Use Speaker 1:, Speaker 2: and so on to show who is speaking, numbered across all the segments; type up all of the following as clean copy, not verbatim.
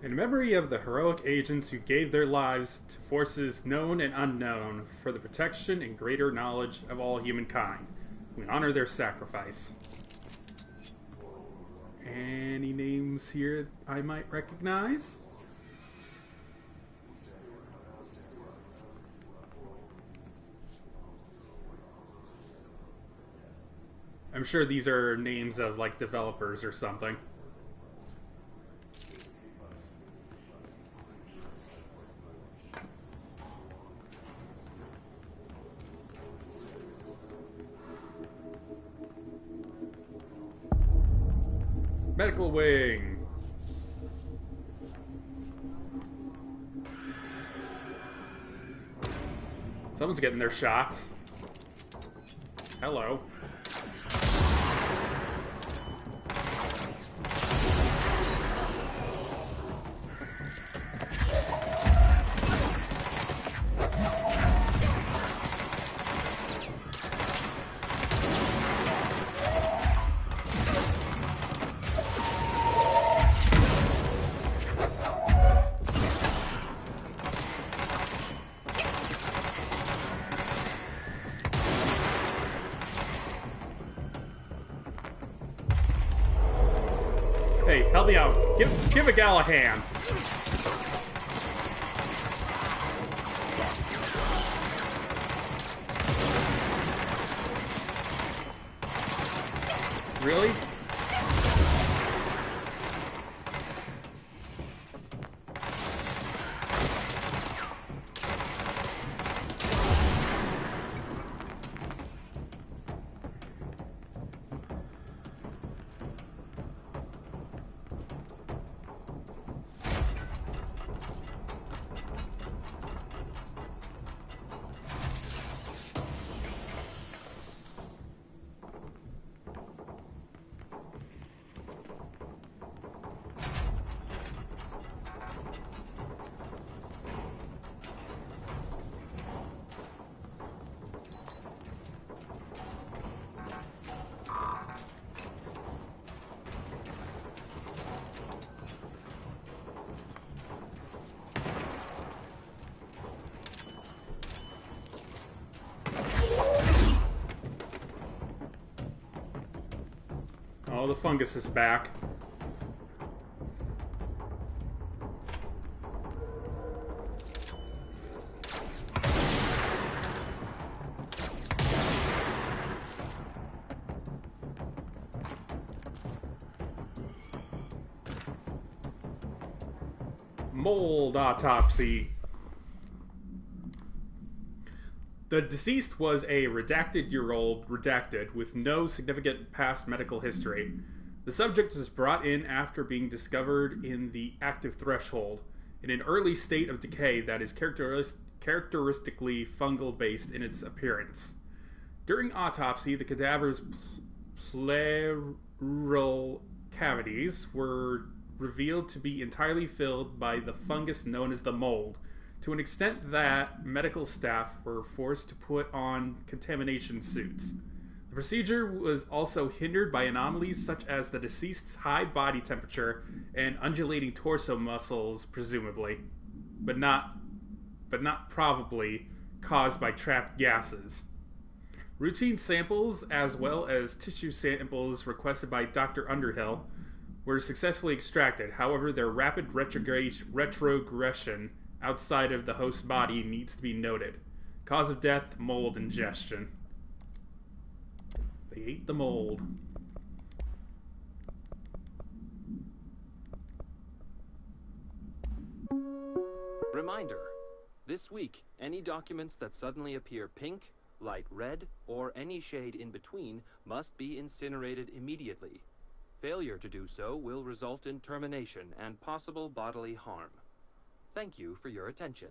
Speaker 1: In memory of the heroic agents who gave their lives to forces known and unknown for the protection and greater knowledge of all humankind, we honor their sacrifice. Any names here I might recognize? I'm sure these are names of, like, developers or something. Medical wing. Someone's getting their shots. Hello. Hey, help me out. Give a gal a hand. Really? Oh, the fungus is back. Mold autopsy. The deceased was a redacted-year-old redacted with no significant past medical history. The subject was brought in after being discovered in the active threshold, in an early state of decay that is characteristically fungal-based in its appearance. During autopsy, the cadaver's pleural cavities were revealed to be entirely filled by the fungus known as the mold, to an extent that medical staff were forced to put on contamination suits. The procedure was also hindered by anomalies such as the deceased's high body temperature and undulating torso muscles, presumably, but not probably caused by trapped gases. Routine samples, as well as tissue samples requested by Dr. Underhill, were successfully extracted. However, their rapid retrogression outside of the host body needs to be noted. Cause of death, mold ingestion. They ate the mold.
Speaker 2: Reminder. This week, any documents that suddenly appear pink, light red, or any shade in between must be incinerated immediately. Failure to do so will result in termination and possible bodily harm. Thank you for your attention.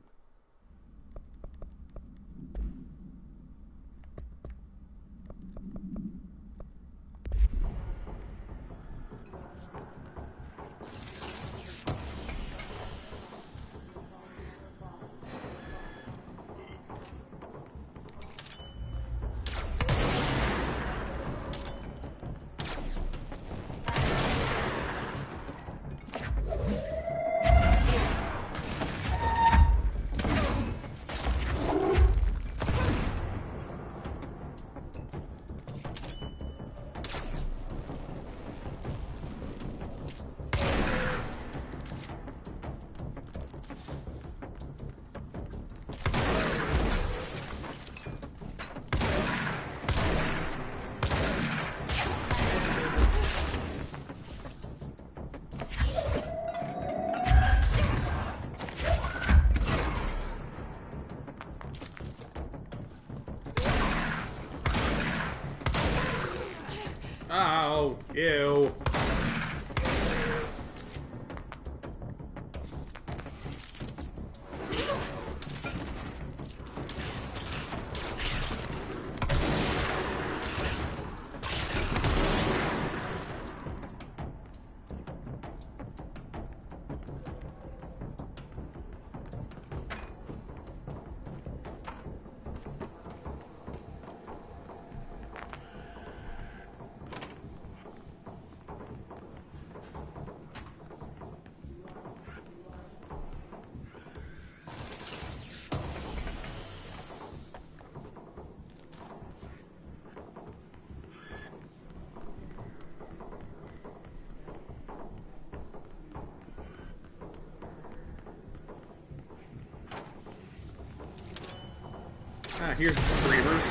Speaker 1: Ow! Ew! Ah, here's the screamers.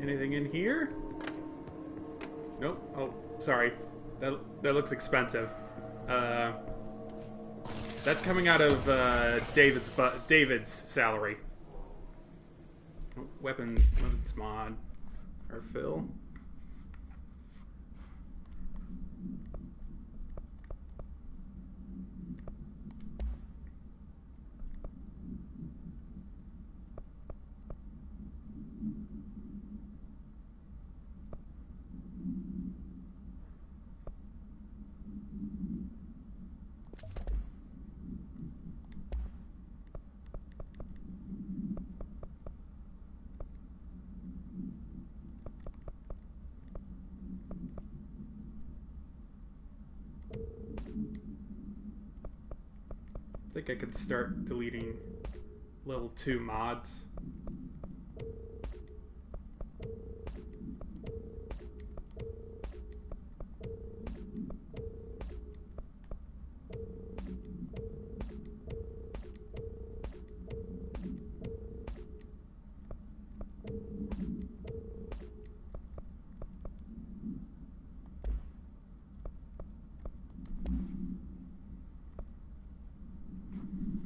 Speaker 1: Anything in here? Nope. Oh, sorry. That looks expensive. That's coming out of David's salary. Oh, weapons mod or fill. I think I could start deleting level 2 mods.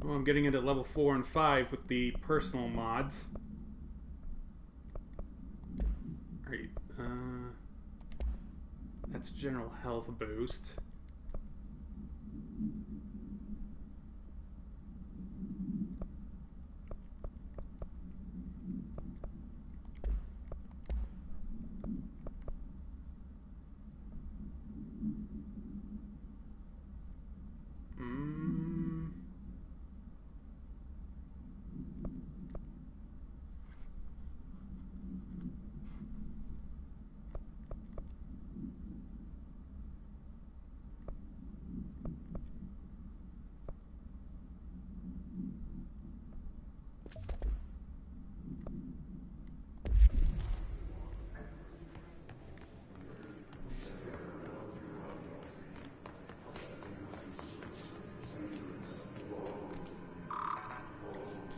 Speaker 1: Well, I'm getting into level 4 and 5 with the personal mods. Alright, that's general health boost.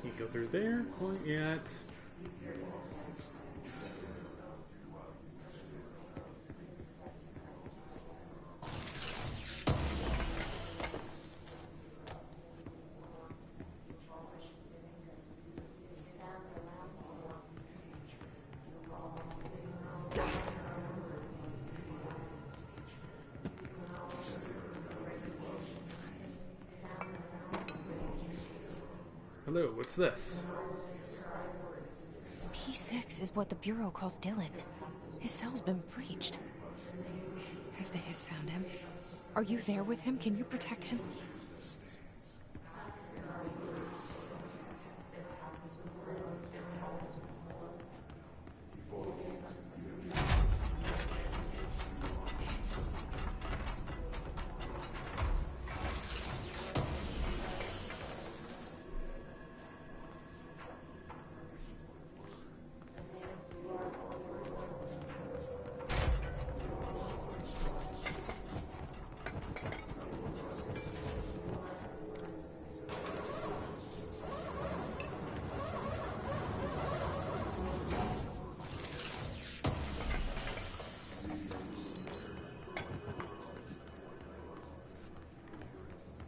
Speaker 1: Can't go through there quite yet. Hello, what's this?
Speaker 3: P6 is what the Bureau calls Dylan. His cell's been breached. Has the Hiss found him? Are you there with him? Can you protect him?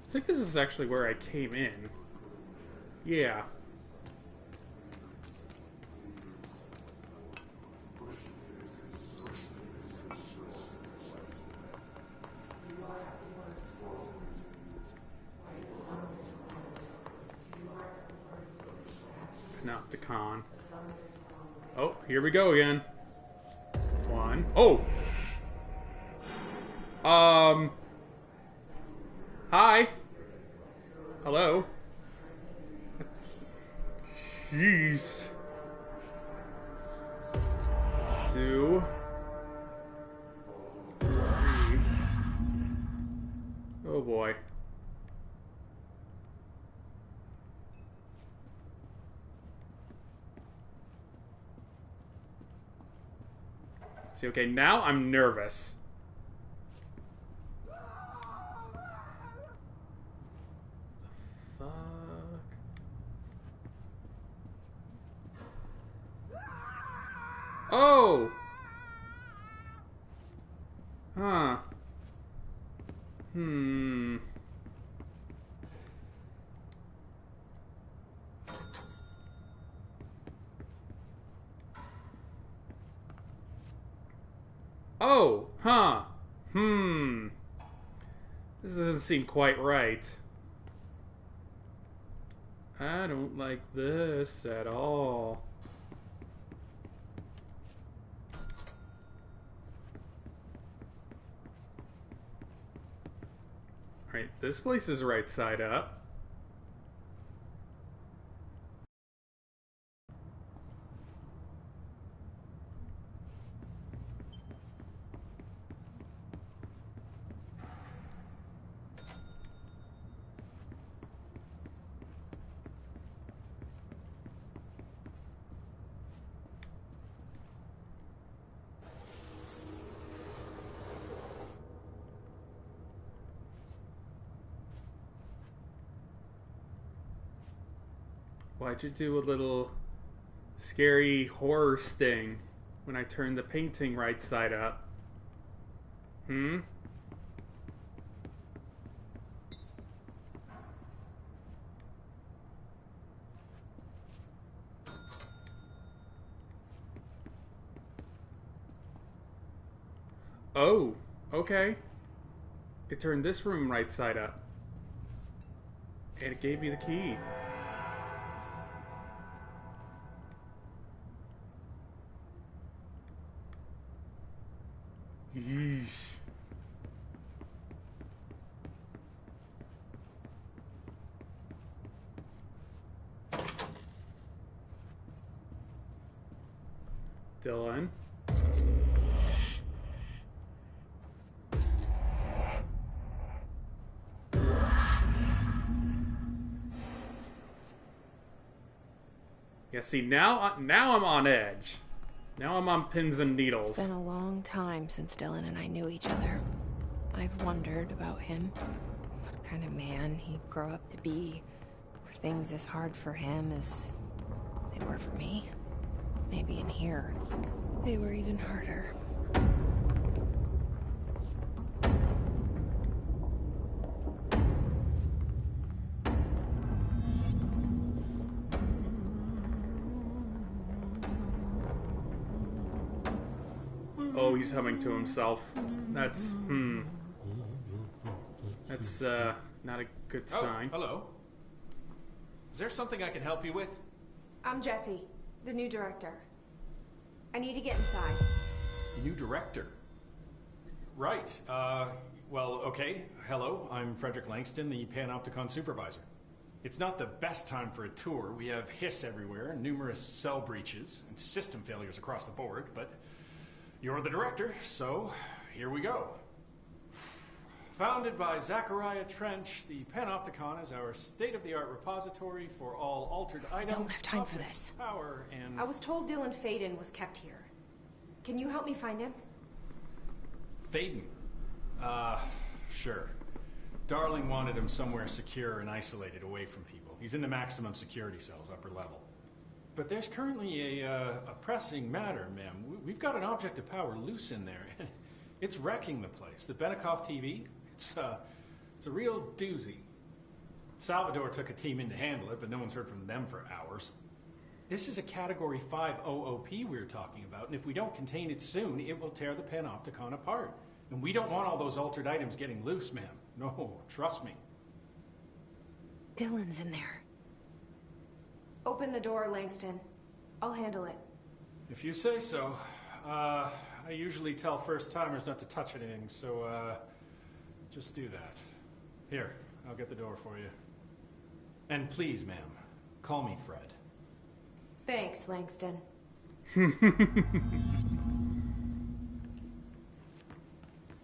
Speaker 1: I think this is actually where I came in. Yeah. Panopticon. Oh, here we go again. One. Oh! Hi. Hello. Jeez. 2. 3. Oh boy. See, okay, now I'm nervous. Oh! Huh. Oh! Huh. This doesn't seem quite right. I don't like this at all. Right, this place is right side up. Why'd you do a little scary horror sting when I turned the painting right side up? Oh, okay. It turned this room right side up. And it gave me the key. Yeesh. Dylan. Yeah, see, now I'm on edge. Now I'm on pins and needles.
Speaker 3: It's been a long time since Dylan and I knew each other. I've wondered about him. What kind of man he'd grow up to be. Were things as hard for him as they were for me? Maybe in here, they were even harder.
Speaker 1: Oh, he's humming to himself. That's, That's, not a good sign.
Speaker 4: Hello. Is there something I can help you with?
Speaker 5: I'm Jessie, the new director. I need to get inside.
Speaker 4: New director? Right. Well, okay. Hello, I'm Frederick Langston, the Panopticon supervisor. It's not the best time for a tour. We have hiss everywhere, numerous cell breaches, and system failures across the board, but you're the director, so here we go. Founded by Zachariah Trench, the Panopticon is our state-of-the-art repository for all altered items.
Speaker 3: I don't have time for this.
Speaker 4: Power and...
Speaker 5: I was told Dylan Faden was kept here. Can you help me find him?
Speaker 4: Faden? Sure. Darling wanted him somewhere secure and isolated away from people. He's in the maximum security cells, upper level. But there's currently a pressing matter, ma'am. We've got an object of power loose in there. It's wrecking the place. The Benikoff TV, it's a real doozy. Salvador took a team in to handle it, but no one's heard from them for hours. This is a Category 5 OOP we're talking about, and if we don't contain it soon, it will tear the Panopticon apart. And we don't want all those altered items getting loose, ma'am. No, trust me.
Speaker 3: Dylan's in there.
Speaker 5: Open the door, Langston. I'll handle it.
Speaker 4: If you say so. I usually tell first-timers not to touch anything, so, just do that. Here, I'll get the door for you. And please, ma'am, call me Fred.
Speaker 5: Thanks, Langston.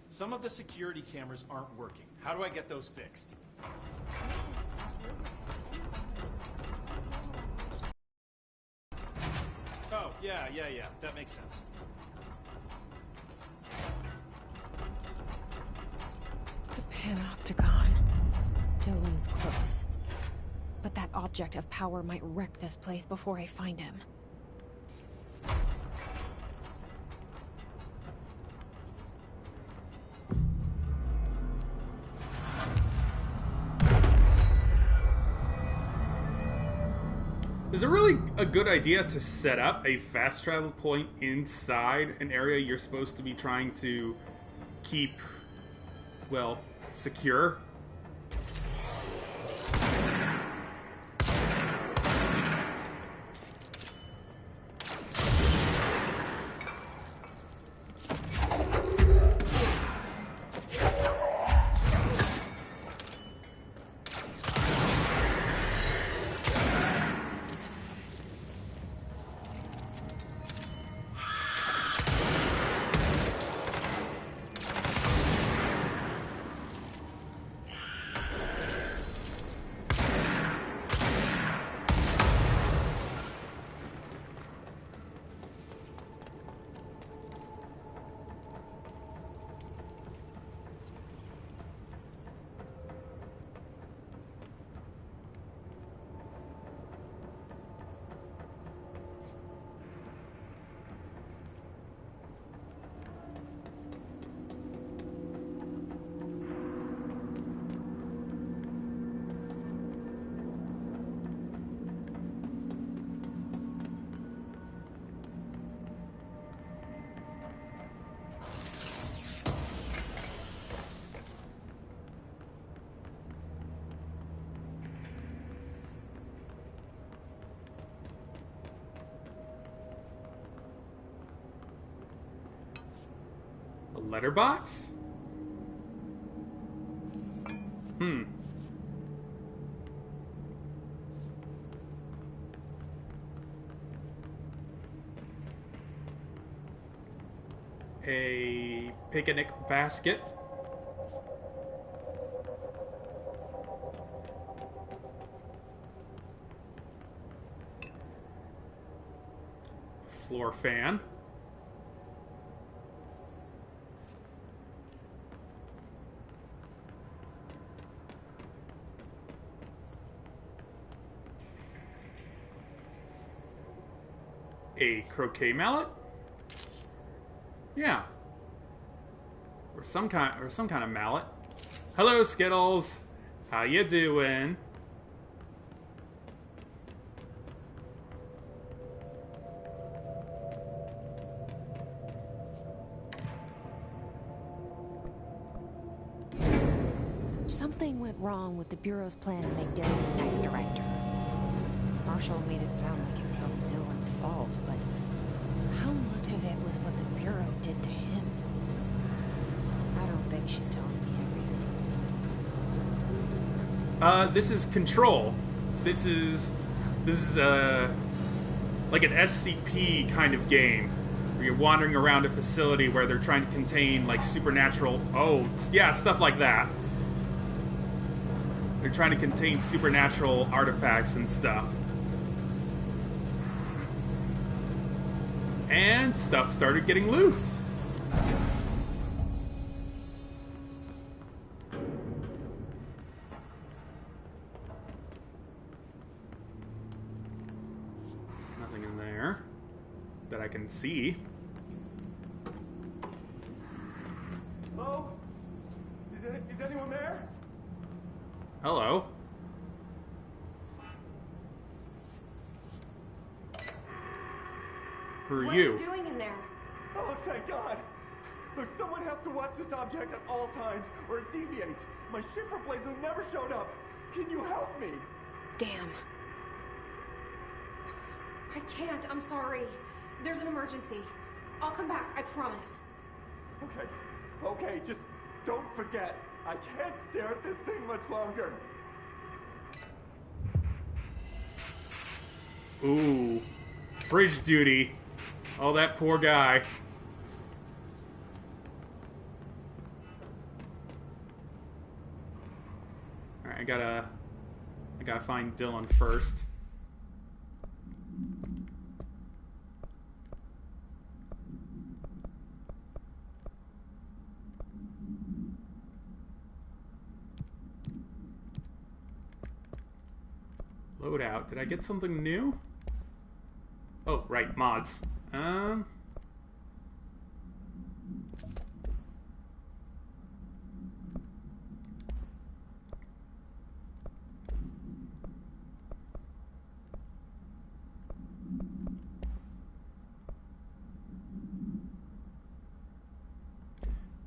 Speaker 4: Some of the security cameras aren't working. How do I get those fixed? Oh, yeah, that makes sense.
Speaker 3: The Panopticon. Dylan's close. But that object of power might wreck this place before I find him.
Speaker 1: Is it really a good idea to set up a fast travel point inside an area you're supposed to be trying to keep, well, secure? Letterbox? A picnic basket. Floor fan. A croquet mallet? Yeah. Or some kind of mallet. Hello, Skittles. How you doing?
Speaker 3: Something went wrong with the Bureau's plan to make Dylan the next director. Marshall made it sound like it was all Dylan's fault, but how much of it was what the Bureau did to him? I don't think she's telling me everything.
Speaker 1: This is Control. This is like an SCP kind of game where you're wandering around a facility where they're trying to contain like supernatural. Oh, yeah, stuff like that. They're trying to contain supernatural artifacts and stuff. And stuff started getting loose. Nothing in there that I can see.
Speaker 6: Hello? Is anyone there?
Speaker 1: Hello. Who are
Speaker 5: What
Speaker 1: you?
Speaker 5: are you doing in there?
Speaker 6: Oh, thank God! Look, someone has to watch this object at all times, or it deviates. My shifter blades have never showed up. Can you help me?
Speaker 3: Damn.
Speaker 5: I can't. I'm sorry. There's an emergency. I'll come back. I promise.
Speaker 6: Okay, okay, just don't forget. I can't stare at this thing much longer.
Speaker 1: Ooh. Fridge duty. Oh, that poor guy. Alright, I gotta find Dylan first. Loadout. Did I get something new? Oh, right, mods.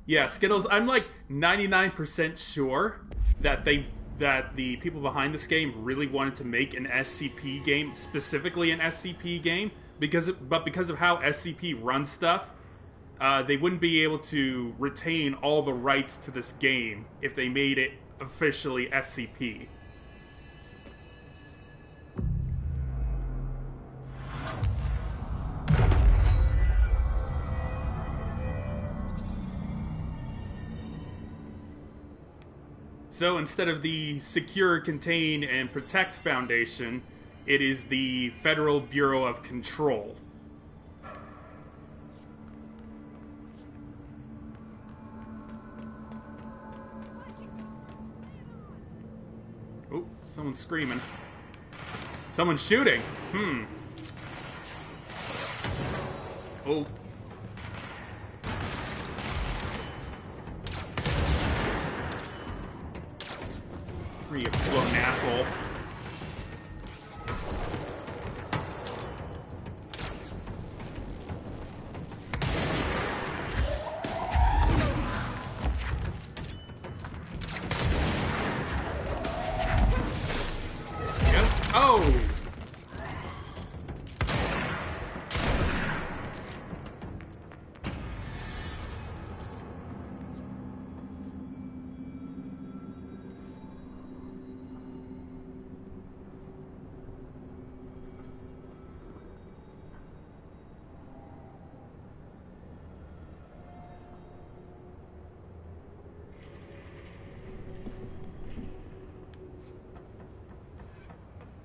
Speaker 1: Yeah, Skittles, I'm like 99% sure that the people behind this game really wanted to make an SCP game, specifically an SCP game, because of how SCP runs stuff, they wouldn't be able to retain all the rights to this game if they made it officially SCP. So instead of the Secure, Contain, and Protect Foundation, it is the Federal Bureau of Control. Oh, someone's screaming. Someone's shooting! Oh. You floating asshole. Yep. Oh!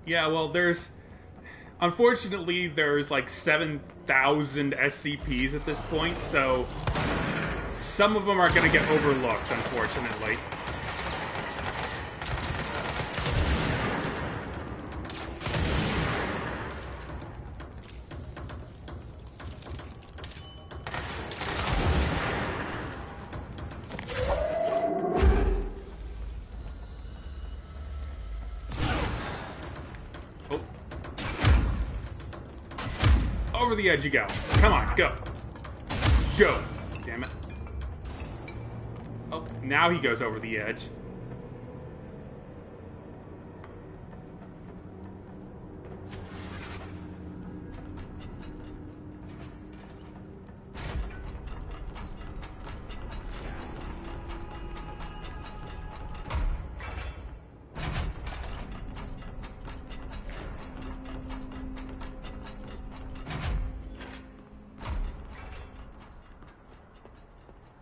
Speaker 1: Yeah, well, unfortunately, there's like 7,000 SCPs at this point, so some of them are going to get overlooked, unfortunately. Over the edge you go. Come on, go. Go. Damn it. Oh, now he goes over the edge.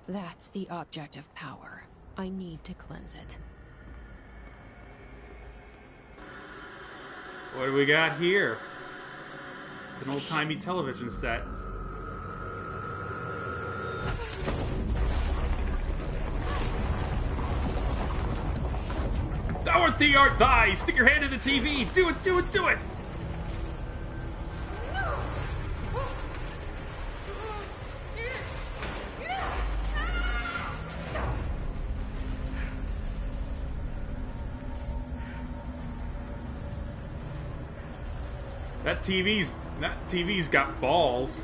Speaker 3: That's the object of power. I need to cleanse it.
Speaker 1: What do we got here? It's an old-timey television set. Thou art the art thy! Stick your hand in the TV! Do it, do it, do it! That TV's That TV's got balls.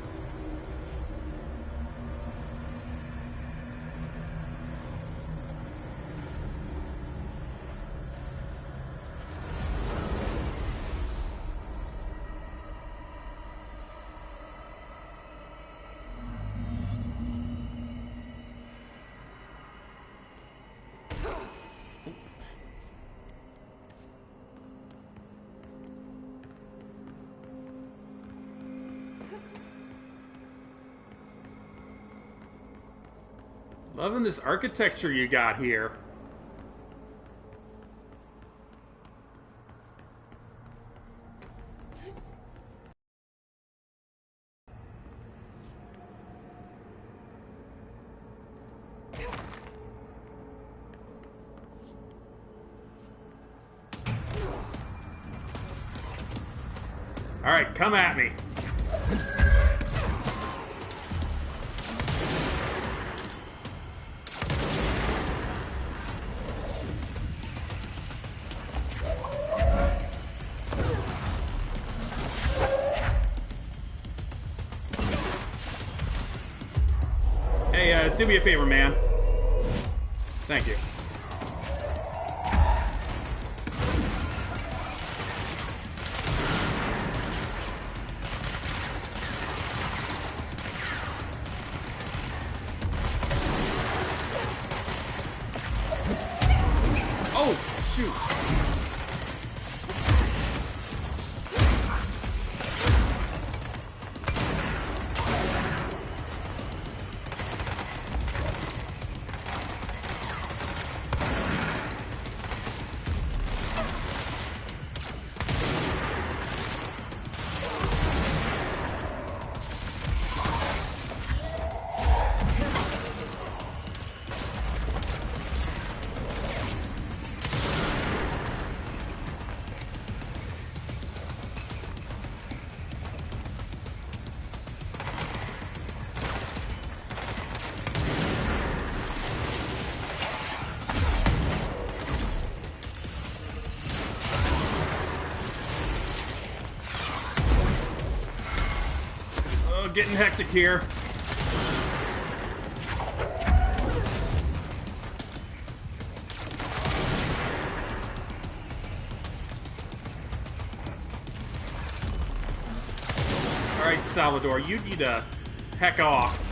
Speaker 1: Loving this architecture you got here. All right, come at me. Hey, do me a favor, man. Thank you. Oh, shoot. Getting hectic here. Alright, Salvador, you need to heck off.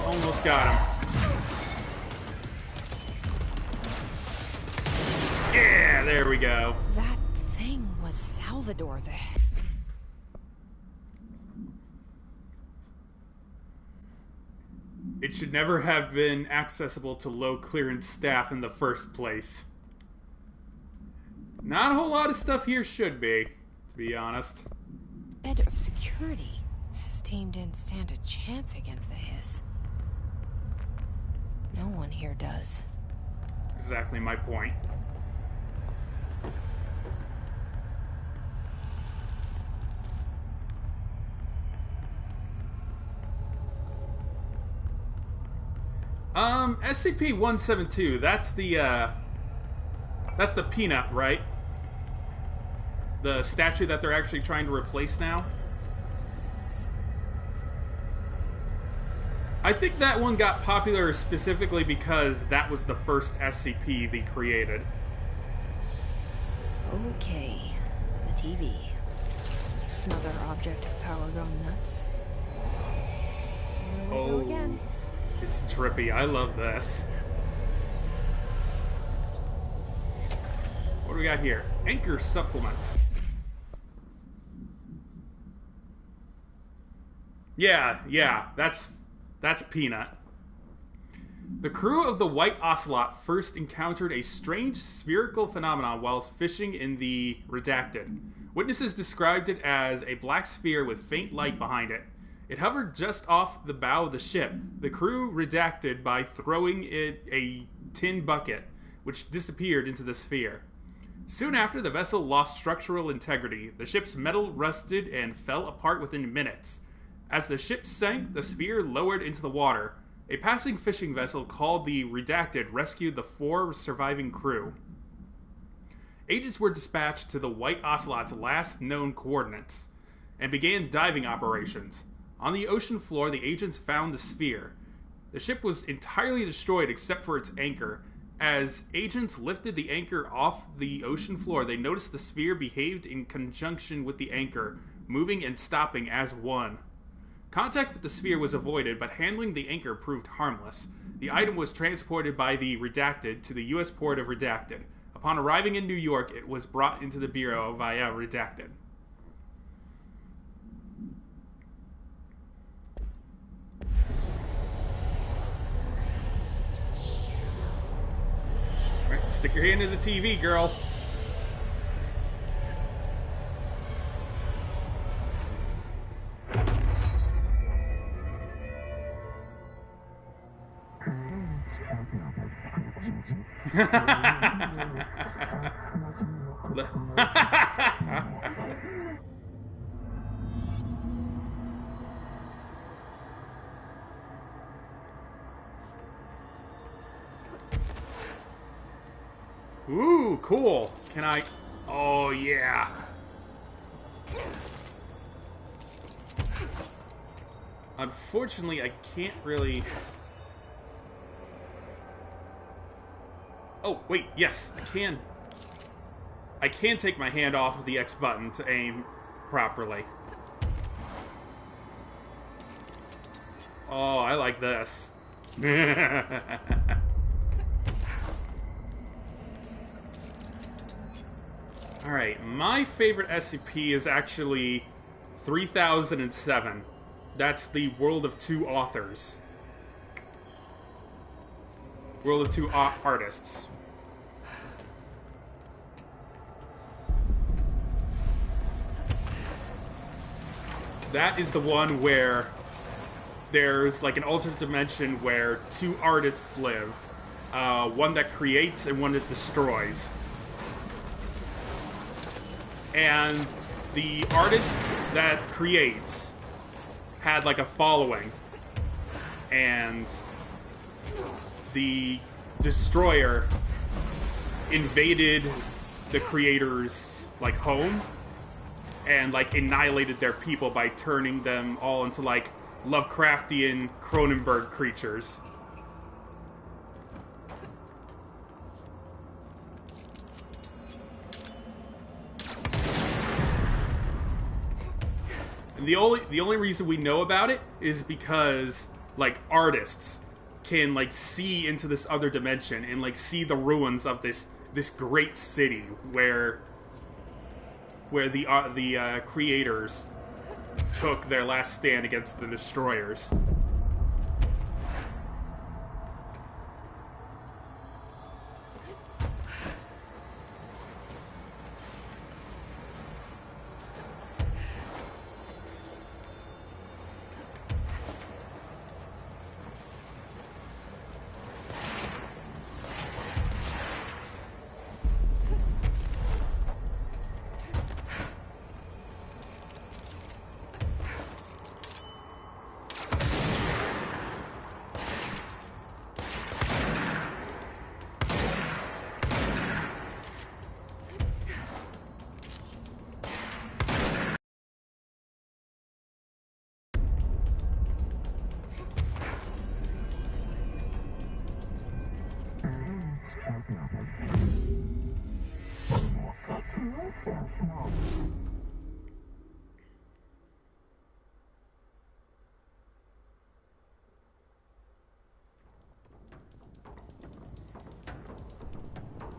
Speaker 1: Almost got him. Yeah, there we go.
Speaker 3: That thing was Salvador then.
Speaker 1: It should never have been accessible to low clearance staff in the first place. Not a whole lot of stuff here should be, to be honest.
Speaker 3: Head of security. His team didn't stand a chance against the Hiss. No one here does.
Speaker 1: Exactly my point. SCP-172, that's the peanut, right? The statue that they're actually trying to replace now? I think that one got popular specifically because that was the first SCP they created.
Speaker 3: Okay, the TV. Another object of power going nuts.
Speaker 5: Here we go again.
Speaker 1: It's trippy. I love this. What do we got here? Anchor supplement. Yeah, that's Peanut. The crew of the White Ocelot first encountered a strange spherical phenomenon whilst fishing in the Redacted. Witnesses described it as a black sphere with faint light behind it. It hovered just off the bow of the ship. The crew redacted by throwing it a tin bucket, which disappeared into the sphere. Soon after, the vessel lost structural integrity. The ship's metal rusted and fell apart within minutes. As the ship sank, the sphere lowered into the water. A passing fishing vessel called the Redacted rescued the 4 surviving crew. Agents were dispatched to the White Ocelot's last known coordinates and began diving operations. On the ocean floor, the agents found the sphere. The ship was entirely destroyed except for its anchor. As agents lifted the anchor off the ocean floor, they noticed the sphere behaved in conjunction with the anchor, moving and stopping as one. Contact with the sphere was avoided, but handling the anchor proved harmless. The item was transported by the Redacted to the U.S. port of Redacted. Upon arriving in New York, it was brought into the Bureau via Redacted. Alright, stick your hand in the TV, girl. Ooh, cool. Can I... Oh, yeah. Unfortunately, I can't really... Oh, wait, yes, I can. I can take my hand off of the X button to aim properly. Oh, I like this. Alright, my favorite SCP is actually 3007. That's the World of Two Authors. World of Two Artists. That is the one where there's like an alternate dimension where 2 artists live. One that creates and one that destroys. And the artist that creates had like a following. And the destroyer invaded the creator's like home and like annihilated their people by turning them all into like Lovecraftian Cronenberg creatures. And the only reason we know about it is because like artists can like see into this other dimension and like see the ruins of this great city where the creators took their last stand against the destroyers.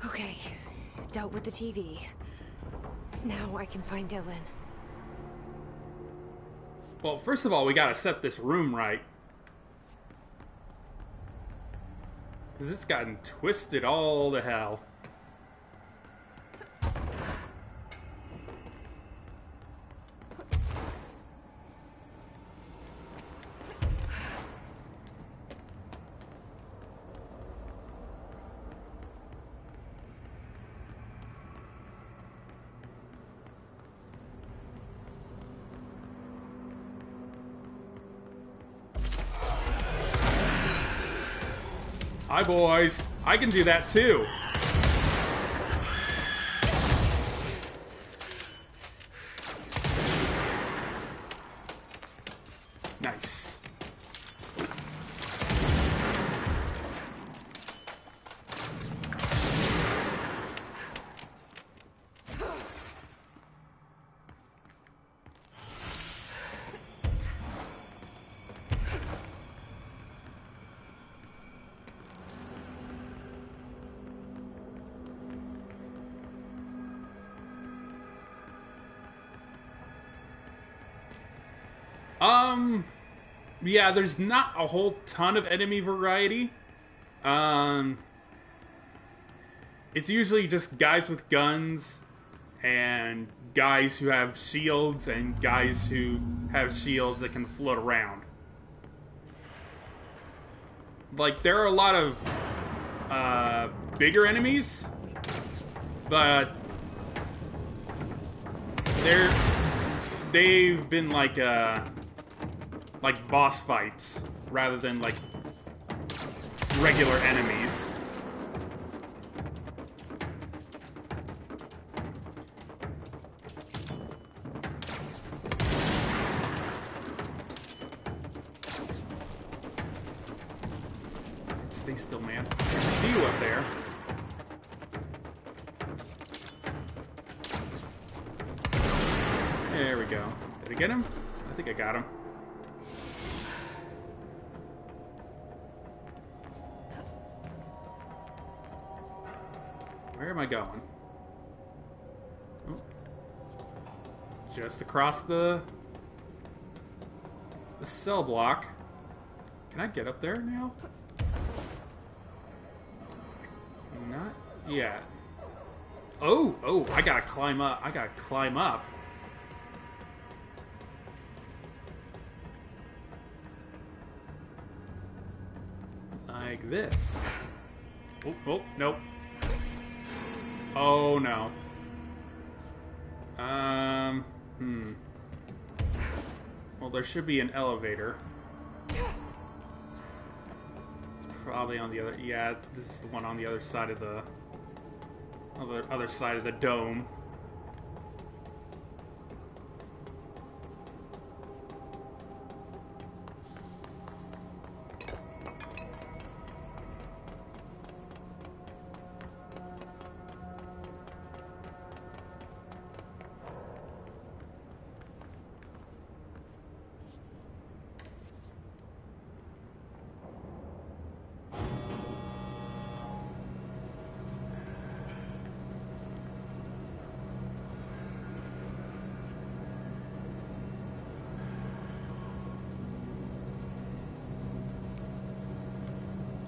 Speaker 3: Okay, dealt with the TV. Now I can find Dylan.
Speaker 1: Well, first of all, we gotta set this room right. Because it's gotten twisted all to hell. Hi, boys. I can do that, too. Nice. Yeah, there's not a whole ton of enemy variety. It's usually just guys with guns and guys who have shields and guys who have shields that can float around. Like, there are a lot of bigger enemies, but they've been like boss fights rather than like regular enemies. Stay still, man. I can see you up there. There we go. Did I get him? I think I got him. Where am I going? Oh. Just across the cell block. Can I get up there now? Not yet. Oh, I gotta climb up. I gotta climb up. Like this. Oh, nope. Oh, no. Well, there should be an elevator. It's probably on the other... Yeah, this is the one on the other side of the... other side of the dome.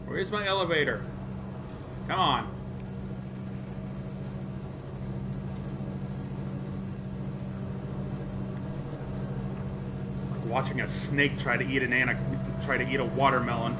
Speaker 1: Where's my elevator? Come on. Like watching a snake try to eat a watermelon.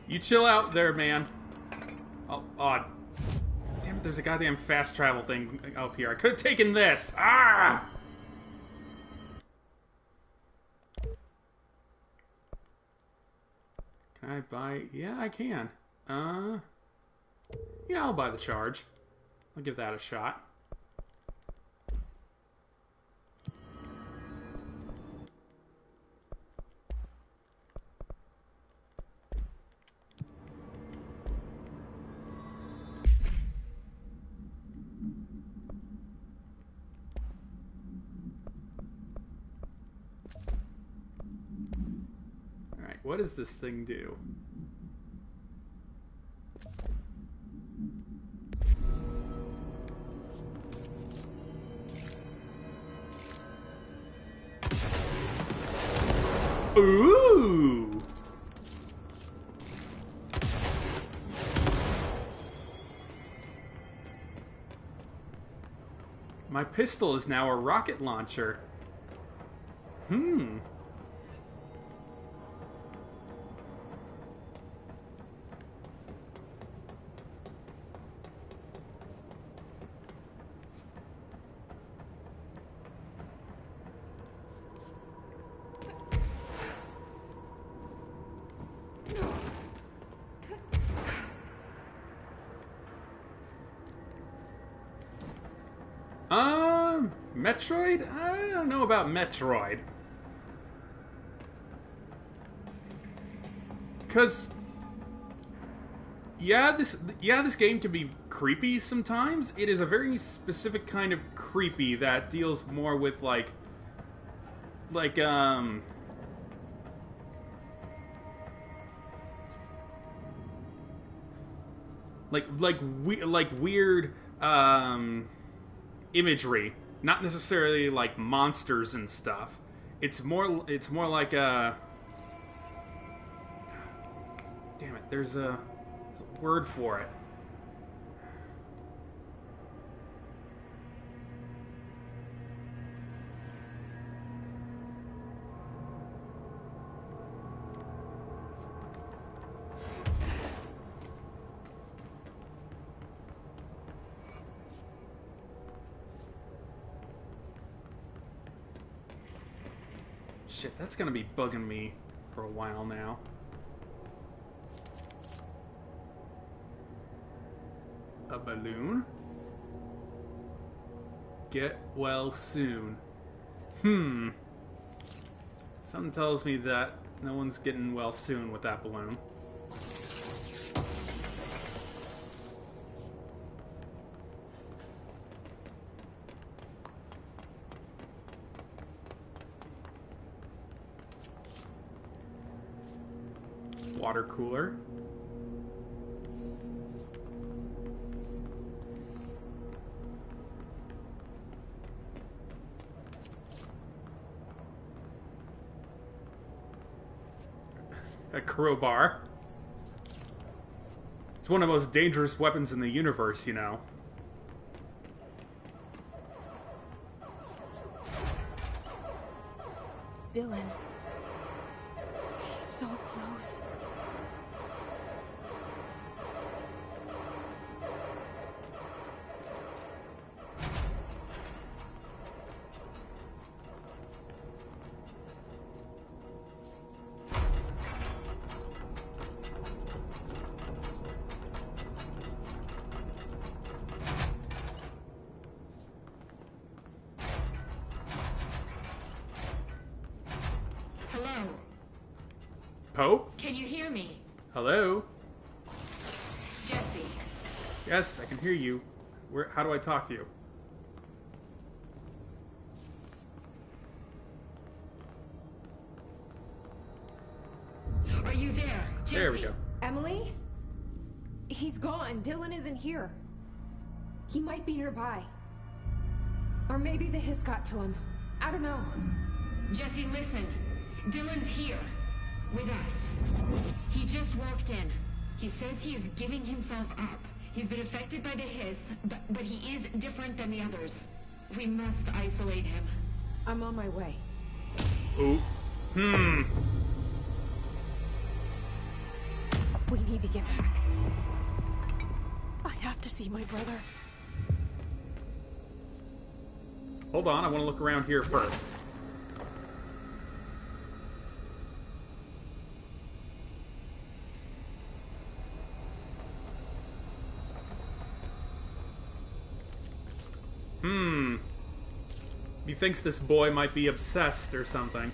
Speaker 1: You chill out there, man. Oh, odd. Damn it, there's a goddamn fast travel thing up here. I could have taken this. Ah! Can I buy... Yeah, I can. Yeah, I'll buy the charge. I'll give that a shot. What does this thing do? Ooh! My pistol is now a rocket launcher. Metroid? I don't know about Metroid. Cause this game can be creepy sometimes. It is a very specific kind of creepy that deals more with like weird imagery, not necessarily like monsters and stuff. It's more like a, damn it, there's a word for it. Shit, that's gonna be bugging me for a while now. A balloon? Get well soon. Something tells me that no one's getting well soon with that balloon. Water cooler. A crowbar. It's one of the most dangerous weapons in the universe, you know.
Speaker 3: Dylan. He's so close.
Speaker 7: Hello?
Speaker 1: Pope?
Speaker 7: Can you hear me?
Speaker 1: Hello?
Speaker 7: Jesse.
Speaker 1: Yes, I can hear you. How do I talk to you?
Speaker 7: Are you there? Jesse?
Speaker 1: There we go.
Speaker 5: Emily? He's gone. Dylan isn't here. He might be nearby. Or maybe the hiss got to him. I don't know.
Speaker 7: Jesse, listen. Dylan's here. With us. He just walked in. He says he is giving himself up. He's been affected by the hiss, but he is different than the others. We must isolate him.
Speaker 5: I'm on my way.
Speaker 1: Ooh.
Speaker 5: We need to get back. I have to see my brother.
Speaker 1: Hold on, I want to look around here first. He thinks this boy might be obsessed or something.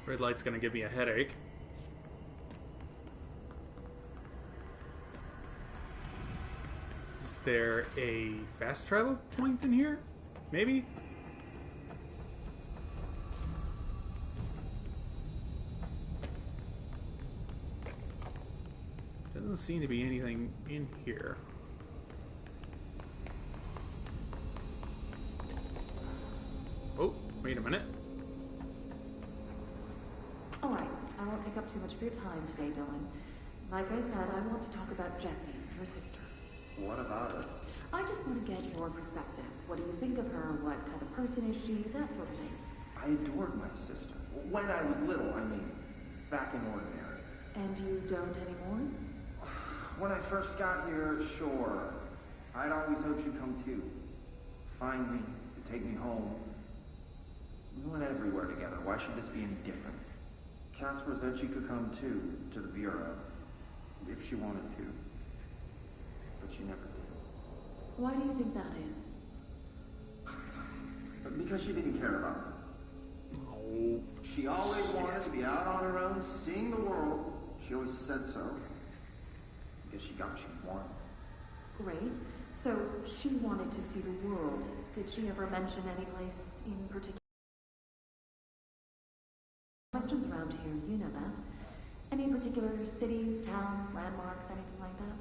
Speaker 1: Red light's gonna give me a headache. there a fast travel point in here? Maybe? Doesn't seem to be anything in here. Oh, wait a minute.
Speaker 8: Alright, I won't take up too much of your time today, Dylan. Like I said, I want to talk about Jessie, your sister.
Speaker 9: What about her?
Speaker 8: I just want to get your perspective. What do you think of her? What kind of person is she? That sort of thing.
Speaker 9: I adored my sister. When I was little, I mean, back in Ordinary.
Speaker 8: And you don't anymore?
Speaker 9: When I first got here, sure. I'd always hoped she'd come too. Find me, to take me home. We went everywhere together. Why should this be any different? Casper said she could come too, to the Bureau, if she wanted to. But she never did.
Speaker 8: Why do you think that is?
Speaker 9: Because she didn't care about me.
Speaker 1: Oh.
Speaker 9: She always wanted to be out on her own, seeing the world. She always said so. I guess she got what she wanted.
Speaker 8: Great. So, she wanted to see the world. Did she ever mention any place in particular? Questions around here, you know that. Any particular cities, towns, landmarks, anything like that?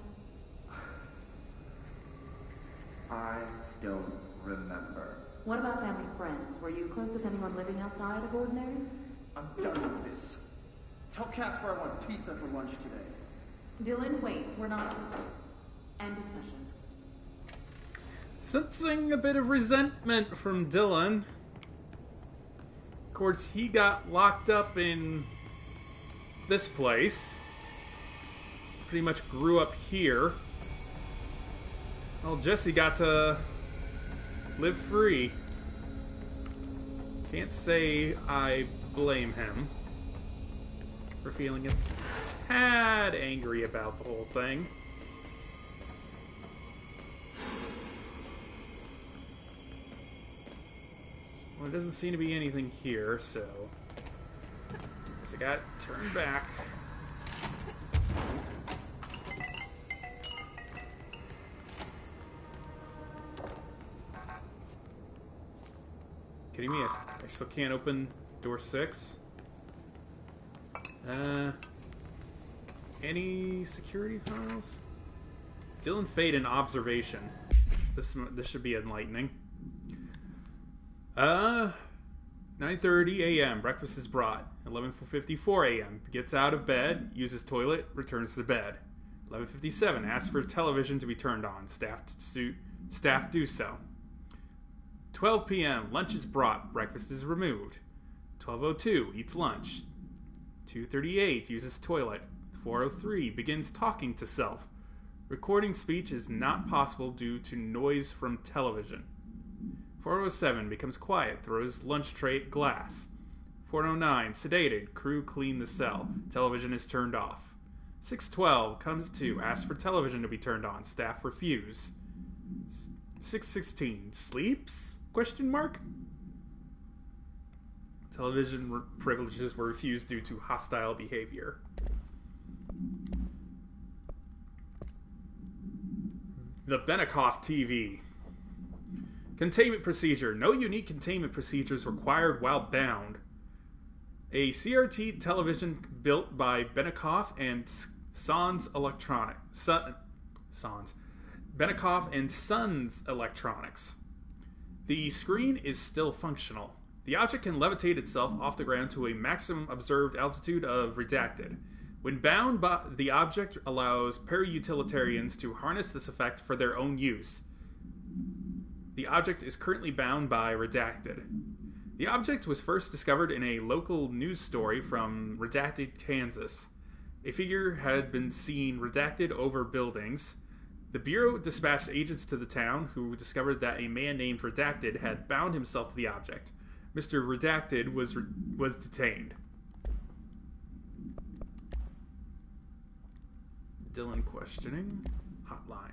Speaker 9: I don't remember.
Speaker 8: What about family and friends? Were you close with anyone living outside of Ordinary?
Speaker 9: I'm done with this. Tell Casper I want pizza for lunch today.
Speaker 8: Dylan, wait, we're not... End of session.
Speaker 1: Sensing a bit of resentment from Dylan. Of course, he got locked up in this place. Pretty much grew up here. Well, Jesse got to live free. Can't say I blame him for feeling a tad angry about the whole thing. Well, there doesn't seem to be anything here, so I got to turn back. Kidding me? I still can't open door 6. Any security files? Dylan Fade and observation. This should be enlightening. 9:30 a.m. Breakfast is brought. 11:54 a.m. Gets out of bed, uses toilet, returns to bed. 11:57 asks for television to be turned on. Staff do so. 12 p.m. Lunch is brought. Breakfast is removed. 12:02 eats lunch. 2:38 uses toilet. 4:03 begins talking to self. Recording speech is not possible due to noise from television. 4:07 becomes quiet, throws lunch tray at glass. 4:09 sedated, crew clean the cell. Television is turned off. 6:12 comes to, asks for television to be turned on. Staff refuse. 6:16 sleeps? Question mark? Television privileges were refused due to hostile behavior. The Benikoff TV. Containment procedure. No unique containment procedures required while bound. A CRT television built by Benikoff and Sons Electronics. Benikoff and Sons Electronics. The screen is still functional. The object can levitate itself off the ground to a maximum observed altitude of redacted. When bound, the object allows para-utilitarians to harness this effect for their own use. The object is currently bound by Redacted. The object was first discovered in a local news story from Redacted, Kansas. A figure had been seen redacted over buildings. The Bureau dispatched agents to the town who discovered that a man named Redacted had bound himself to the object. Mr. Redacted was detained. Dylan questioning. Hotline.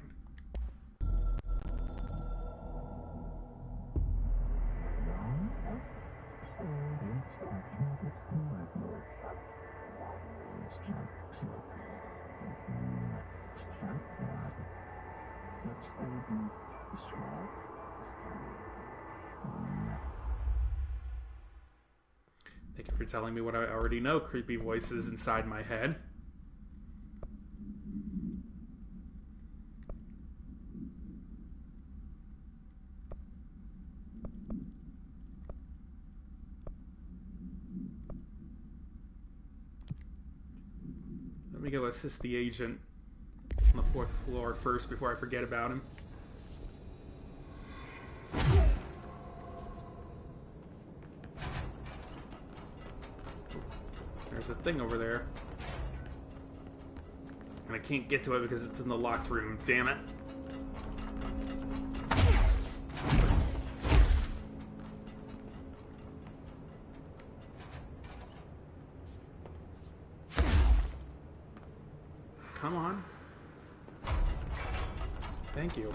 Speaker 1: Thank you for telling me what I already know, creepy voices inside my head. Let me go assist the agent on the 4th floor first before I forget about him. There's a thing over there. And I can't get to it because it's in the locked room. Damn it. Come on. Thank you.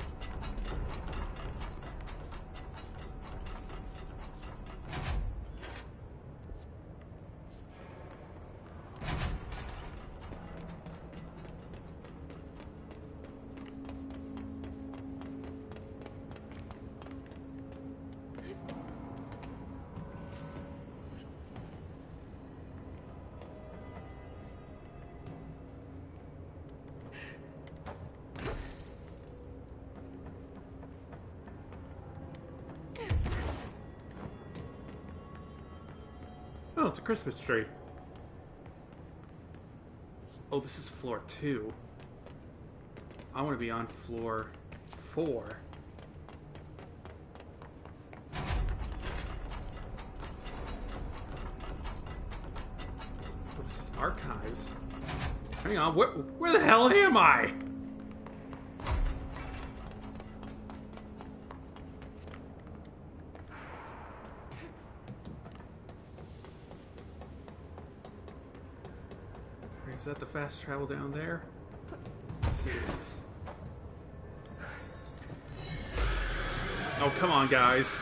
Speaker 1: Oh, it's a Christmas tree. Oh, this is floor 2. I want to be on floor 4. This is archives. Hang on, where the hell am I? Is that the fast travel down there? Let's see what it is. Oh, come on, guys.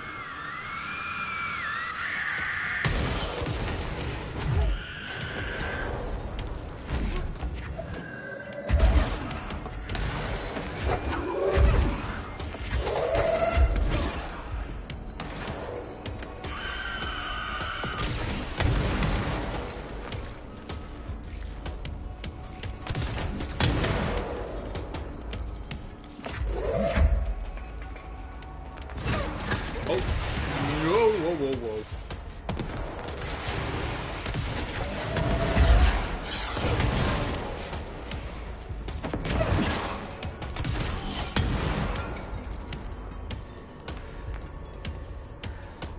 Speaker 1: Whoa.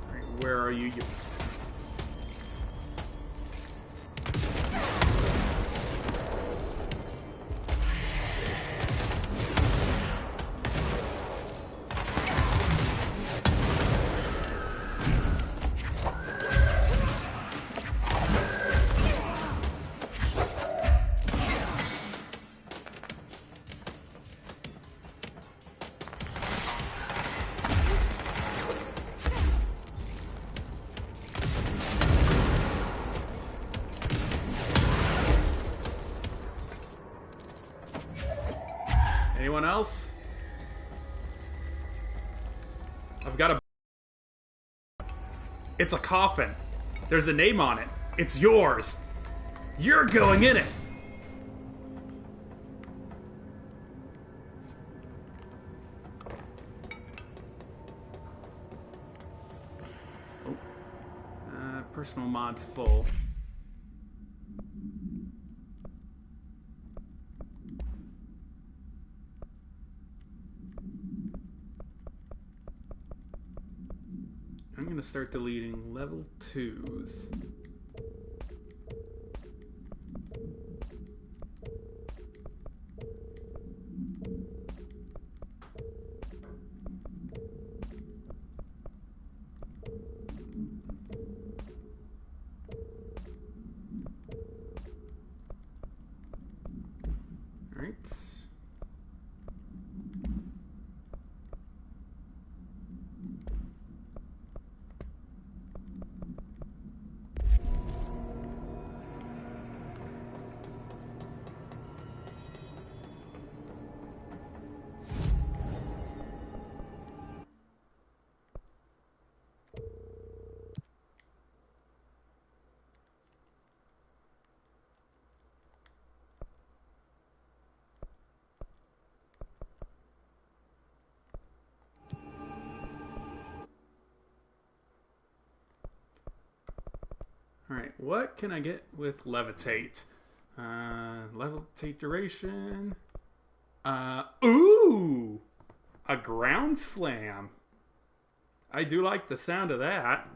Speaker 1: Alright, where are you? Anyone else? I've got a... It's a coffin. There's a name on it. It's yours. You're going in it. Oh. Personal mod's full. I'm going to start deleting level 2s. All right. Alright, what can I get with levitate? Levitate duration. Ooh! A ground slam. I do like the sound of that.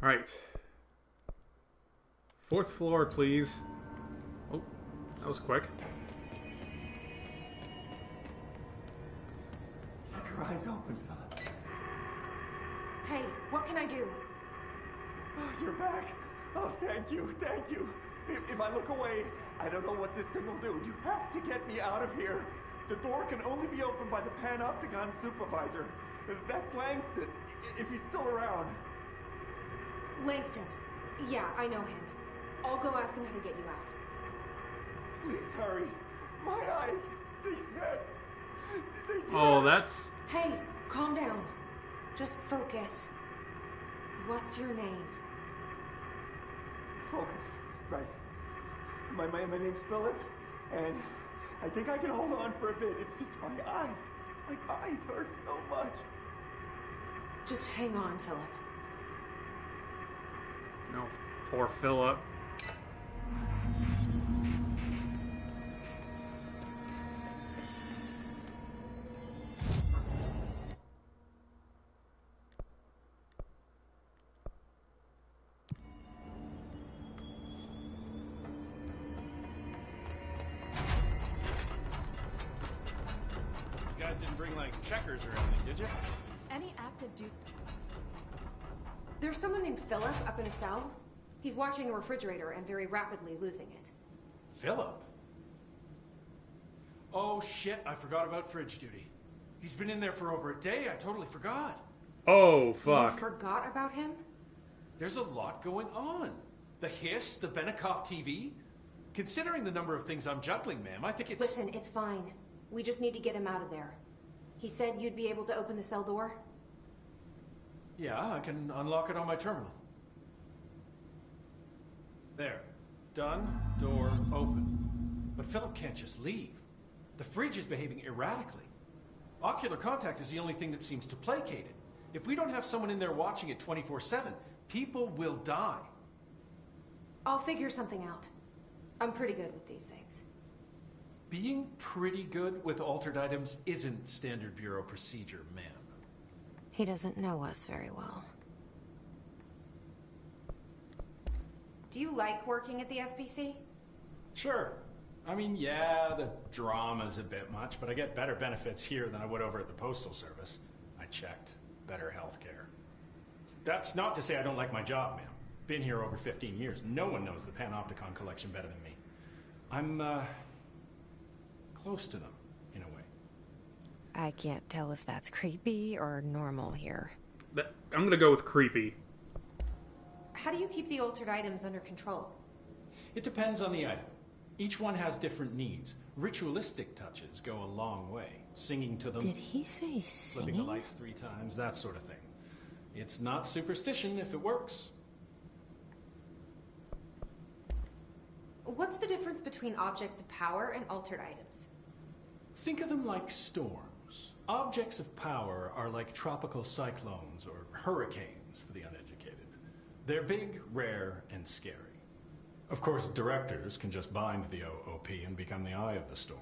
Speaker 1: Alright. 4th floor, please. Oh, that was quick.
Speaker 6: Keep your eyes open, Philip.
Speaker 5: Hey, what can I do?
Speaker 6: Oh, you're back. Oh, thank you, thank you. If I look away, I don't know what this thing will do. You have to get me out of here. The door can only be opened by the Panopticon supervisor. That's Langston, if he's still around.
Speaker 5: Langston. Yeah, I know him. I'll go ask him how to get you out.
Speaker 6: Please hurry. My eyes, they can't.
Speaker 1: Oh, that's...
Speaker 5: Hey, calm down. Just focus. What's your name?
Speaker 6: Focus. Right. My name's Philip, and I think I can hold on for a bit. It's just my eyes. My eyes hurt so much.
Speaker 5: Just hang on, Philip.
Speaker 1: No, poor Philip.
Speaker 4: You guys didn't bring, like, checkers or anything, did you?
Speaker 8: Any active duty?
Speaker 5: There's someone named Philip up in a cell. He's watching a refrigerator and very rapidly losing it.
Speaker 4: Philip? Oh, shit, I forgot about fridge duty. He's been in there for over a day. I totally forgot.
Speaker 1: Oh, fuck.
Speaker 5: You forgot about him?
Speaker 4: There's a lot going on. The hiss, the Benikoff TV. Considering the number of things I'm juggling, ma'am, I think it's...
Speaker 5: Listen, it's fine. We just need to get him out of there. He said you'd be able to open the cell door?
Speaker 4: Yeah, I can unlock it on my terminal. There. Done. Door open. But Philip can't just leave. The fridge is behaving erratically. Ocular contact is the only thing that seems to placate it. If we don't have someone in there watching it 24/7, people will die.
Speaker 5: I'll figure something out. I'm pretty good with these things.
Speaker 4: Being pretty good with altered items isn't standard bureau procedure, ma'am.
Speaker 3: He doesn't know us very well.
Speaker 5: Do you like working at the FBC?
Speaker 4: Sure. I mean, yeah, the drama's a bit much, but I get better benefits here than I would over at the Postal Service. I checked. Better health care. That's not to say I don't like my job, ma'am. Been here over 15 years. No one knows the Panopticon collection better than me. I'm, close to them, in a way.
Speaker 3: I can't tell if that's creepy or normal here.
Speaker 1: I'm gonna go with creepy.
Speaker 5: How do you keep the altered items under control?
Speaker 4: It depends on the item. Each one has different needs. Ritualistic touches go a long way. Singing to them.
Speaker 3: Did he say
Speaker 4: Flipping the
Speaker 3: singing?
Speaker 4: lights 3 times, that sort of thing. It's not superstition if it works.
Speaker 5: What's the difference between objects of power and altered items?
Speaker 4: Think of them like storms. Objects of power are like tropical cyclones or hurricanes for the uneducated. They're big, rare, and scary. Of course, directors can just bind the OOP and become the eye of the storm.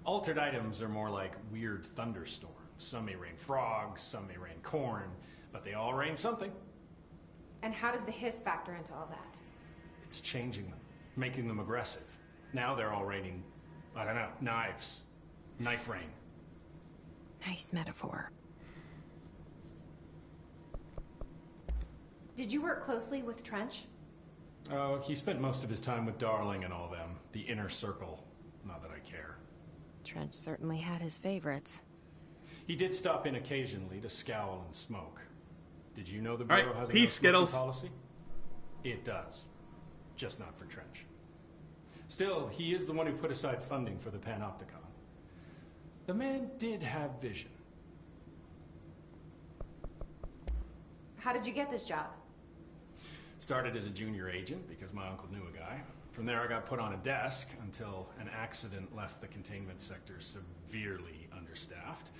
Speaker 4: Altered items are more like weird thunderstorms. Some may rain frogs, some may rain corn, but they all rain something.
Speaker 5: And how does the hiss factor into all that?
Speaker 4: It's changing them, making them aggressive. Now they're all raining, I don't know, knives. Knife rain.
Speaker 3: Nice metaphor.
Speaker 5: Did you work closely with Trench?
Speaker 4: Oh, he spent most of his time with Darling and all them. The inner circle. Not that I care.
Speaker 3: Trench certainly had his favorites.
Speaker 4: He did stop in occasionally to scowl and smoke. Did you know the Bureau has a
Speaker 1: peace,
Speaker 4: no smoking
Speaker 1: Skittles.
Speaker 4: policy? It does. Just not for Trench. Still, he is the one who put aside funding for the Panopticon. The man did have vision.
Speaker 5: How did you get this job?
Speaker 4: Started as a junior agent because my uncle knew a guy. From there I got put on a desk until an accident left the containment sector severely understaffed.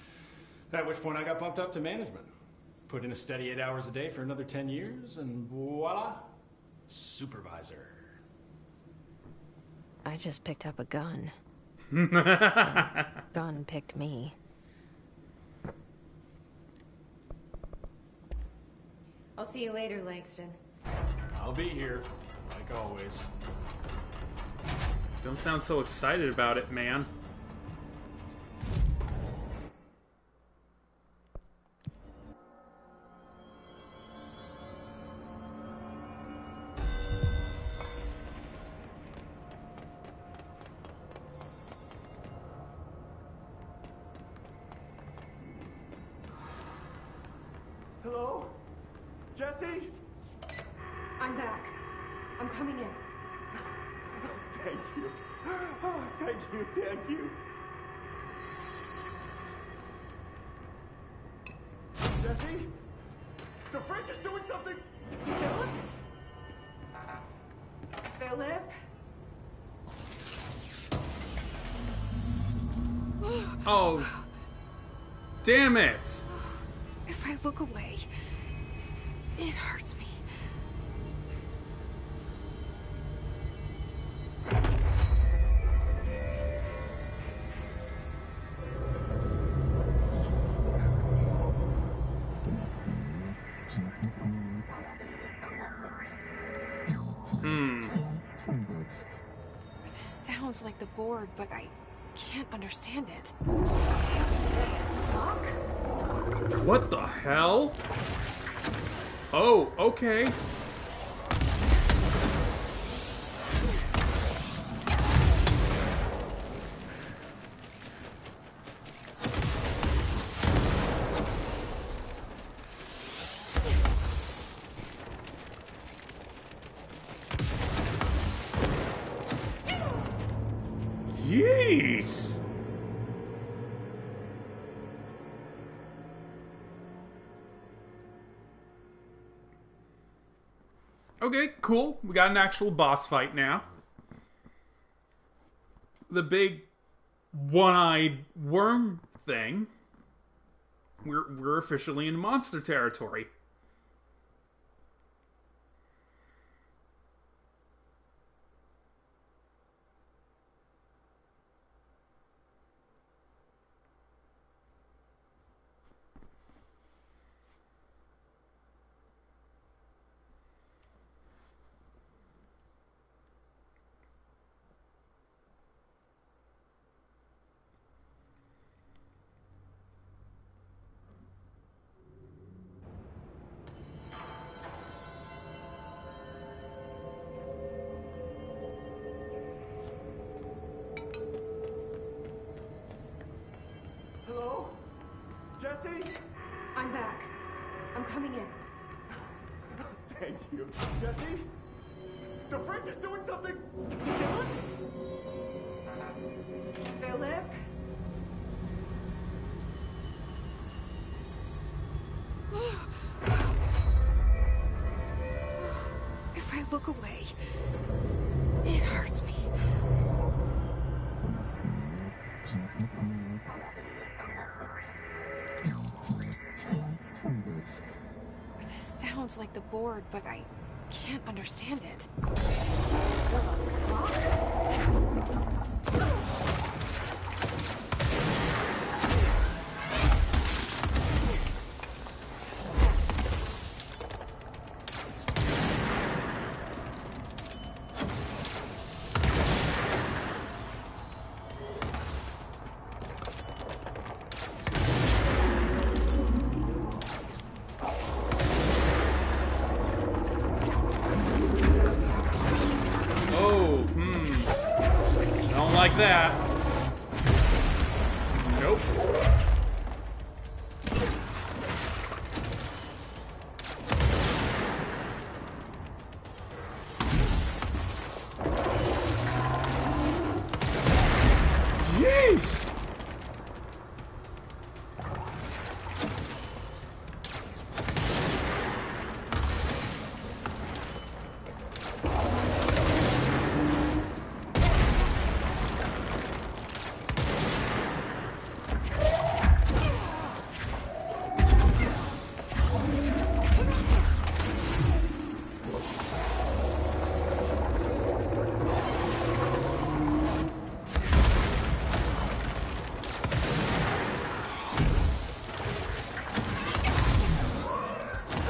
Speaker 4: At which point I got bumped up to management. Put in a steady 8 hours a day for another 10 years and voila, supervisor.
Speaker 3: I just picked up a gun. Gun picked me.
Speaker 5: I'll see you later, Langston.
Speaker 4: I'll be here, like always.
Speaker 1: Don't sound so excited about it, man.
Speaker 6: Hello? Jesse?
Speaker 5: I'm back. I'm coming in.
Speaker 6: Thank you. Oh, thank you, thank you. Jesse? The freak is doing something!
Speaker 5: Philip? Philip?
Speaker 1: Oh. Damn it.
Speaker 3: If I look away, it hurts me. This sounds like the board, but I can't understand it. Fuck?
Speaker 1: What the hell? Oh, okay. Yeet! Okay, cool. We got an actual boss fight now. The big one-eyed worm thing. We're officially in monster territory.
Speaker 6: Hello? Jesse?
Speaker 5: I'm back. I'm coming in.
Speaker 6: Thank you. Jesse? The freak is doing something!
Speaker 5: Philip? Philip?
Speaker 3: If I look away, it hurts me. This sounds like the board, but I can't understand it.
Speaker 1: like that. Nope. Jeez!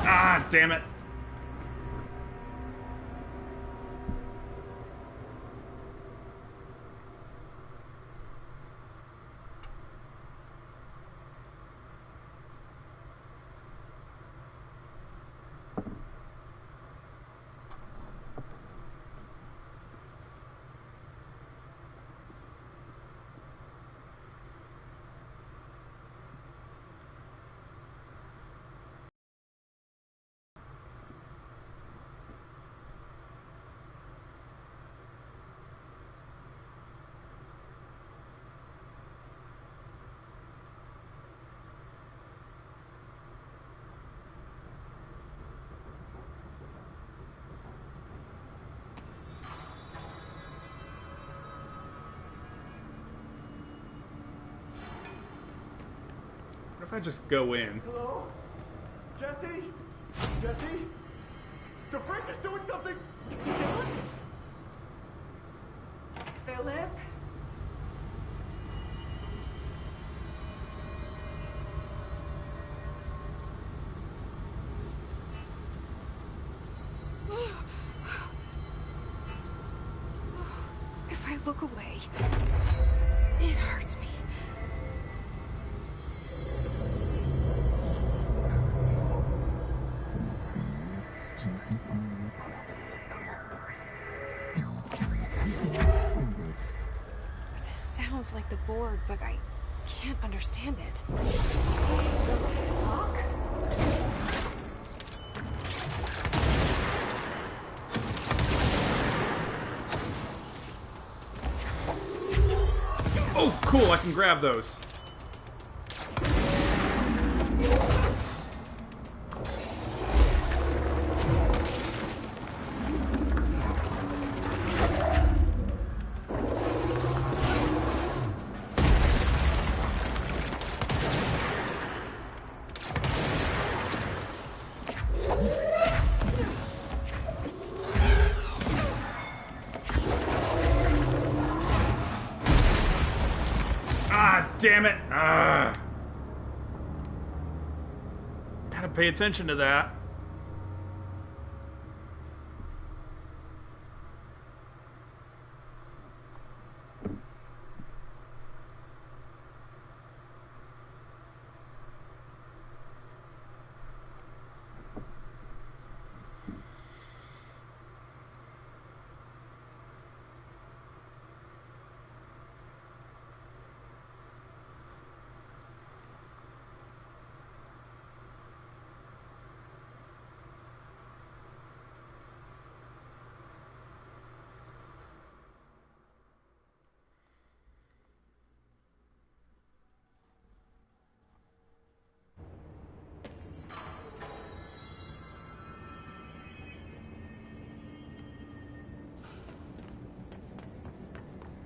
Speaker 1: Ah, damn it. What if I just go in?
Speaker 6: Hello? Jesse? Jesse? The fridge is doing something!
Speaker 5: Philip? If I look away, it hurts me. This sounds like the board, but I can't understand it. Fuck?
Speaker 1: Oh, cool, I can grab those. Damn it! Gotta pay attention to that.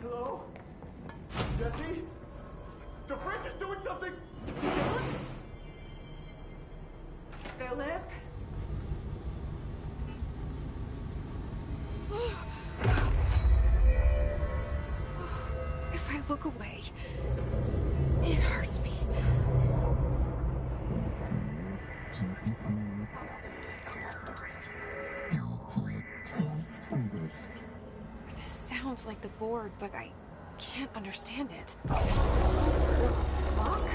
Speaker 6: Hello? Jesse? The fridge is doing something!
Speaker 5: Philip? If I look away, it hurts me. This sounds like the board, but I can't understand it. Fuck?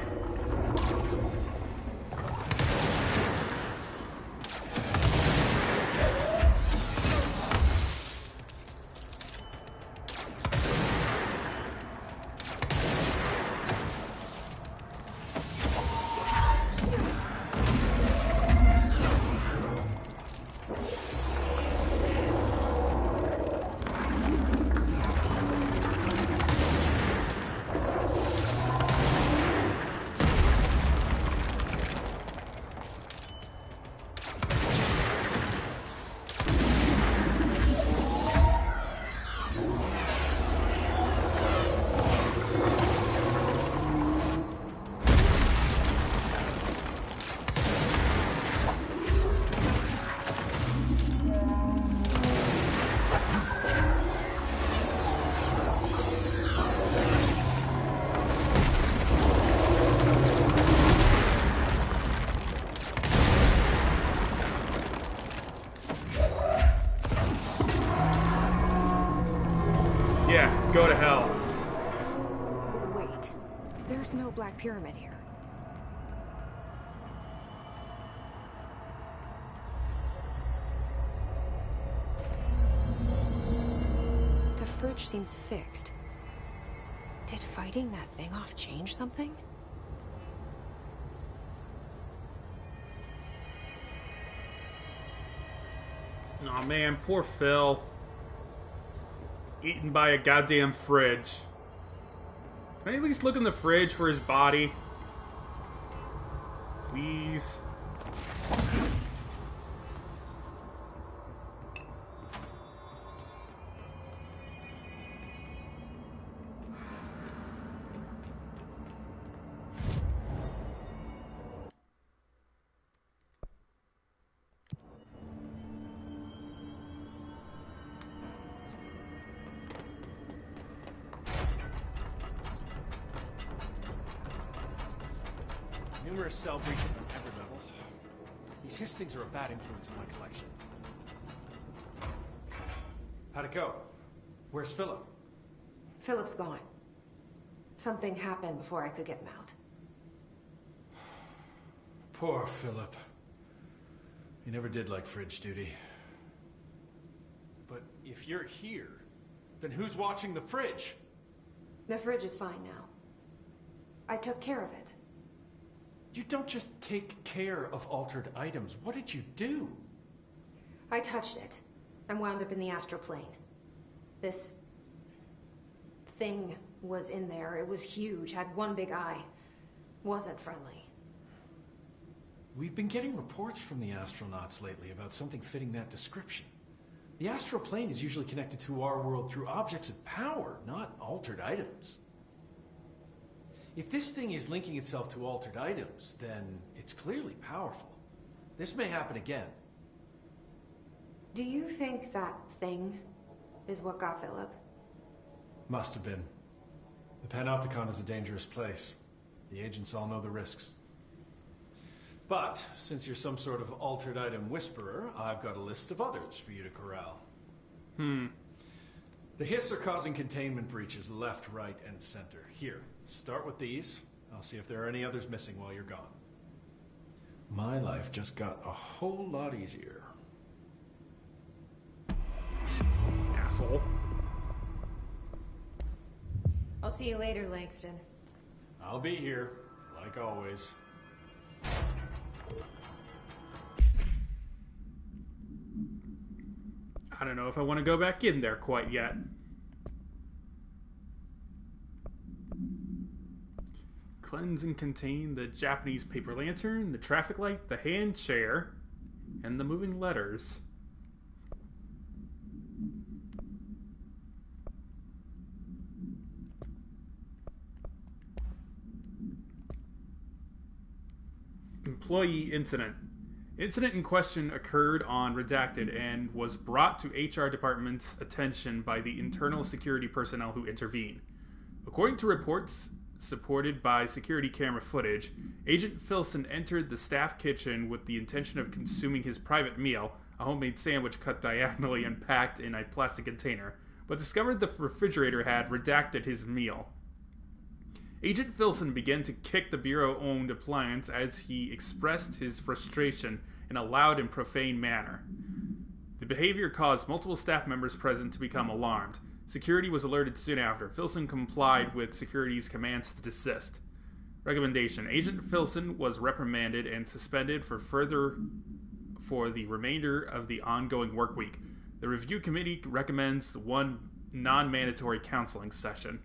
Speaker 1: Yeah, go to hell.
Speaker 3: Wait, there's no Black Pyramid here. The fridge seems fixed. Did fighting that thing off change something?
Speaker 1: Aw, man, poor Phil. Eaten by a goddamn fridge. Can I at least look in the fridge for his body? Please.
Speaker 4: Numerous cell breaches on every level. These Hiss things are a bad influence on my collection. How'd it go? Where's Philip?
Speaker 5: Philip's gone. Something happened before I could get him out.
Speaker 4: Poor Philip. He never did like fridge duty. But if you're here, then who's watching the fridge?
Speaker 5: The fridge is fine now. I took care of it.
Speaker 4: You don't just take care of altered items. What did you do?
Speaker 5: I touched it and wound up in the astral plane. This thing was in there. It was huge, had one big eye. Wasn't friendly.
Speaker 4: We've been getting reports from the astronauts lately about something fitting that description. The astral plane is usually connected to our world through objects of power, not altered items. If this thing is linking itself to altered items, then it's clearly powerful. This may happen again.
Speaker 5: Do you think that thing is what got Philip?
Speaker 4: Must have been. The Panopticon is a dangerous place. The agents all know the risks. But, since you're some sort of altered item whisperer, I've got a list of others for you to corral. The Hiss are causing containment breaches left, right, and center. Here, start with these. I'll see if there are any others missing while you're gone. My life just got a whole lot easier.
Speaker 1: Asshole.
Speaker 5: I'll see you later, Langston.
Speaker 4: I'll be here, like always.
Speaker 1: I don't know if I want to go back in there quite yet. Cleanse and contain the Japanese paper lantern, the traffic light, the hand chair, and the moving letters. Employee incident. Incident in question occurred on Redacted and was brought to HR department's attention by the internal security personnel who intervened. According to reports supported by security camera footage, Agent Filson entered the staff kitchen with the intention of consuming his private meal, a homemade sandwich cut diagonally and packed in a plastic container, but discovered the refrigerator had redacted his meal. Agent Filson began to kick the Bureau-owned appliance as he expressed his frustration in a loud and profane manner. The behavior caused multiple staff members present to become alarmed. Security was alerted soon after. Filson complied with security's commands to desist. Recommendation: Agent Filson was reprimanded and suspended for the remainder of the ongoing work week. The review committee recommends one non-mandatory counseling session.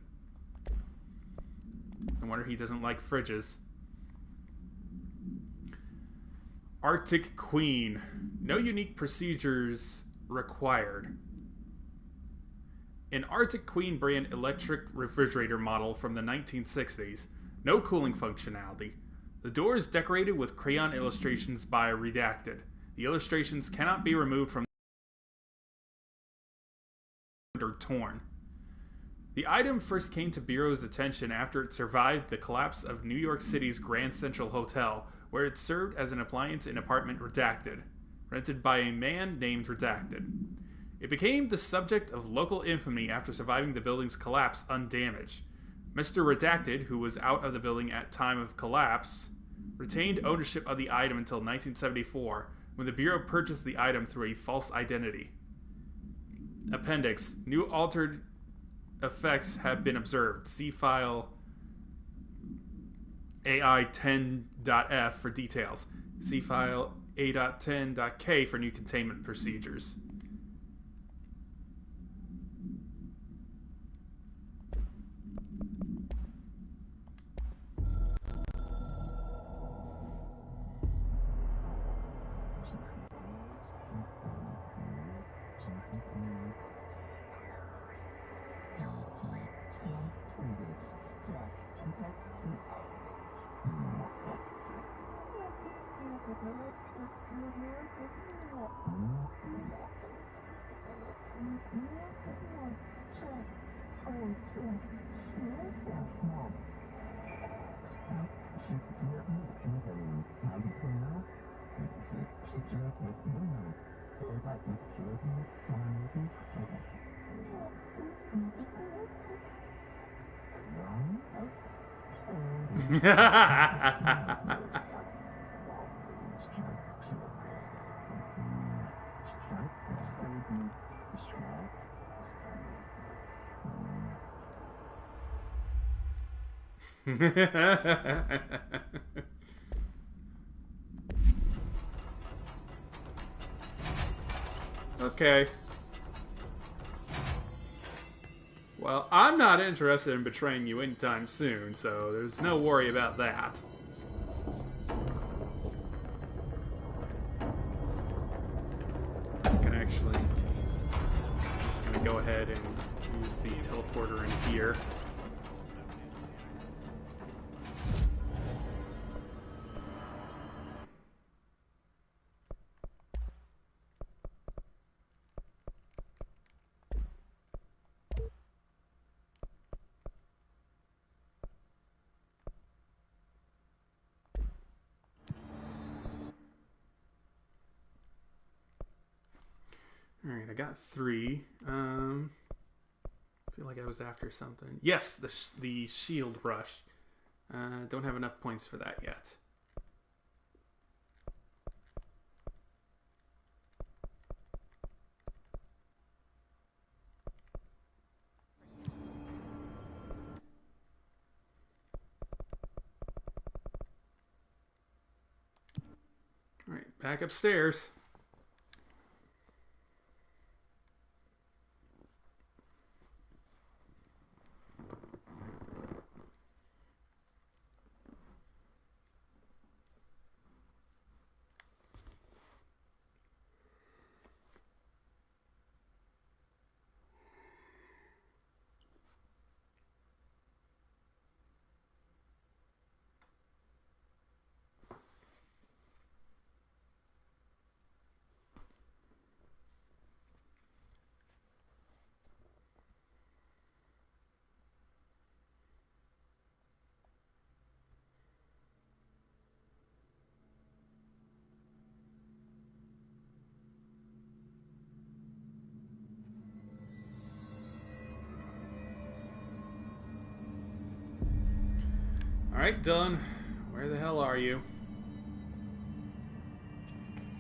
Speaker 1: I wonder he doesn't like fridges. Arctic Queen. No unique procedures required. An Arctic Queen brand electric refrigerator model from the 1960s. No cooling functionality. The door is decorated with crayon illustrations by Redacted. The illustrations cannot be removed from or torn. The item first came to Bureau's attention after it survived the collapse of New York City's Grand Central Hotel, where it served as an appliance in apartment Redacted, rented by a man named Redacted. It became the subject of local infamy after surviving the building's collapse undamaged. Mr. Redacted, who was out of the building at time of collapse, retained ownership of the item until 1974, when the Bureau purchased the item through a false identity. Appendix. New altered effects have been observed. See file AI10.f for details. See file A.10.k for new containment procedures. Okay. Well, I'm not interested in betraying you anytime soon, so there's no worry about that. I can actually... I'm just going to go ahead and use the teleporter in here. Alright, I got 3. I feel like I was after something. Yes, the shield rush. Don't have enough points for that yet. Alright, back upstairs. Alright, Dylan. Where the hell are you?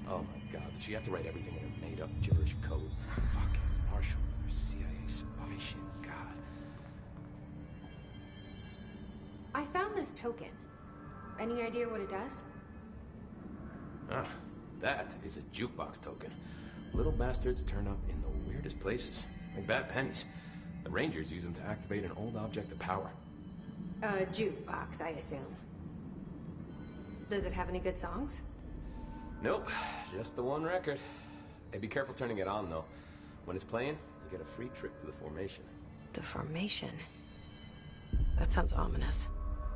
Speaker 10: Oh my god, did she have to write everything in a made-up gibberish code? Fucking Marshall with her CIA spy shit, god.
Speaker 5: I found this token. Any idea what it does?
Speaker 10: Ah, that is a jukebox token. Little bastards turn up in the weirdest places, like bad pennies. The Rangers use them to activate an old object of power.
Speaker 5: A jukebox, I assume. Does it have any good songs?
Speaker 10: Nope, just the one record. Hey, be careful turning it on, though. When it's playing, you get a free trip to the formation.
Speaker 3: The formation? That sounds ominous.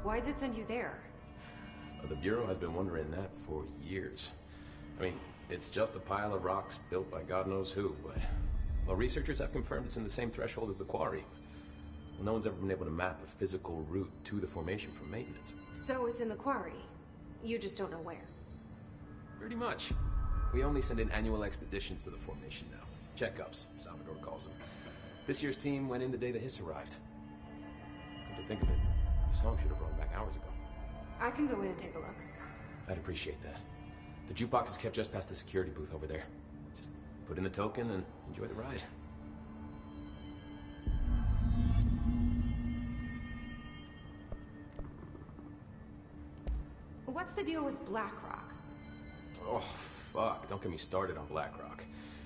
Speaker 5: Why does it send you there?
Speaker 10: The Bureau has been wondering that for years. I mean, it's just a pile of rocks built by God knows who, but... Well, researchers have confirmed it's in the same threshold as the quarry. Well, no one's ever been able to map a physical route to the formation from maintenance.
Speaker 5: So it's in the quarry. You just don't know where.
Speaker 10: Pretty much. We only send in annual expeditions to the formation now. Checkups, Salvador calls them. This year's team went in the day the hiss arrived. Come to think of it, the song should have brought back hours ago.
Speaker 5: I can go in and take a look.
Speaker 10: I'd appreciate that. The jukebox is kept just past the security booth over there. Just put in the token and enjoy the ride.
Speaker 5: What's the deal with BlackRock?
Speaker 10: Oh, fuck. Don't get me started on BlackRock.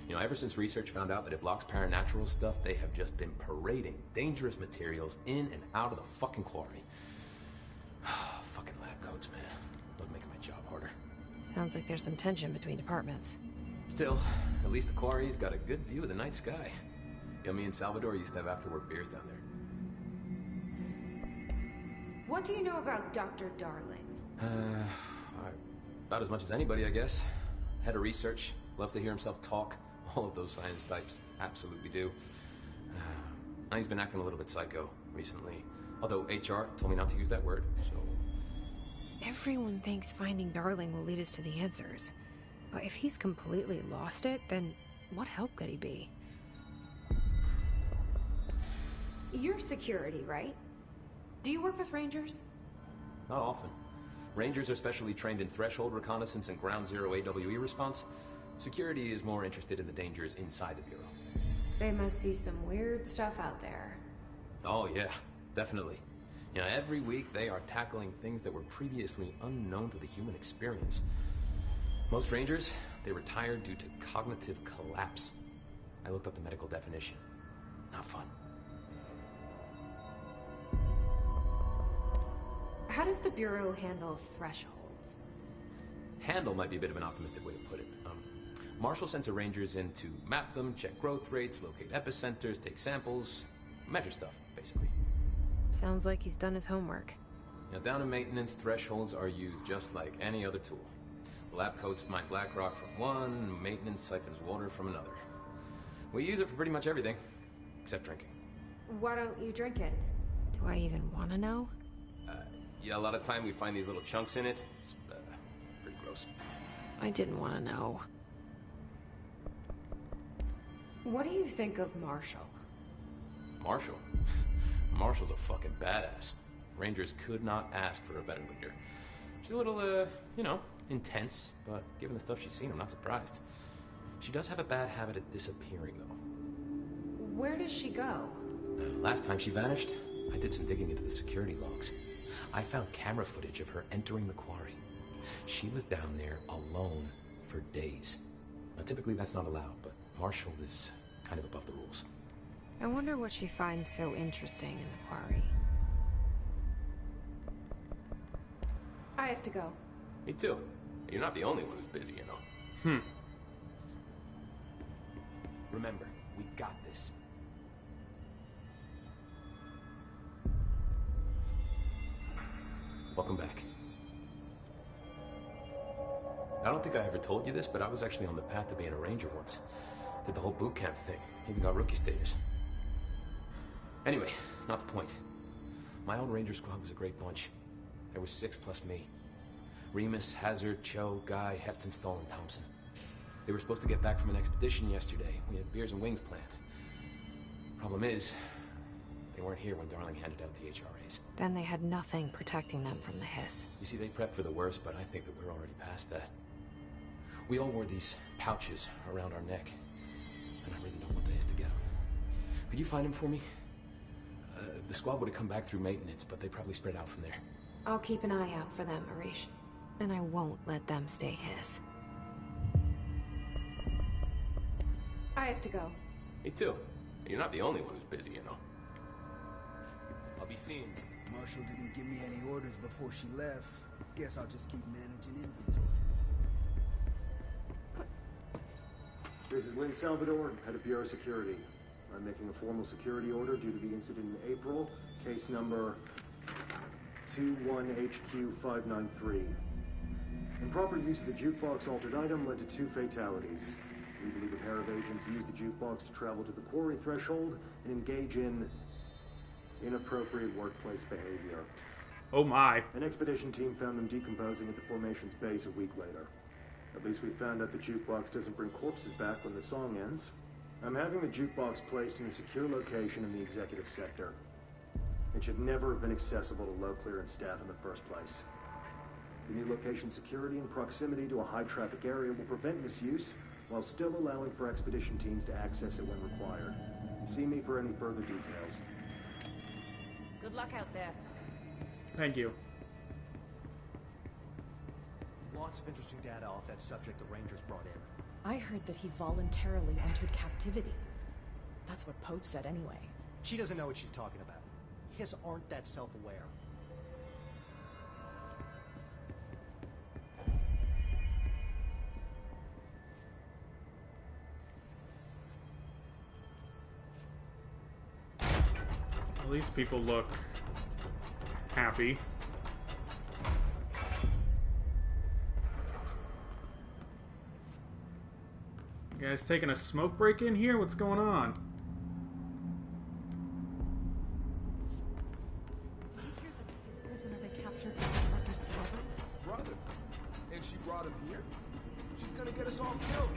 Speaker 10: You know, ever since research found out that it blocks paranatural stuff, they have just been parading dangerous materials in and out of the fucking quarry. Fucking lab coats, man. Love making my job harder.
Speaker 3: Sounds like there's some tension between departments.
Speaker 10: Still, at least the quarry's got a good view of the night sky. You know, me and Salvador used to have after-work beers down there.
Speaker 5: What do you know about Dr. Darling?
Speaker 10: About as much as anybody, I guess. Head of research, loves to hear himself talk. All of those science types absolutely do. He's been acting a little bit psycho recently. Although HR told me not to use that word, so...
Speaker 3: Everyone thinks finding Darling will lead us to the answers. But if he's completely lost it, then what help could he be?
Speaker 5: You're security, right? Do you work with Rangers?
Speaker 10: Not often. Rangers are specially trained in threshold reconnaissance and ground zero AWE response. Security is more interested in the dangers inside the Bureau.
Speaker 5: They must see some weird stuff out there.
Speaker 10: Oh yeah, definitely. You know, every week they are tackling things that were previously unknown to the human experience. Most Rangers, they retire due to cognitive collapse. I looked up the medical definition. Not fun.
Speaker 5: How does the Bureau handle thresholds?
Speaker 10: Handle might be a bit of an optimistic way to put it. Marshall sends her Rangers in to map them, check growth rates, locate epicenters, take samples, measure stuff, basically.
Speaker 3: Sounds like he's done his homework.
Speaker 10: Now, down in maintenance, thresholds are used just like any other tool. Lab coats mine black rock from one, maintenance siphons water from another. We use it for pretty much everything, except drinking.
Speaker 5: Why don't you drink it?
Speaker 3: Do I even want to know?
Speaker 10: Yeah, a lot of time we find these little chunks in it. It's pretty gross.
Speaker 3: I didn't want to know.
Speaker 5: What do you think of Marshall?
Speaker 10: Marshall? Marshall's a fucking badass. Rangers could not ask for a better leader. She's a little, you know, intense, but given the stuff she's seen, I'm not surprised. She does have a bad habit of disappearing, though.
Speaker 5: Where does she go?
Speaker 10: Last time she vanished, I did some digging into the security logs. I found camera footage of her entering the quarry. She was down there alone for days. Now, typically that's not allowed, but Marshall is kind of above the rules.
Speaker 3: I wonder what she finds so interesting in the quarry.
Speaker 5: I have to go.
Speaker 10: Me too. You're not the only one who's busy, you know. Remember, we got this. Welcome back. I don't think I ever told you this, but I was actually on the path to being a ranger once. Did the whole boot camp thing. Even got rookie status. Anyway, not the point. My old ranger squad was a great bunch. There was 6 plus me. Remus, Hazard, Cho, Guy, Heftenstall, and Thompson. They were supposed to get back from an expedition yesterday. We had beers and wings planned. Problem is, they weren't here when Darling handed out the HRAs.
Speaker 3: Then they had nothing protecting them from the hiss.
Speaker 10: You see, they prepped for the worst, but I think that we're already past that. We all wore these pouches around our neck, and I really don't want the hiss to get them. Could you find them for me? The squad would have come back through maintenance, but they probably spread out from there.
Speaker 5: I'll keep an eye out for them, Arish.
Speaker 3: And I won't let them stay hiss.
Speaker 5: I have to go.
Speaker 10: Me too. You're not the only one who's busy, you know. I'll be seeing you.
Speaker 11: Marshall didn't give me any orders before she left. Guess I'll just keep managing inventory.
Speaker 12: This is Lynn Salvador, head of Bureau Security. I'm making a formal security order due to the incident in April, case number 21HQ593. Improper use of the jukebox altered item led to 2 fatalities. We believe a pair of agents used the jukebox to travel to the quarry threshold and engage in inappropriate workplace behavior.
Speaker 1: Oh my.
Speaker 12: An expedition team found them decomposing at the formation's base a week later. At least we found out the jukebox doesn't bring corpses back when the song ends. I'm having the jukebox placed in a secure location in the executive sector. It should never have been accessible to low clearance staff in the first place. The new location security and proximity to a high traffic area will prevent misuse, while still allowing for expedition teams to access it when required. See me for any further details.
Speaker 13: Good luck out there.
Speaker 1: Thank you.
Speaker 14: Lots of interesting data off that subject the Rangers brought in.
Speaker 13: I heard that he voluntarily entered captivity. That's what Pope said anyway.
Speaker 14: She doesn't know what she's talking about. Hiss aren't that self-aware.
Speaker 1: At least people look happy. You guys taking a smoke break in here? What's going on?
Speaker 13: Did you hear that his prisoner they captured was the director's brother?
Speaker 15: Brother? And she brought him here? She's gonna get us all killed.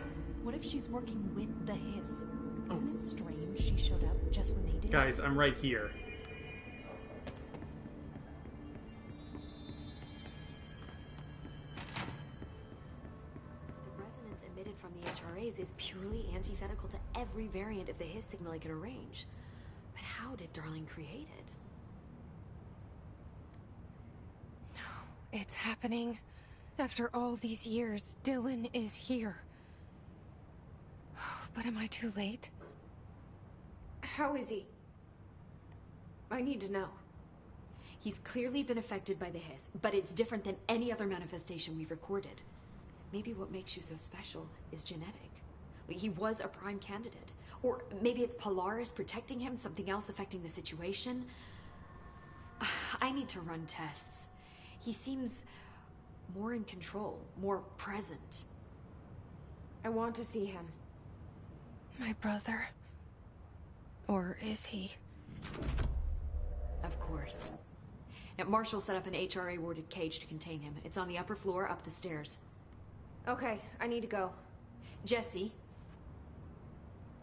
Speaker 13: What if she's working with the Hiss? Isn't it strange she showed up just when they did?
Speaker 1: Guys, I'm right here.
Speaker 16: The resonance emitted from the HRAs is purely antithetical to every variant of the Hiss signal I can arrange. But how did Darling create it?
Speaker 3: It's happening. After all these years, Dylan is here. But am I too late?
Speaker 5: How is he? I need to know.
Speaker 16: He's clearly been affected by the Hiss, but it's different than any other manifestation we've recorded. Maybe what makes you so special is genetic. He was a prime candidate. Or maybe it's Polaris protecting him, something else affecting the situation. I need to run tests. He seems more in control, more present.
Speaker 5: I want to see him.
Speaker 3: My brother? Or is he?
Speaker 16: Of course. Now, Marshall set up an HRA-warded cage to contain him. It's on the upper floor, up the stairs.
Speaker 5: Okay, I need to go.
Speaker 16: Jesse,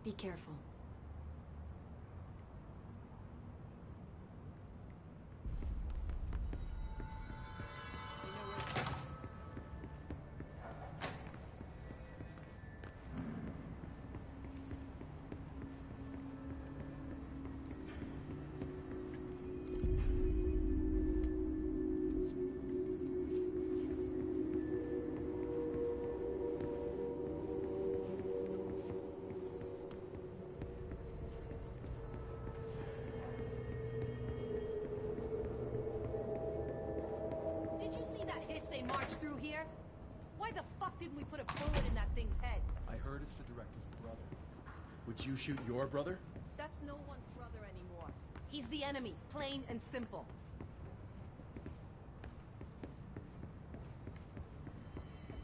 Speaker 16: be careful.
Speaker 17: Did you see that Hiss they marched through here? Why the fuck didn't we put a bullet in that thing's head?
Speaker 15: I heard it's the director's brother. Would you shoot your brother?
Speaker 17: That's no one's brother anymore. He's the enemy, plain and simple.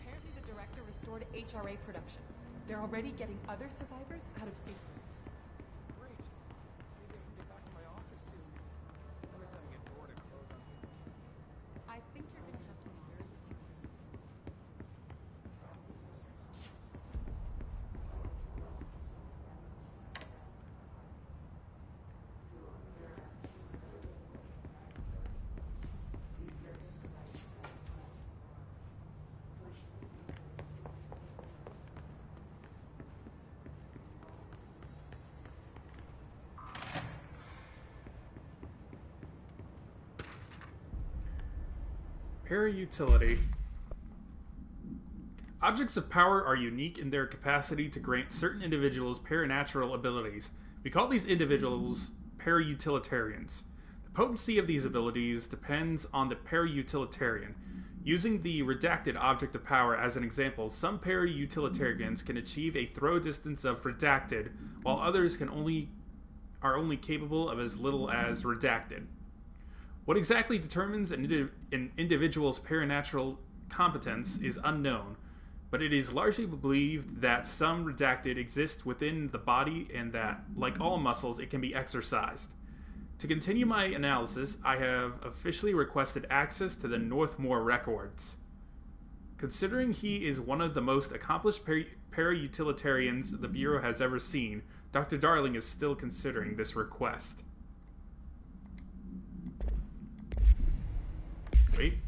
Speaker 13: Apparently the director restored HRA production. They're already getting other survivors out of safe rooms.
Speaker 15: Great. Maybe I can get back to my office soon. I'm always having a door to close on me.
Speaker 13: I think you're gonna have to be very careful.
Speaker 1: Para-utility. Objects of power are unique in their capacity to grant certain individuals paranatural abilities. We call these individuals para-utilitarians. The potency of these abilities depends on the para-utilitarian. Using the redacted object of power as an example, some para-utilitarians can achieve a throw distance of redacted, while others are only capable of as little as redacted. What exactly determines an individual's paranatural competence is unknown, but it is largely believed that some redacted exist within the body and that, like all muscles, it can be exercised. To continue my analysis, I have officially requested access to the Northmore records. Considering he is one of the most accomplished para-utilitarians the Bureau has ever seen, Dr. Darling is still considering this request. Wait.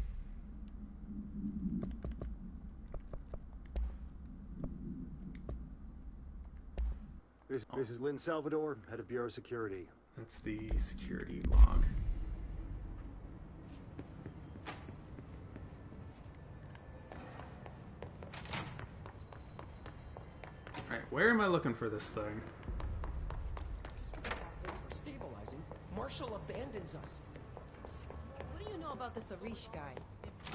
Speaker 12: This is Lynn Salvador, head of Bureau Security.
Speaker 1: That's the security log. Alright, where am I looking for this thing?
Speaker 18: Just when we thought things were stabilizing, Marshall abandons us.
Speaker 17: What do you know about this Arish guy?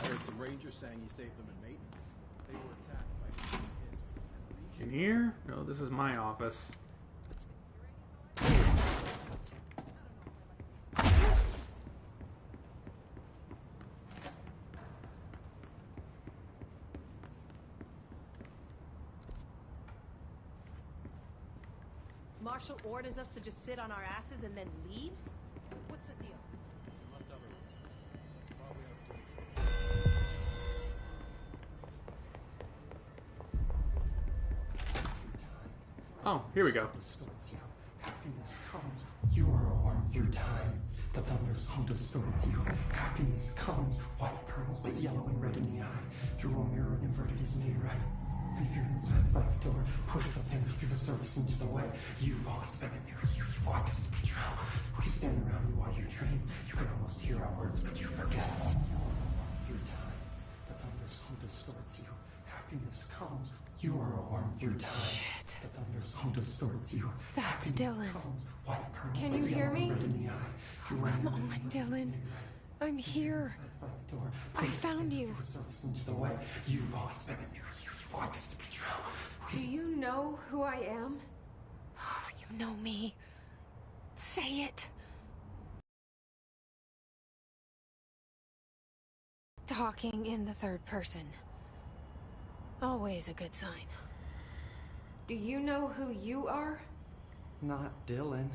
Speaker 14: I heard some rangers saying you saved them in maintenance. They were attacked by hiss.
Speaker 1: In here? No, this is my office.
Speaker 17: Marshall orders us to just sit on our asses and then leaves? What's the deal?
Speaker 14: Must have a reason.
Speaker 1: Oh, here we go.
Speaker 19: Happiness comes. You are a worm through time. The thunders home distorts you. Happiness comes. White pearls, but yellow and red in the eye. Through a mirror inverted is made right. Leave your insides by the door. Push the fingers through the surface into the way. You've always been a near youth. Walks to patrol. We stand around you while you dream. You can almost hear our words, but you forget. Through time, the thunders home distorts you. Happiness comes. You are a worm through time.
Speaker 3: Shit.
Speaker 19: The thunders home distorts you.
Speaker 3: That's
Speaker 19: Happiness
Speaker 3: Dylan.
Speaker 19: comes. White pearls,
Speaker 3: Can
Speaker 19: but
Speaker 3: you hear
Speaker 19: yellow
Speaker 3: me?
Speaker 19: and red in the eye.
Speaker 3: Oh, come on, Dylan. I'm here. I found you.
Speaker 19: Into the way. You've always been a near youth. Walks to patrol.
Speaker 5: Do you know who I am?
Speaker 3: Oh, you know me. Say it. Talking in the third person. Always a good sign.
Speaker 5: Do you know who you are?
Speaker 19: Not Dylan.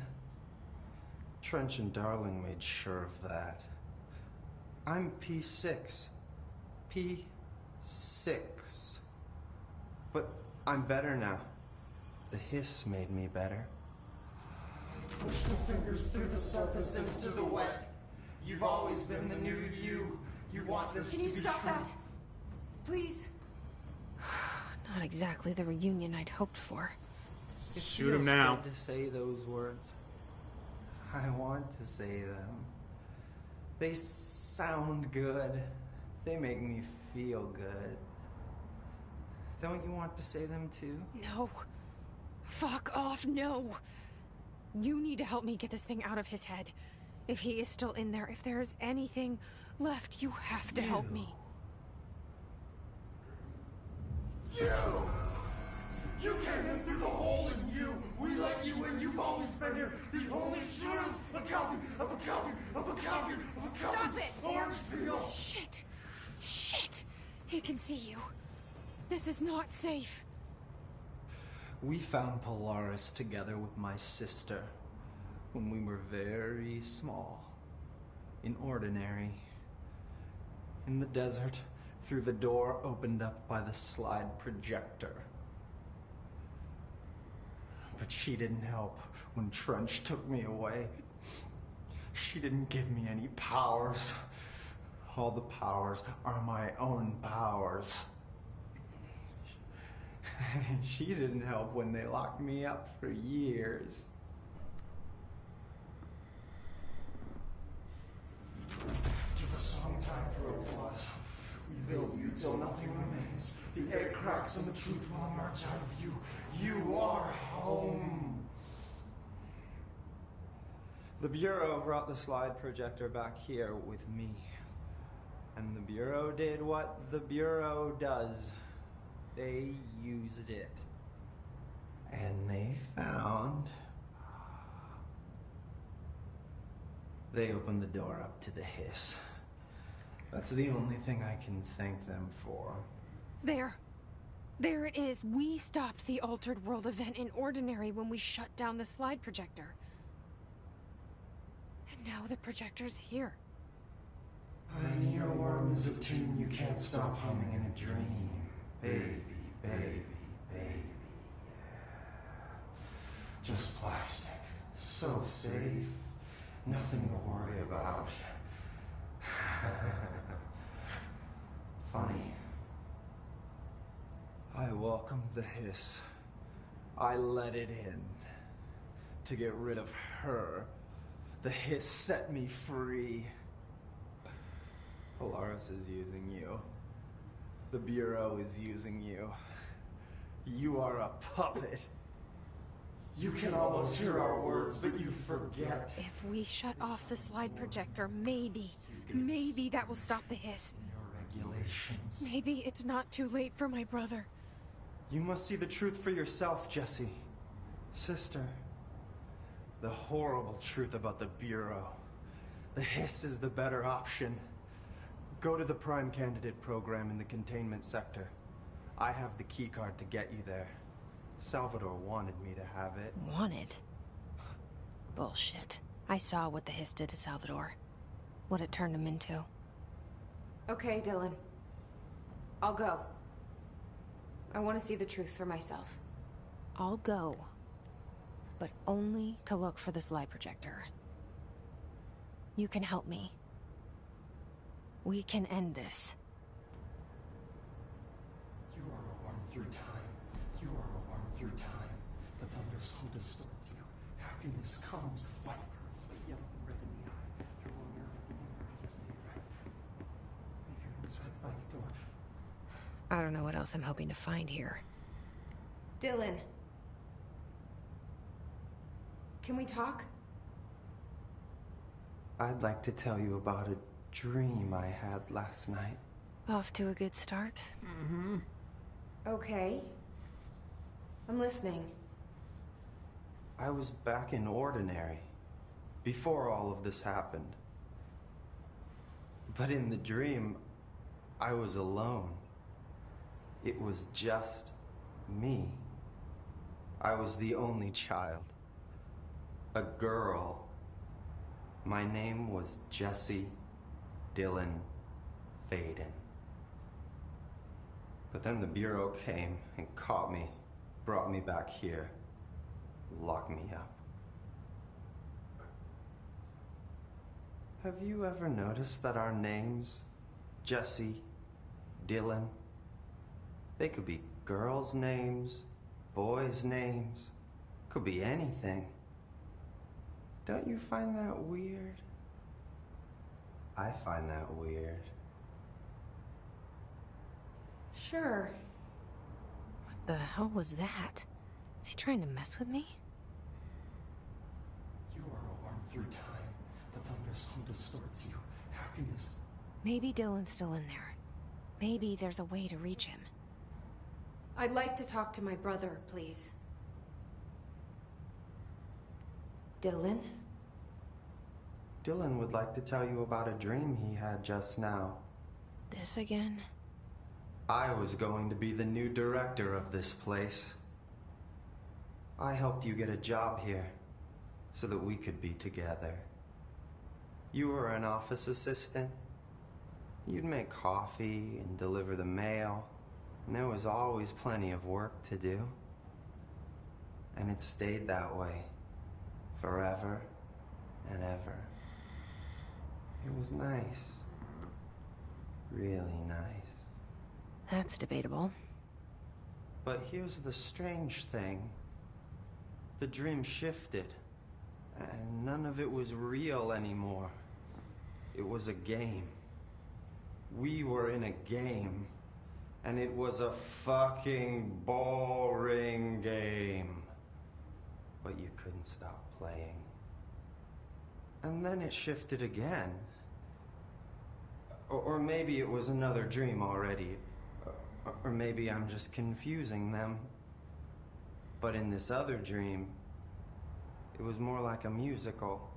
Speaker 19: Trench and Darling made sure of that. I'm P6. P6. But I'm better now. The hiss made me better. Push the fingers through the surface into the wet. You've always been the new you. You want this
Speaker 5: Can
Speaker 19: to
Speaker 5: you
Speaker 19: be
Speaker 5: stop
Speaker 19: true.
Speaker 5: that? Please?
Speaker 3: Not exactly the reunion I'd hoped for.
Speaker 19: It
Speaker 1: Shoot him
Speaker 19: feels
Speaker 1: now.
Speaker 19: good to say those words. I want to say them. They sound good. They make me feel good. Don't you want to say them too?
Speaker 3: No. Fuck off, no. You need to help me get this thing out of his head. If he is still in there, if there is anything left, you have to help me.
Speaker 19: You came in through the hole in you. We let you in. You've always been here. The only true. A copy of a copy of a copy of a copy.
Speaker 5: Stop it!
Speaker 19: Orange peel.
Speaker 3: Shit. Shit. He can see you. This is not safe.
Speaker 19: We found Polaris together with my sister when we were very small. In Ordinary. In the desert, through the door opened up by the slide projector. But she didn't help when Trench took me away. She didn't give me any powers. All the powers are my own powers. She didn't help when they locked me up for years. After the song time for applause, we build you till nothing remains. The air cracks and the truth will emerge out of you. You are home. The Bureau brought the slide projector back here with me. And the Bureau did what the Bureau does. They used it. And they found... They opened the door up to the hiss. That's the only thing I can thank them for.
Speaker 3: There. There it is. We stopped the Altered World event in Ordinary when we shut down the slide projector. And now the projector's here.
Speaker 19: An earworm is a tune you can't stop humming in a dream. Baby, baby, baby. Just plastic. So safe. Nothing to worry about. Funny.
Speaker 20: I welcomed the hiss. I let it in. To get rid of her. The hiss set me free. Polaris is using you. The Bureau is using you. You are a puppet. You can almost hear our words, but you forget.
Speaker 3: If we shut off the slide projector, maybe that will stop the hiss.
Speaker 19: Your regulations.
Speaker 3: Maybe it's not too late for my brother.
Speaker 20: You must see the truth for yourself, Jesse. Sister. The horrible truth about the Bureau. The hiss is the better option. Go to the Prime Candidate program in the containment sector. I have the keycard to get you there. Salvador wanted me to have it.
Speaker 3: Wanted? Bullshit. I saw what the hiss did to Salvador. What it turned him into.
Speaker 5: Okay, Dylan. I'll go. I want to see the truth for myself.
Speaker 3: I'll go. But only to look for the slide projector. You can help me. We can end this.
Speaker 19: You are a worm through time. You are a worm through time. The thunders home distorts you. Happiness comes. White pearls, but yellow and red in the eye. Through a mirror of the universe, right. Leave you inside by the door.
Speaker 3: I don't know what else I'm hoping to find here.
Speaker 5: Dylan. Can we talk?
Speaker 20: I'd like to tell you about a dream I had last night.
Speaker 3: Off to a good start.
Speaker 1: Mm-hmm.
Speaker 5: Okay. I'm listening.
Speaker 20: I was back in Ordinary, before all of this happened. But in the dream, I was alone. It was just me. I was the only child. A girl. My name was Jesse Dylan Faden. But then the Bureau came and caught me, brought me back here, locked me up. Have you ever noticed that our names, Jesse, Dylan, they could be girls' names, boys' names, could be anything. Don't you find that weird? I find that weird.
Speaker 5: Sure.
Speaker 3: What the hell was that? Is he trying to mess with me?
Speaker 19: You are a worm through time. The thunders home distorts you. Happiness.
Speaker 3: Maybe Dylan's still in there. Maybe there's a way to reach him.
Speaker 5: I'd like to talk to my brother, please. Dylan?
Speaker 20: Dylan would like to tell you about a dream he had just now.
Speaker 3: This again?
Speaker 20: I was going to be the new director of this place. I helped you get a job here, so that we could be together. You were an office assistant. You'd make coffee and deliver the mail, and there was always plenty of work to do. And it stayed that way, forever and ever. It was nice. Really nice.
Speaker 3: That's debatable.
Speaker 20: But here's the strange thing. The dream shifted, and none of it was real anymore. It was a game. We were in a game, and it was a fucking boring game. But you couldn't stop playing. And then it shifted again. Or maybe it was another dream already. Or maybe I'm just confusing them. But in this other dream, it was more like a musical.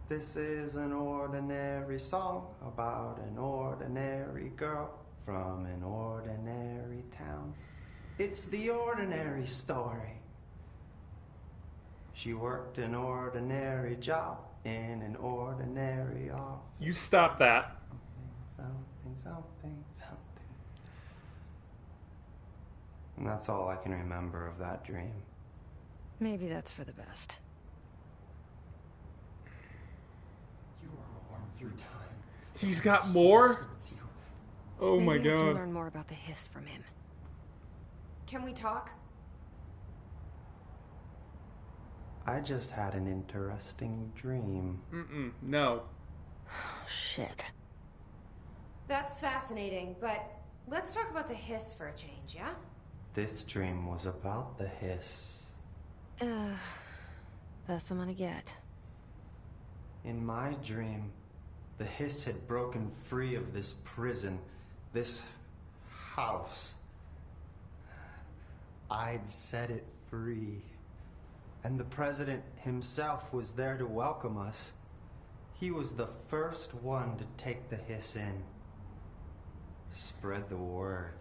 Speaker 20: This is an ordinary song about an ordinary girl from an ordinary town. It's the ordinary story. She worked an ordinary job in an ordinary office.
Speaker 1: You stop that.
Speaker 20: Something. And that's all I can remember of that dream.
Speaker 3: Maybe that's for the best.
Speaker 19: You are worn through time.
Speaker 1: He's got more? Oh
Speaker 3: Maybe
Speaker 1: my
Speaker 3: I can
Speaker 1: god.
Speaker 3: learn more about the hiss from him.
Speaker 5: Can we talk?
Speaker 20: I just had an interesting dream.
Speaker 1: No.
Speaker 3: Shit.
Speaker 5: That's fascinating, but let's talk about the hiss for a change, yeah?
Speaker 20: This dream was about the hiss.
Speaker 3: Best I'm gonna get.
Speaker 20: In my dream, the hiss had broken free of this prison, this house. I'd set it free. And the president himself was there to welcome us. He was the first one to take the hiss in. Spread the word.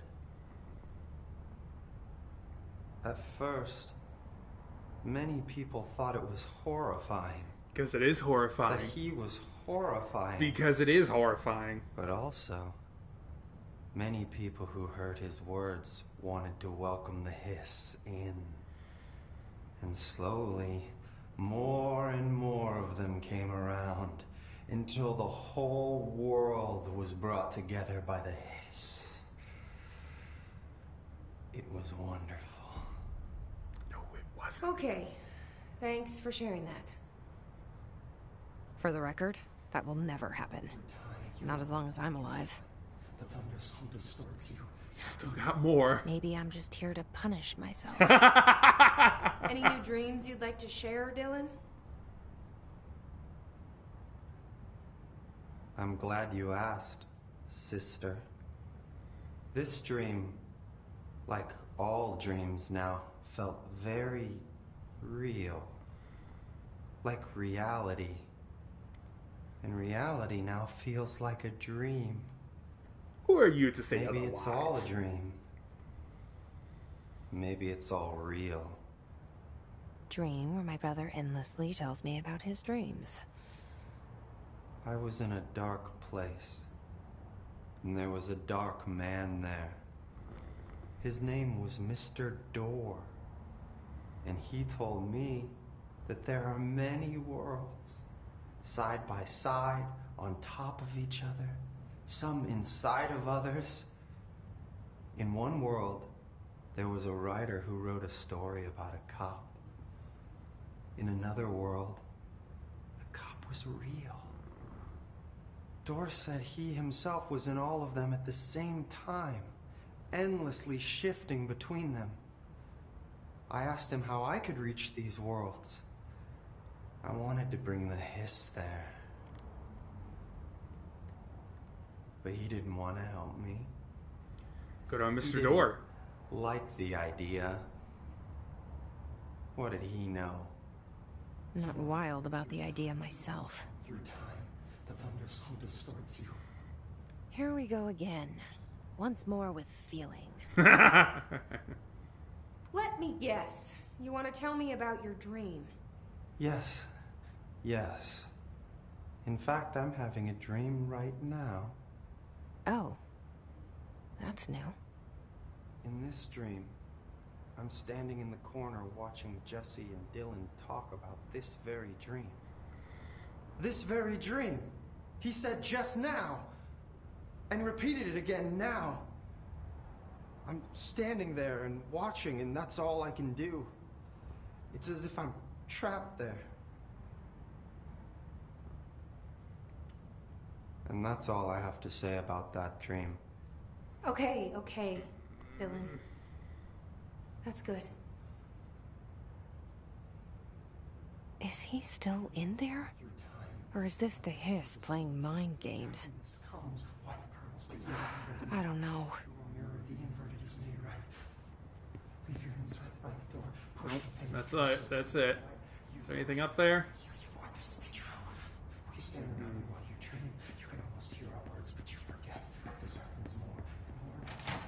Speaker 20: At first, many people thought it was horrifying.
Speaker 1: Because it is horrifying.
Speaker 20: That he was horrifying.
Speaker 1: Because it is horrifying.
Speaker 20: But also, many people who heard his words wanted to welcome the hiss in. And slowly, more and more of them came around until the whole world was brought together by the hiss. It was wonderful.
Speaker 1: No, it wasn't.
Speaker 5: Okay. Thanks for sharing that.
Speaker 3: For the record, that will never happen. Not as long as I'm alive.
Speaker 19: The thunderstorm distorts you.
Speaker 1: You still got more.
Speaker 3: Maybe I'm just here to punish myself.
Speaker 5: Any new dreams you'd like to share, Dylan?
Speaker 20: I'm glad you asked, sister. This dream, like all dreams now, felt very real. Like reality. And reality now feels like a dream.
Speaker 1: Who are you to say
Speaker 20: Maybe
Speaker 1: otherwise?
Speaker 20: it's all a dream. Maybe it's all real.
Speaker 3: Dream where my brother endlessly tells me about his dreams.
Speaker 20: I was in a dark place, and there was a dark man there. His name was Mr. Door, and he told me that there are many worlds, side by side, on top of each other, some inside of others. In one world, there was a writer who wrote a story about a cop. In another world, the cop was real. Dor said he himself was in all of them at the same time, endlessly shifting between them. I asked him how I could reach these worlds. I wanted to bring the hiss there. But he didn't want to help me.
Speaker 1: Good on
Speaker 20: He
Speaker 1: Mr.
Speaker 20: didn't
Speaker 1: Door.
Speaker 20: like the idea. What did he know?
Speaker 3: Not wild about the idea myself.
Speaker 19: Through time, the thunderstorm distorts you.
Speaker 3: Here we go again. Once more with feeling.
Speaker 5: Let me guess. You want to tell me about your dream?
Speaker 20: Yes. Yes. In fact, I'm having a dream right now.
Speaker 3: Oh. That's new.
Speaker 20: In this dream, I'm standing in the corner watching Jesse and Dylan talk about this very dream. This very dream! He said just now! And repeated it again now! I'm standing there and watching, and that's all I can do. It's as if I'm trapped there. And that's all I have to say about that dream.
Speaker 5: Okay, Dylan. That's good.
Speaker 3: Is he still in there? Or is this the hiss playing mind games? I don't know.
Speaker 1: That's it. That's it. Is there anything up there?
Speaker 19: We stand around while you dream. You can almost hear our words, but you forget. This happens more and more.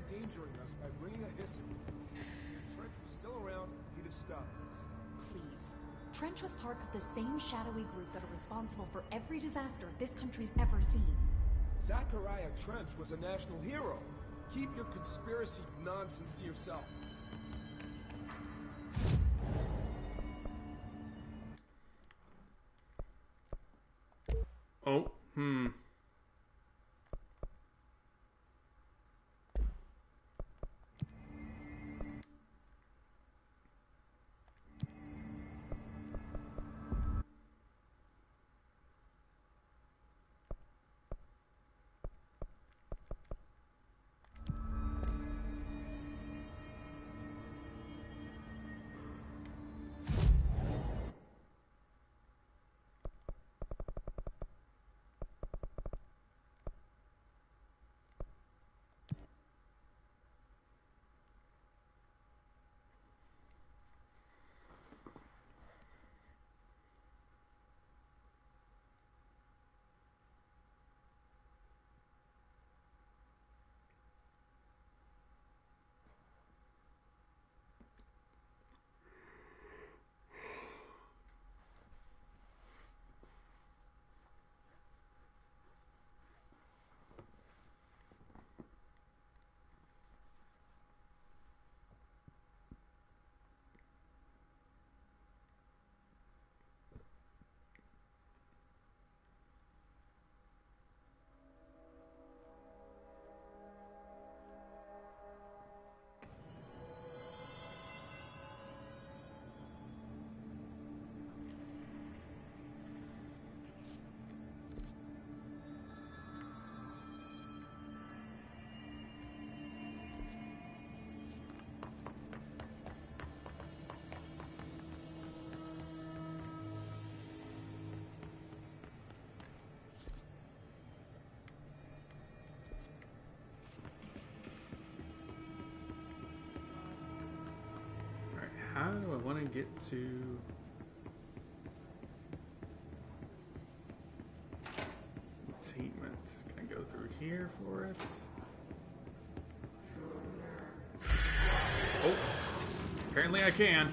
Speaker 15: endangering us by bringing a hiss in. If Trench was still around, he'd have stopped this.
Speaker 8: Please. Trench was part of the same shadowy group that are responsible for every disaster this country's ever seen.
Speaker 15: Zachariah Trench was a national hero. Keep your conspiracy nonsense to yourself.
Speaker 1: Oh, how do I want to get to... Containment. Can I go through here for it? Oh! Apparently I can.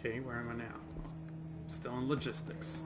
Speaker 1: Okay, where am I now? Still in logistics.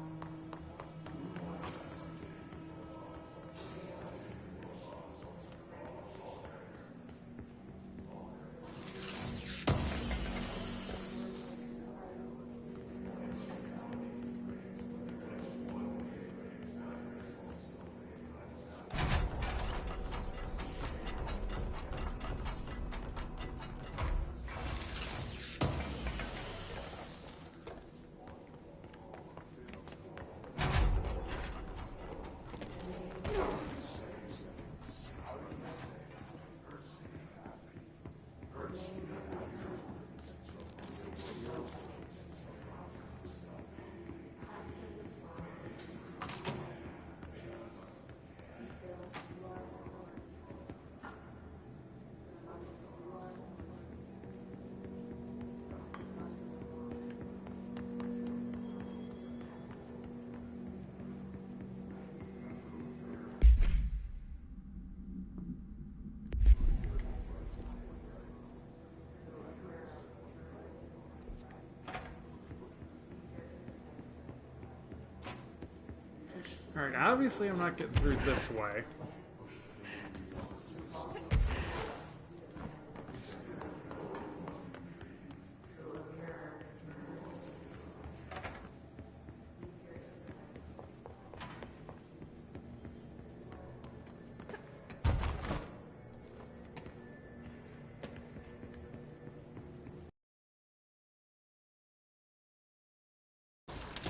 Speaker 1: Alright, obviously I'm not getting through this way.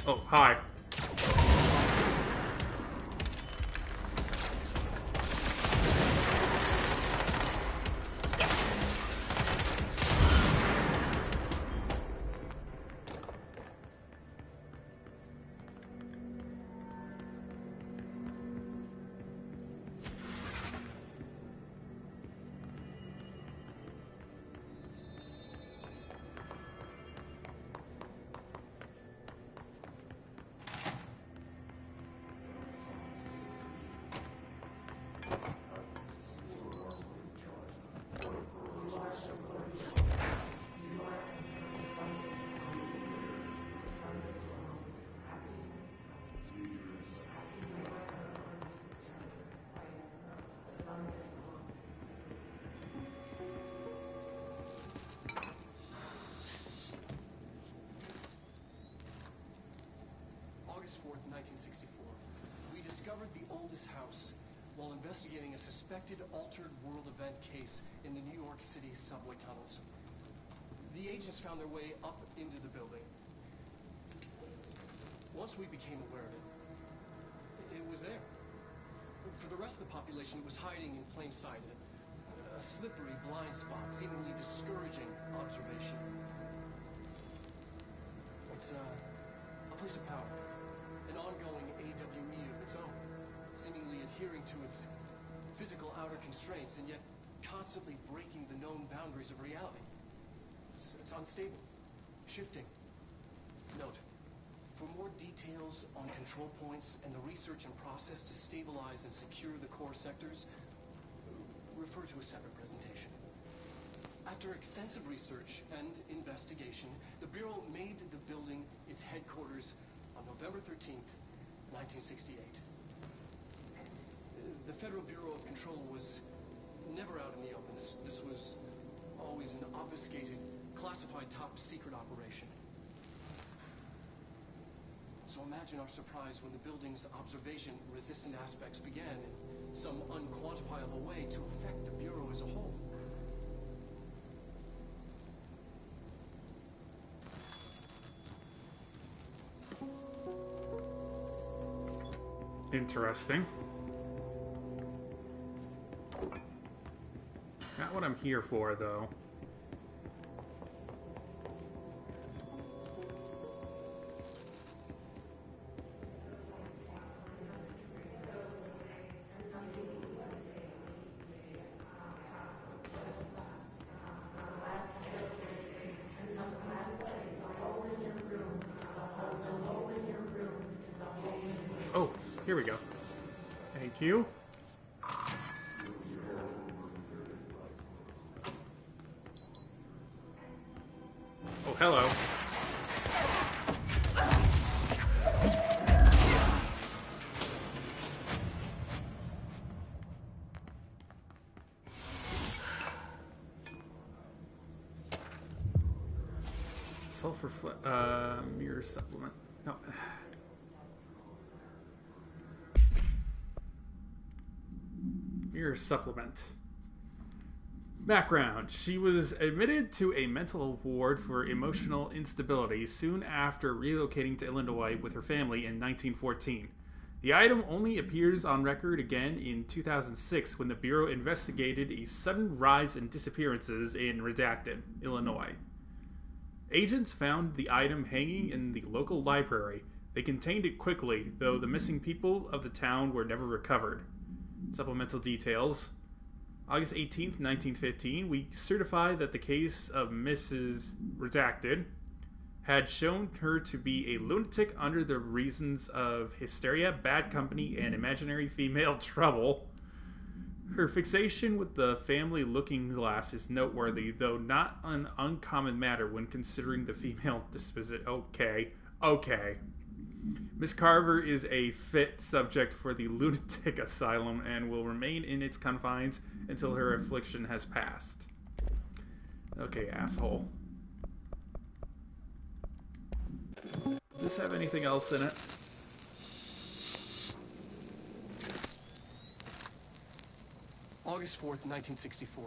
Speaker 1: Oh, hi.
Speaker 21: August 4th, 1964. We discovered the oldest house while investigating a suspected altered world event case in the New York City subway tunnels. The agents found their way up into the building. Once we became aware of it, it was there. For the rest of the population, it was hiding in plain sight. A slippery blind spot, seemingly discouraging observation. It's a place of power. An ongoing AWE of its own, seemingly adhering to its physical outer constraints and yet constantly breaking the known boundaries of reality. It's unstable, shifting. Note, for more details on control points and the research and process to stabilize and secure the core sectors, refer to a separate presentation. After extensive research and investigation, the Bureau made the building its headquarters on November 13th, 1968. The Federal Bureau of Control was never out in the open. This was always an obfuscated, classified top-secret operation. So imagine our surprise when the building's observation-resistant aspects began in some unquantifiable way to affect the Bureau as a whole.
Speaker 1: Interesting. Not what I'm here for, though. Oh, here we go. Thank you. Oh, hello. Sulfur mirror supplement. No. Mirror supplement. Background. She was admitted to a mental ward for emotional instability soon after relocating to Illinois with her family in 1914. The item only appears on record again in 2006 when the Bureau investigated a sudden rise in disappearances in Redacted, Illinois. Agents found the item hanging in the local library. They contained it quickly, though the missing people of the town were never recovered. Supplemental details. August 18th, 1915, we certify that the case of Mrs. Redacted had shown her to be a lunatic under the reasons of hysteria, bad company, and imaginary female trouble. Her fixation with the family looking glass is noteworthy, though not an uncommon matter when considering the female disposition. Okay. Miss Carver is a fit subject for the lunatic asylum and will remain in its confines until her affliction has passed. Okay, asshole. Does this have anything else in it?
Speaker 21: August 4th, 1964.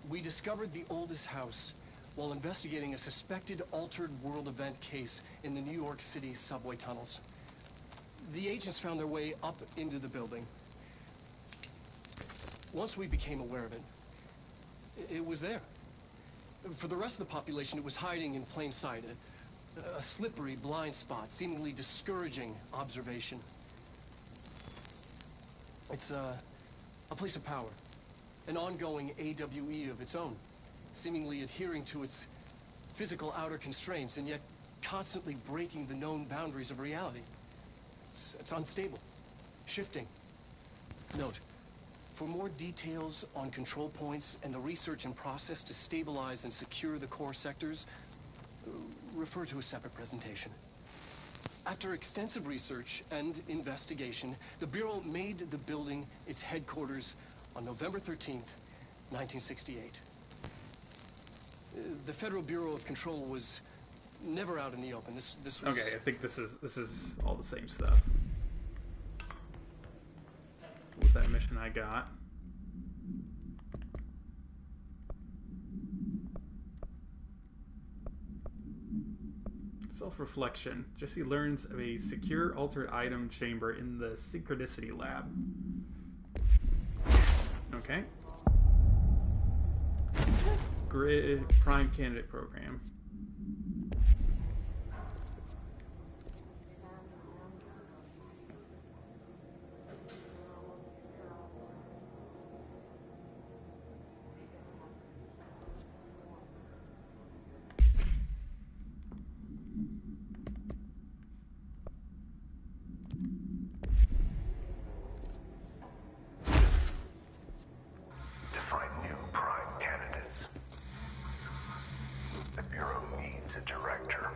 Speaker 21: We discovered the oldest house while investigating a suspected altered world event case in the New York City subway tunnels. The agents found their way up into the building. Once we became aware of it, it was there. For the rest of the population, it was hiding in plain sight, a slippery blind spot, seemingly discouraging observation. It's a place of power, an ongoing AWE of its own, seemingly adhering to its physical outer constraints and yet constantly breaking the known boundaries of reality. It's unstable, shifting. Note, for more details on control points and the research and process to stabilize and secure the core sectors, refer to a separate presentation. After extensive research and investigation, the Bureau made the building its headquarters on November 13th, 1968. The Federal Bureau of Control was never out in the open. This was...
Speaker 1: Okay, I think this is all the same stuff. What was that mission I got? Self-reflection. Jesse learns of a secure altered item chamber in the Synchronicity Lab. Okay. Grid Prime Candidate Program.
Speaker 2: Define new prime candidates. The Bureau needs a director.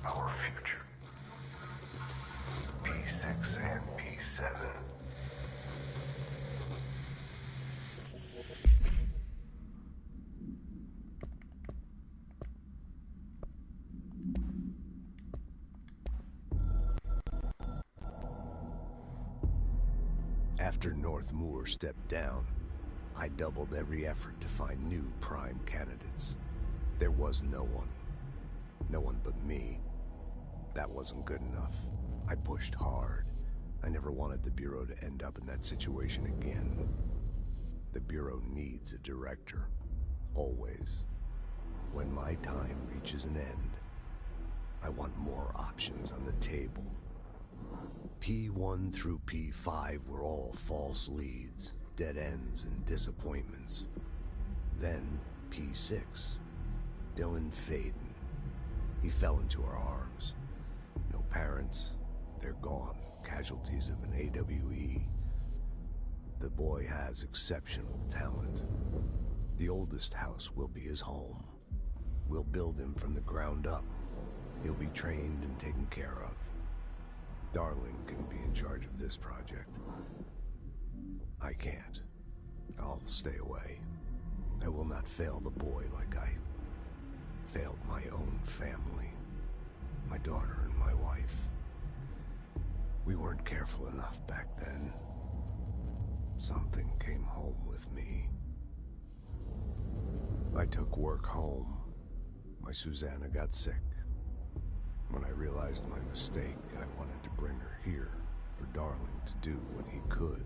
Speaker 2: Our future. P6 and P7.
Speaker 22: After North Moore stepped down, I doubled every effort to find new prime candidates. There was no one. No one but me. That wasn't good enough. I pushed hard. I never wanted the Bureau to end up in that situation again. The Bureau needs a director. Always. When my time reaches an end, I want more options on the table. P1 through P5 were all false leads, dead ends, and disappointments. Then P6, Dylan Faden. He fell into our arms. No parents, they're gone, casualties of an AWE. The boy has exceptional talent. The oldest house will be his home. We'll build him from the ground up. He'll be trained and taken care of. Darling can be in charge of this project. I can't. I'll stay away. I will not fail the boy like I failed my own family. My daughter and my wife. We weren't careful enough back then. Something came home with me. I took work home. My Susanna got sick. When I realized my mistake, I wanted to bring her here for Darling to do what he could.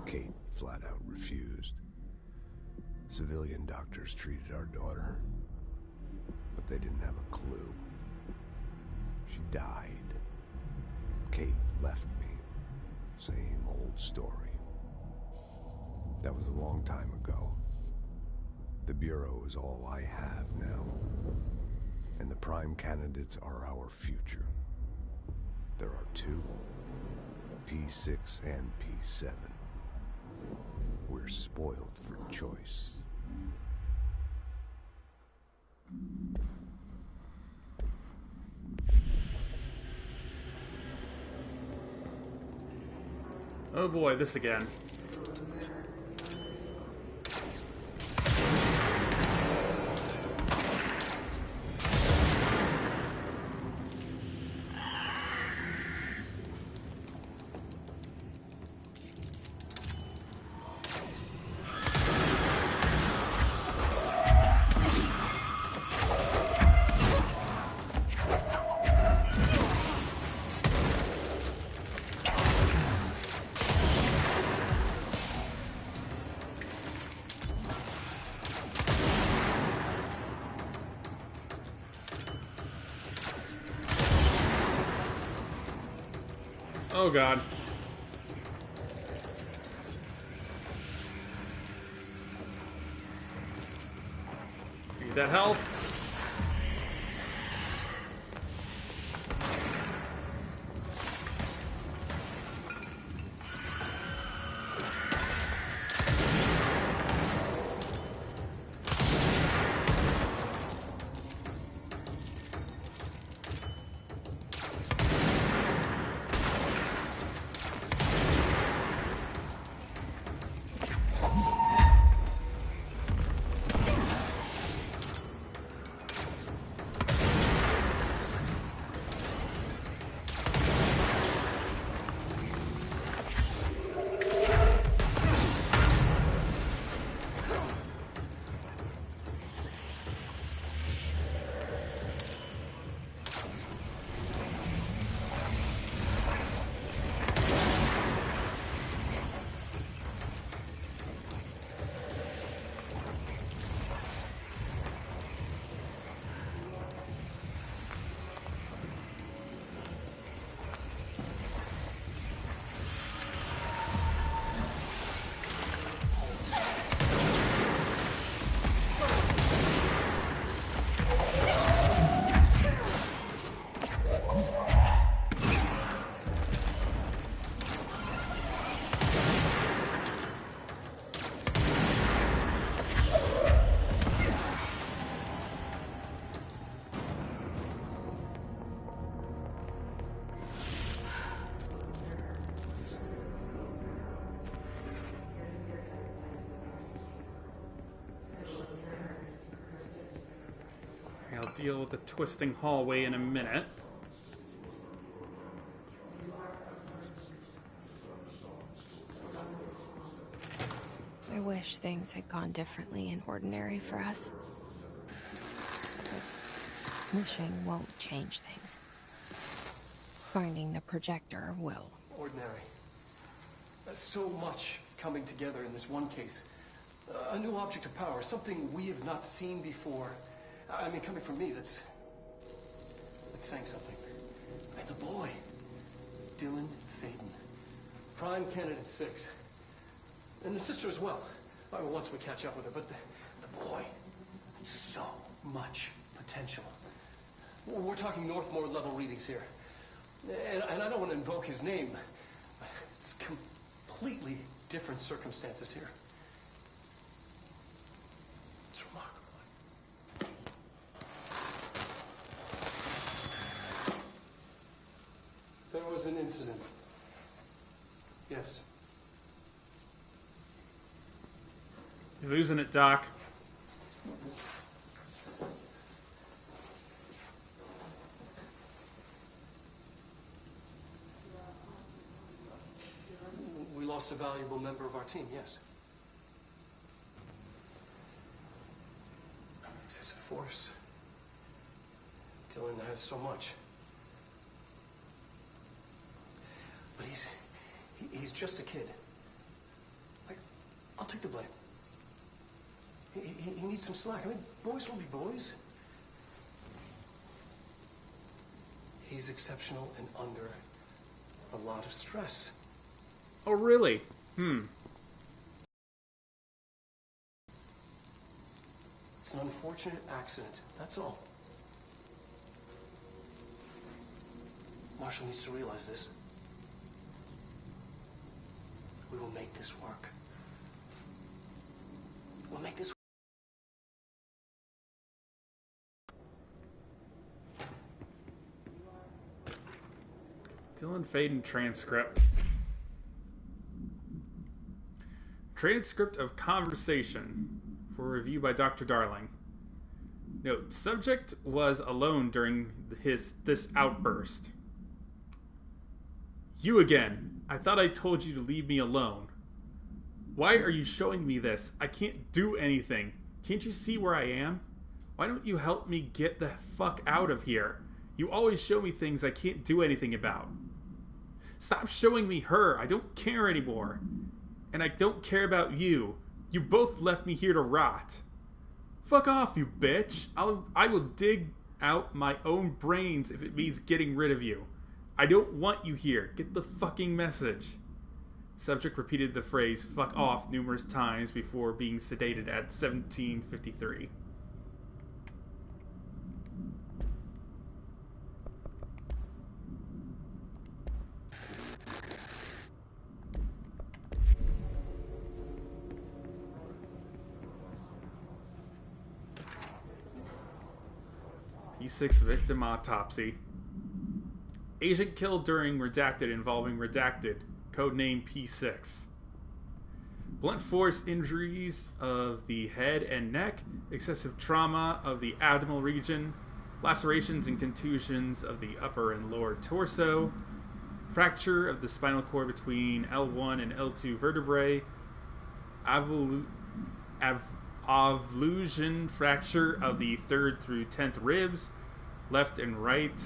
Speaker 22: Kate flat out refused. Civilian doctors treated our daughter, but they didn't have a clue. She died. Kate left me. Same old story. That was a long time ago. The Bureau is all I have now. And the prime candidates are our future. There are two, P6 and P7. We're spoiled for choice.
Speaker 1: Oh boy, this again. Oh god. Need that health. I'll deal with the twisting hallway in a minute.
Speaker 3: I wish things had gone differently in Ordinary for us. But wishing won't change things. Finding the projector will.
Speaker 21: Ordinary. There's so much coming together in this one case. A new object of power, something we have not seen before. I mean, coming from me, that's saying something. And the boy, Dylan Faden, Prime Candidate 6. And the sister as well. I mean, once we catch up with her, but the boy, so much potential. We're talking Northmore level readings here. And I don't want to invoke his name. It's completely different circumstances here. It's remarkable. There was an incident. Yes.
Speaker 1: You're losing it, Doc.
Speaker 21: We lost a valuable member of our team, yes. Excessive force. Dylan has so much. But he's just a kid. I'll take the blame. He needs some slack. I mean, boys will be boys. He's exceptional and under a lot of stress.
Speaker 1: Oh, really?
Speaker 21: It's an unfortunate accident, that's all. Marshall needs to realize this. We will make this work. We'll make this work.
Speaker 1: Dylan Faden transcript. Transcript of conversation for review by Dr. Darling. Note, subject was alone during this outburst. You again. I thought I told you to leave me alone. Why are you showing me this? I can't do anything. Can't you see where I am? Why don't you help me get the fuck out of here? You always show me things I can't do anything about. Stop showing me her. I don't care anymore. And I don't care about you. You both left me here to rot. Fuck off, you bitch. I will dig out my own brains if it means getting rid of you. I don't want you here. Get the fucking message. Subject repeated the phrase fuck off numerous times before being sedated at 17:53. P6 victim autopsy. Agent killed during Redacted involving Redacted, codename P6. Blunt force injuries of the head and neck, excessive trauma of the abdominal region, lacerations and contusions of the upper and lower torso, fracture of the spinal cord between L1 and L2 vertebrae, avulsion fracture of the 3rd through 10th ribs, left and right,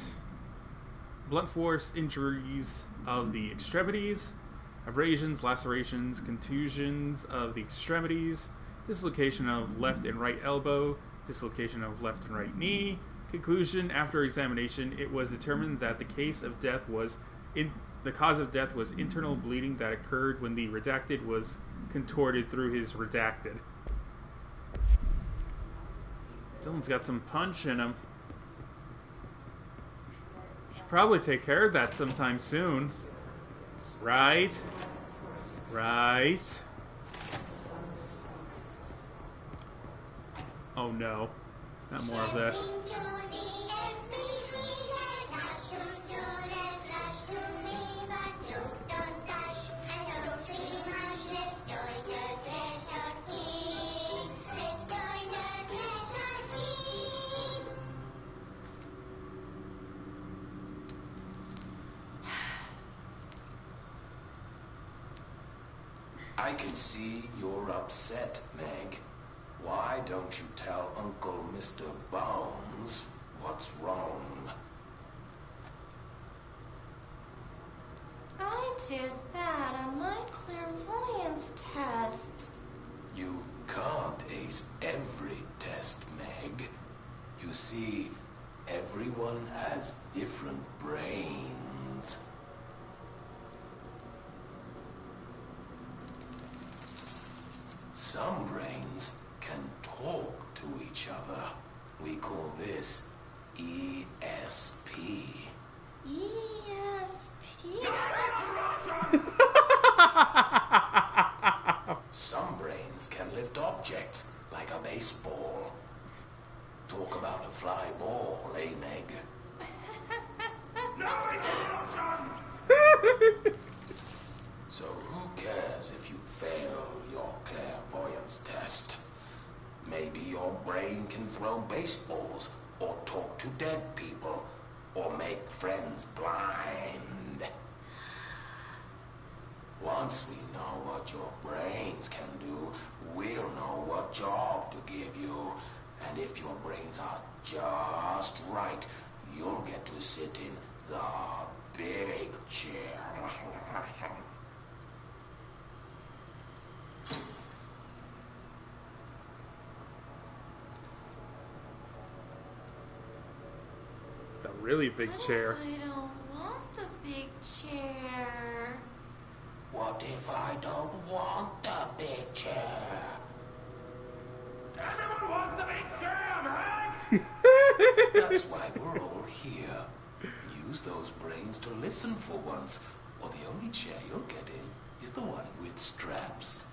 Speaker 1: blunt force injuries of the extremities, abrasions, lacerations, contusions of the extremities, dislocation of left and right elbow, dislocation of left and right knee. Conclusion: after examination, it was determined that the cause of death was internal bleeding that occurred when the Redacted was contorted through his Redacted. Dylan's got some punch in him. Should probably take care of that sometime soon. Right? Right? Oh no. Not more of this.
Speaker 10: I can see you're upset, Meg. Why don't you tell Uncle Mr. Bones what's wrong?
Speaker 7: I did bad on my clairvoyance test.
Speaker 10: You can't ace every test, Meg. You see, everyone has different brains. Some brains can talk to each other. We call this ESP. Some brains can lift objects like a baseball. Talk about a fly ball, eh, Meg? So who cares if you fail your clairvoyance test? Maybe your brain can throw baseballs, or talk to dead people, or make friends blind. Once we know what your brains can do, we'll know what job to give you. And if your brains are just right, you'll get to sit in the big chair.
Speaker 1: The really big chair.
Speaker 7: I don't want the big chair.
Speaker 10: What if I don't want the big chair?
Speaker 6: Everyone wants the big chair, Hank!
Speaker 10: That's why we're all here. Use those brains to listen for once, or the only chair you'll get in is the one with straps.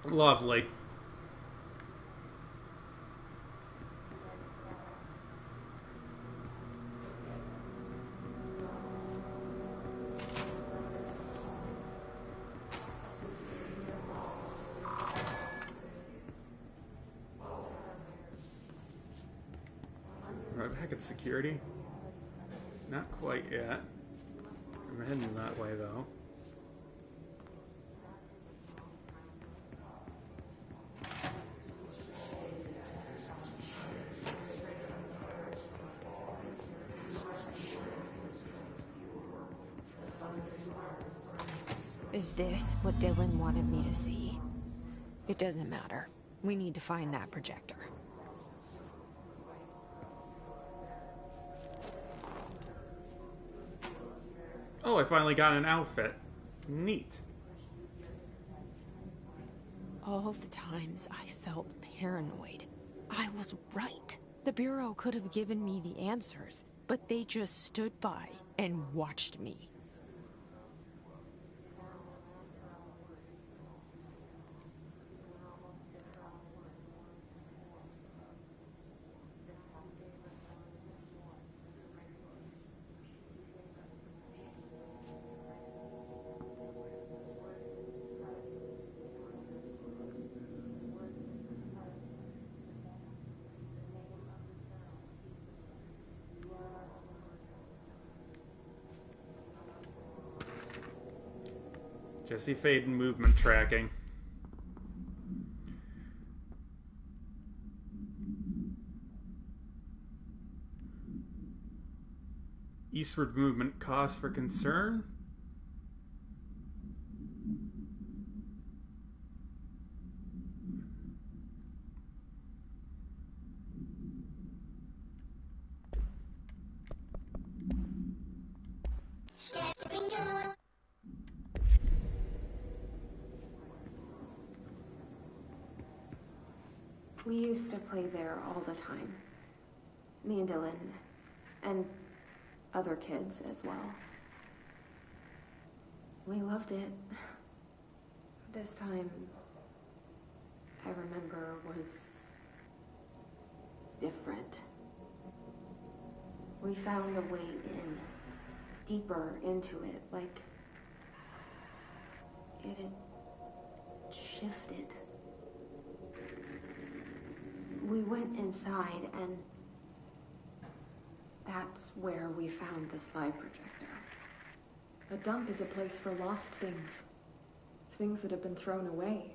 Speaker 1: Lovely. I back at security? Not quite yet. I'm heading that way, though.
Speaker 3: Is this what Dylan wanted me to see? It doesn't matter. We need to find that projector.
Speaker 1: Oh, I finally got an outfit. Neat.
Speaker 3: All the times I felt paranoid, I was right. The Bureau could have given me the answers, but they just stood by and watched me.
Speaker 1: Jesse Faden movement tracking. Eastward movement cause for concern?
Speaker 8: We used to play there all the time. Me and Dylan. And other kids as well. We loved it. This time, I remember, was different. We found a way in, deeper into it, like it had shifted. We went inside, and that's where we found the slide projector.
Speaker 13: A dump is a place for lost things. Things that have been thrown away.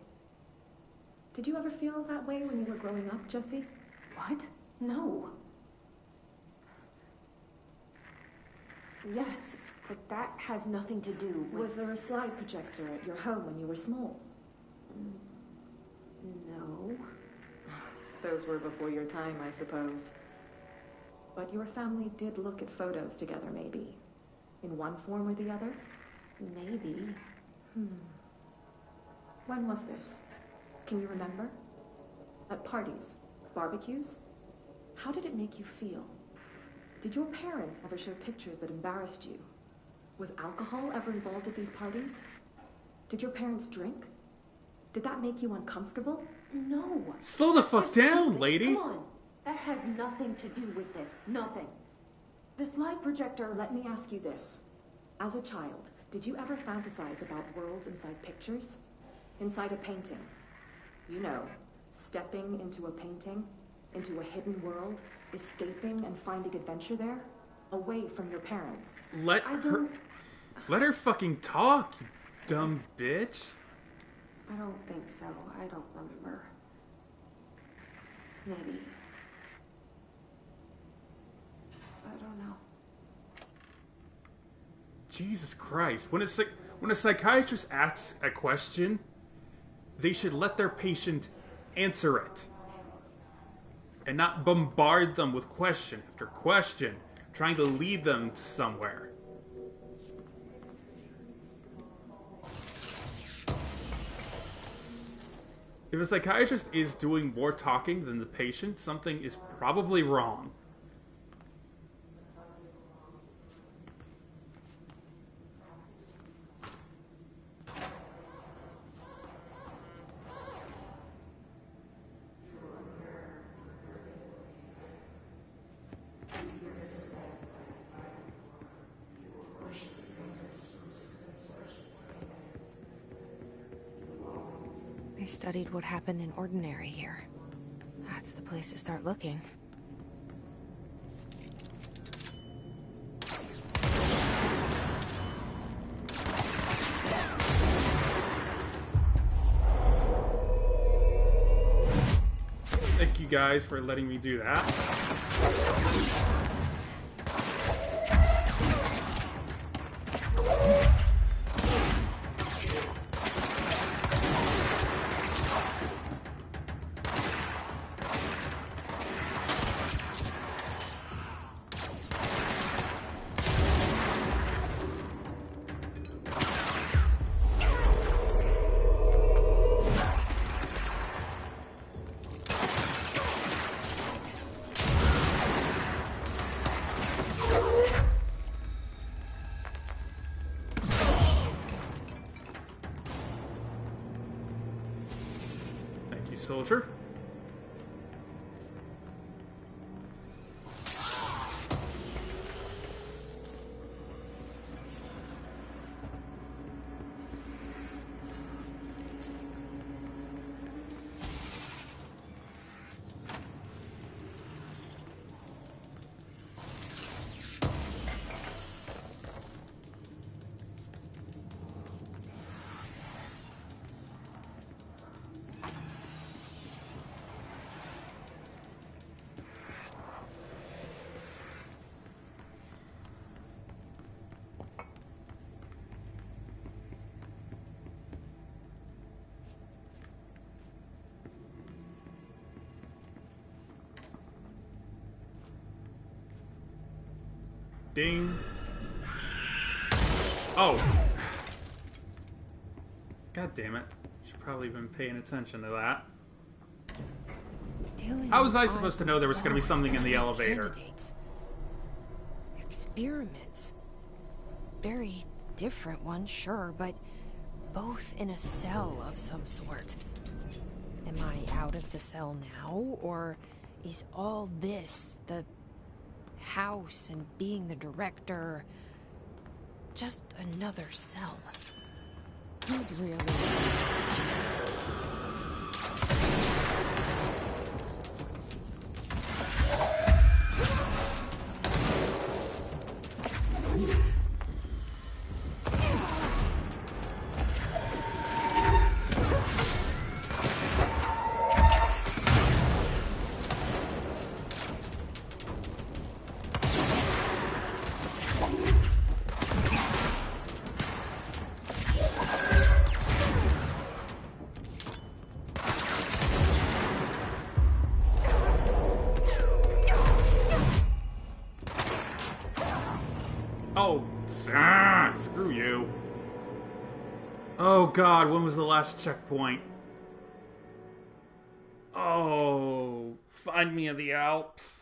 Speaker 13: Did you ever feel that way when you were growing up, Jesse?
Speaker 8: What? No. Yes, but that has nothing to do with...
Speaker 13: Was there a slide projector at your home when you were small?
Speaker 8: No.
Speaker 13: Those were before your time, I suppose. But your family did look at photos together, maybe. In one form or the other?
Speaker 8: Maybe.
Speaker 13: When was this? Can you remember? At parties? Barbecues? How did it make you feel? Did your parents ever show pictures that embarrassed you? Was alcohol ever involved at these parties? Did your parents drink? Did that make you uncomfortable?
Speaker 8: No.
Speaker 1: Slow the fuck down, lady.
Speaker 8: Come on. That has nothing to do with this. Nothing.
Speaker 13: The slide projector, let me ask you this. As a child, did you ever fantasize about worlds inside pictures? Inside a painting? You know, stepping into a painting, into a hidden world, escaping and finding adventure there, away from your parents.
Speaker 1: Let her fucking talk, you dumb bitch.
Speaker 8: I don't think so. I don't remember. Maybe. I don't know.
Speaker 1: Jesus Christ. When a psychiatrist asks a question, they should let their patient answer it. And not bombard them with question after question, trying to lead them to somewhere. If a psychiatrist is doing more talking than the patient, something is probably wrong.
Speaker 3: They studied what happened in Ordinary here. That's the place to start looking.
Speaker 1: guys for letting me do that. Soldier. Ding. Oh. God damn it. Should probably been paying attention to that. How was I supposed to know there was going to be something in the elevator?
Speaker 3: Candidates. Experiments. Very different ones, sure, but both in a cell of some sort. Am I out of the cell now, or is all this, the house and being the director, just another cell? Who's really in charge?
Speaker 1: Oh, screw you. Oh god, when was the last checkpoint? Oh, find me in the Alps.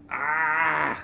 Speaker 1: Ah!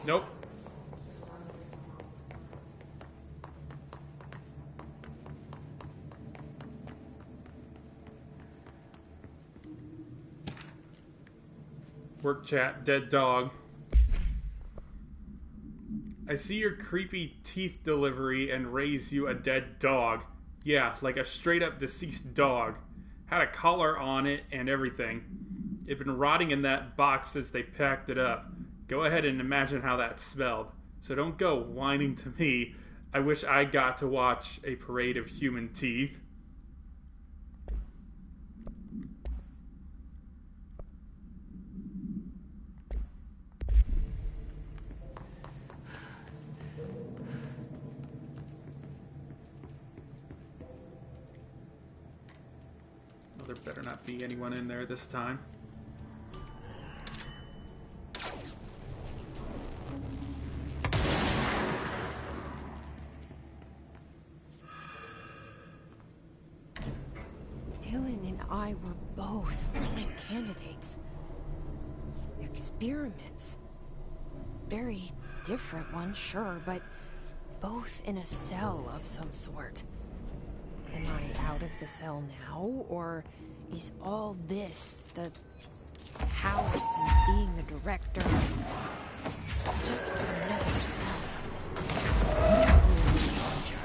Speaker 1: Nope. Work chat, dead dog. I see your creepy teeth delivery and raise you a dead dog. Yeah, like a straight up deceased dog. Had a collar on it and everything. It'd been rotting in that box since they packed it up. Go ahead and imagine how that smelled. So don't go whining to me. I wish I got to watch a parade of human teeth. Well, there better not be anyone in there this time.
Speaker 3: Dylan and I were both brilliant candidates. Experiments. Very different ones, sure, but both in a cell of some sort. Am I out of the cell now, or is all this, the house and being the director, just another cell? Who's really in charge?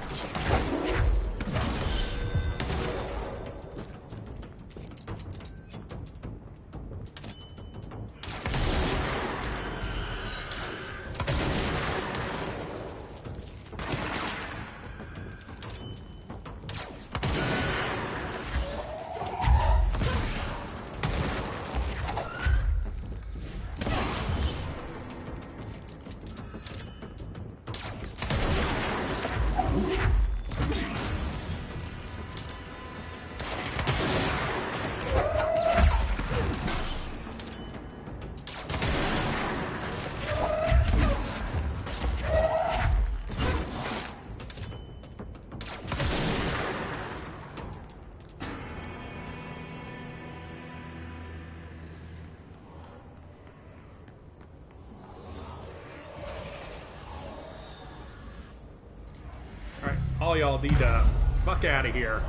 Speaker 1: All y'all need to fuck out of here.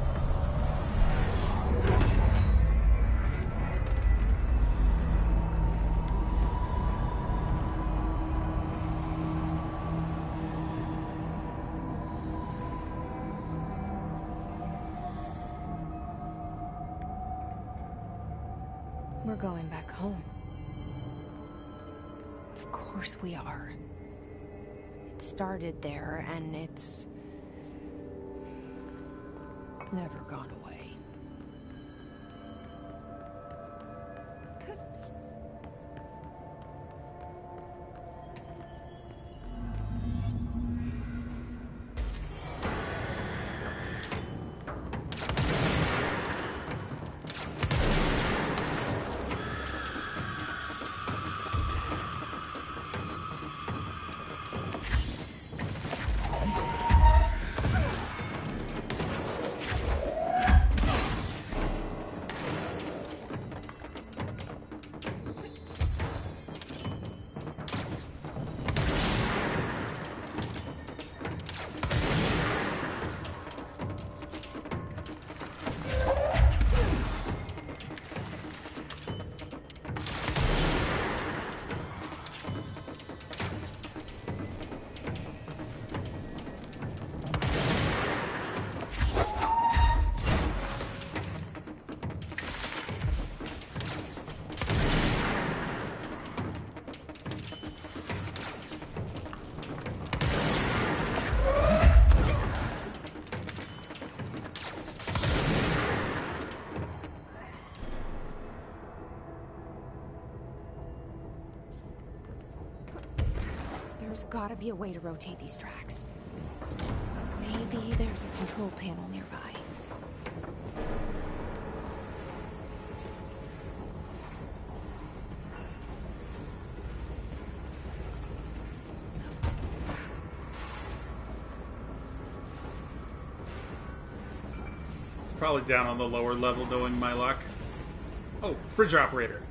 Speaker 3: We're going back home. Of course we are. It started there, and it's never gone away. There's gotta be a way to rotate these tracks. Maybe there's a control panel nearby.
Speaker 1: It's probably down on the lower level, knowing my luck. Oh, bridge operator.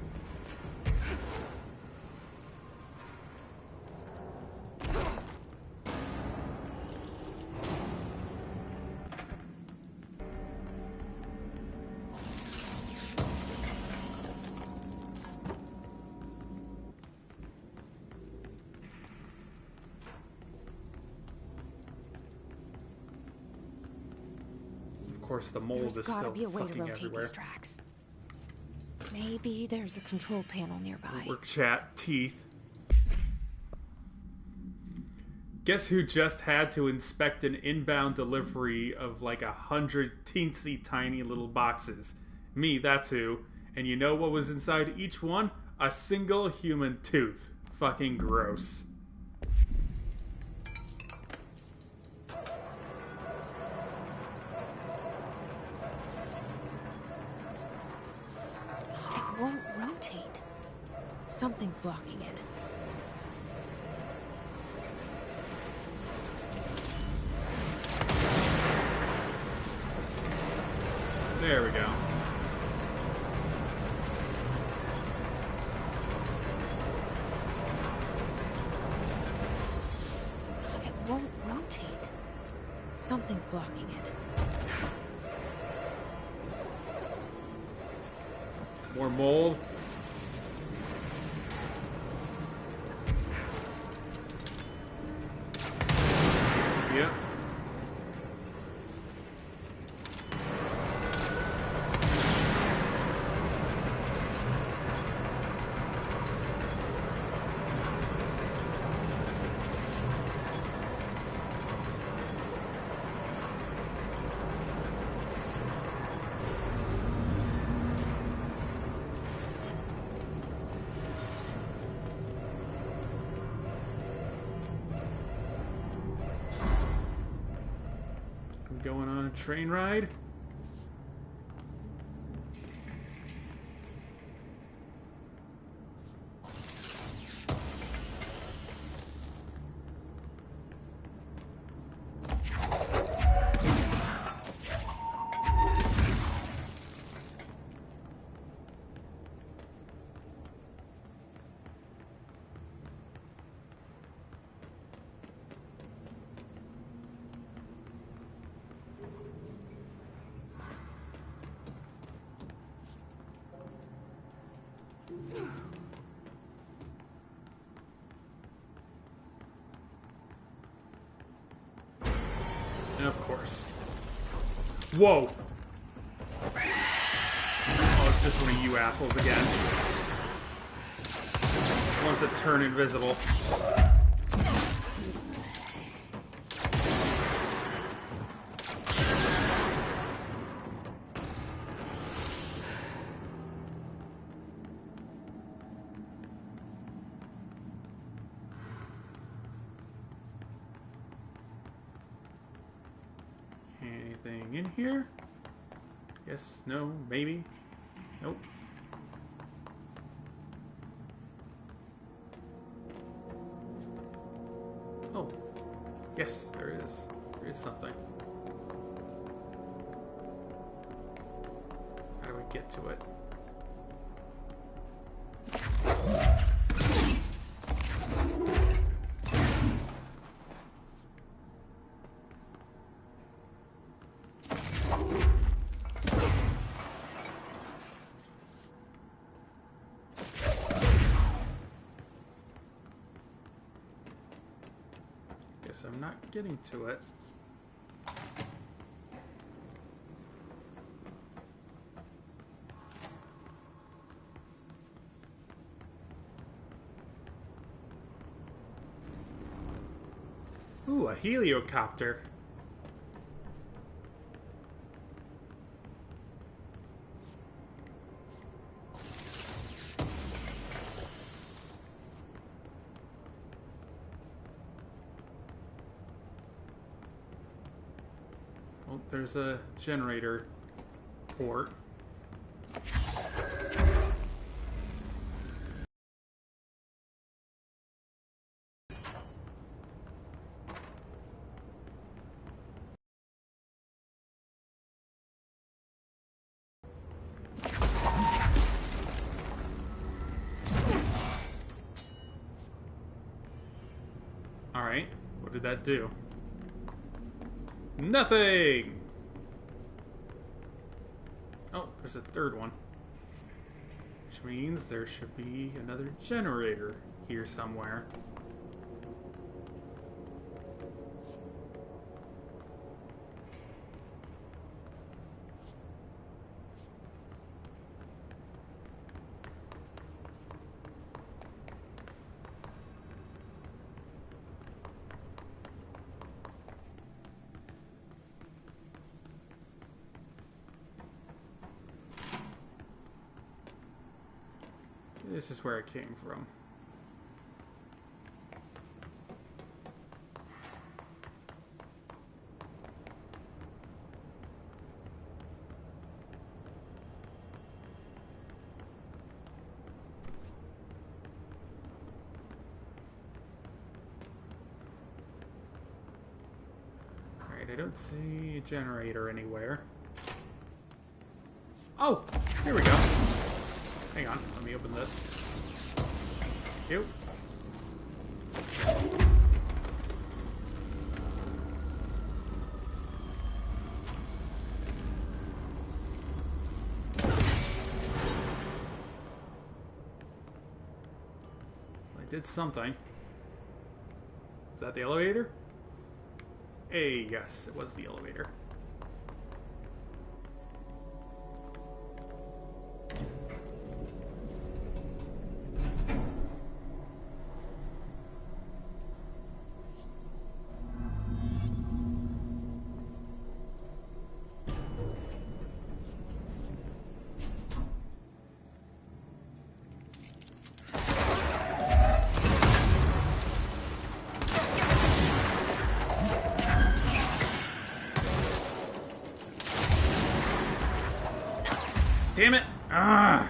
Speaker 1: course, the mold
Speaker 3: There's
Speaker 1: is
Speaker 3: gotta
Speaker 1: still
Speaker 3: be a way to
Speaker 1: fucking
Speaker 3: rotate
Speaker 1: everywhere.
Speaker 3: these tracks. Maybe there's a control panel nearby.
Speaker 1: Work chat, teeth. Guess who just had to inspect an inbound delivery of like 100 teensy tiny little boxes? Me, that's who. And you know what was inside each one? A single human tooth. Fucking gross.
Speaker 3: It won't rotate. Something's blocking it.
Speaker 1: There we go.
Speaker 3: It won't rotate. Something's blocking it.
Speaker 1: More mold. Yep. Going on a train ride. And of course. Whoa! Oh, it's just one of you assholes again. Ones that turn invisible. Anything in here? Yes, no, maybe. Nope. Oh. Yes, there is. There is something. How do we get to it? I'm not getting to it. Ooh, a heliocopter. Oh, there's a generator port. Alright, what did that do? Nothing! Oh, there's a third one. Which means there should be another generator here somewhere. This is where it came from. Alright, I don't see a generator anywhere. Oh! Here we go. Hang on, let me open this. Thank you. I did something. Is that the elevator? Hey, yes, it was the elevator. Damn it! Ah!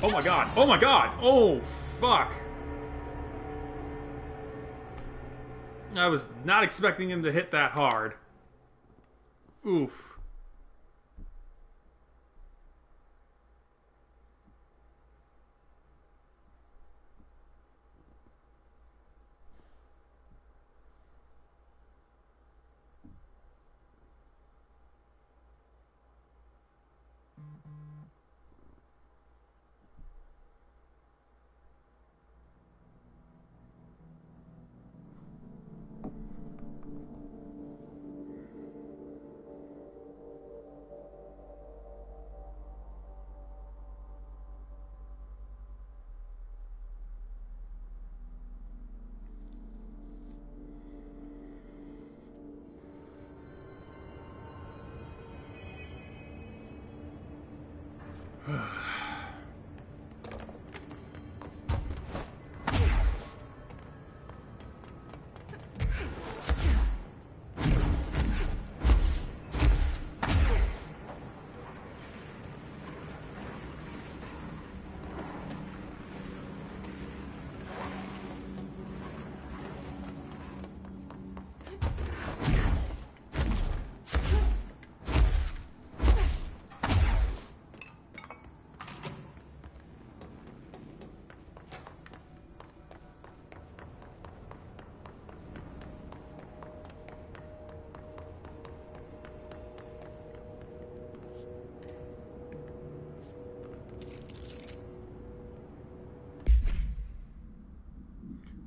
Speaker 1: Oh my god! Oh my god! Oh, fuck! I was not expecting him to hit that hard. Oof.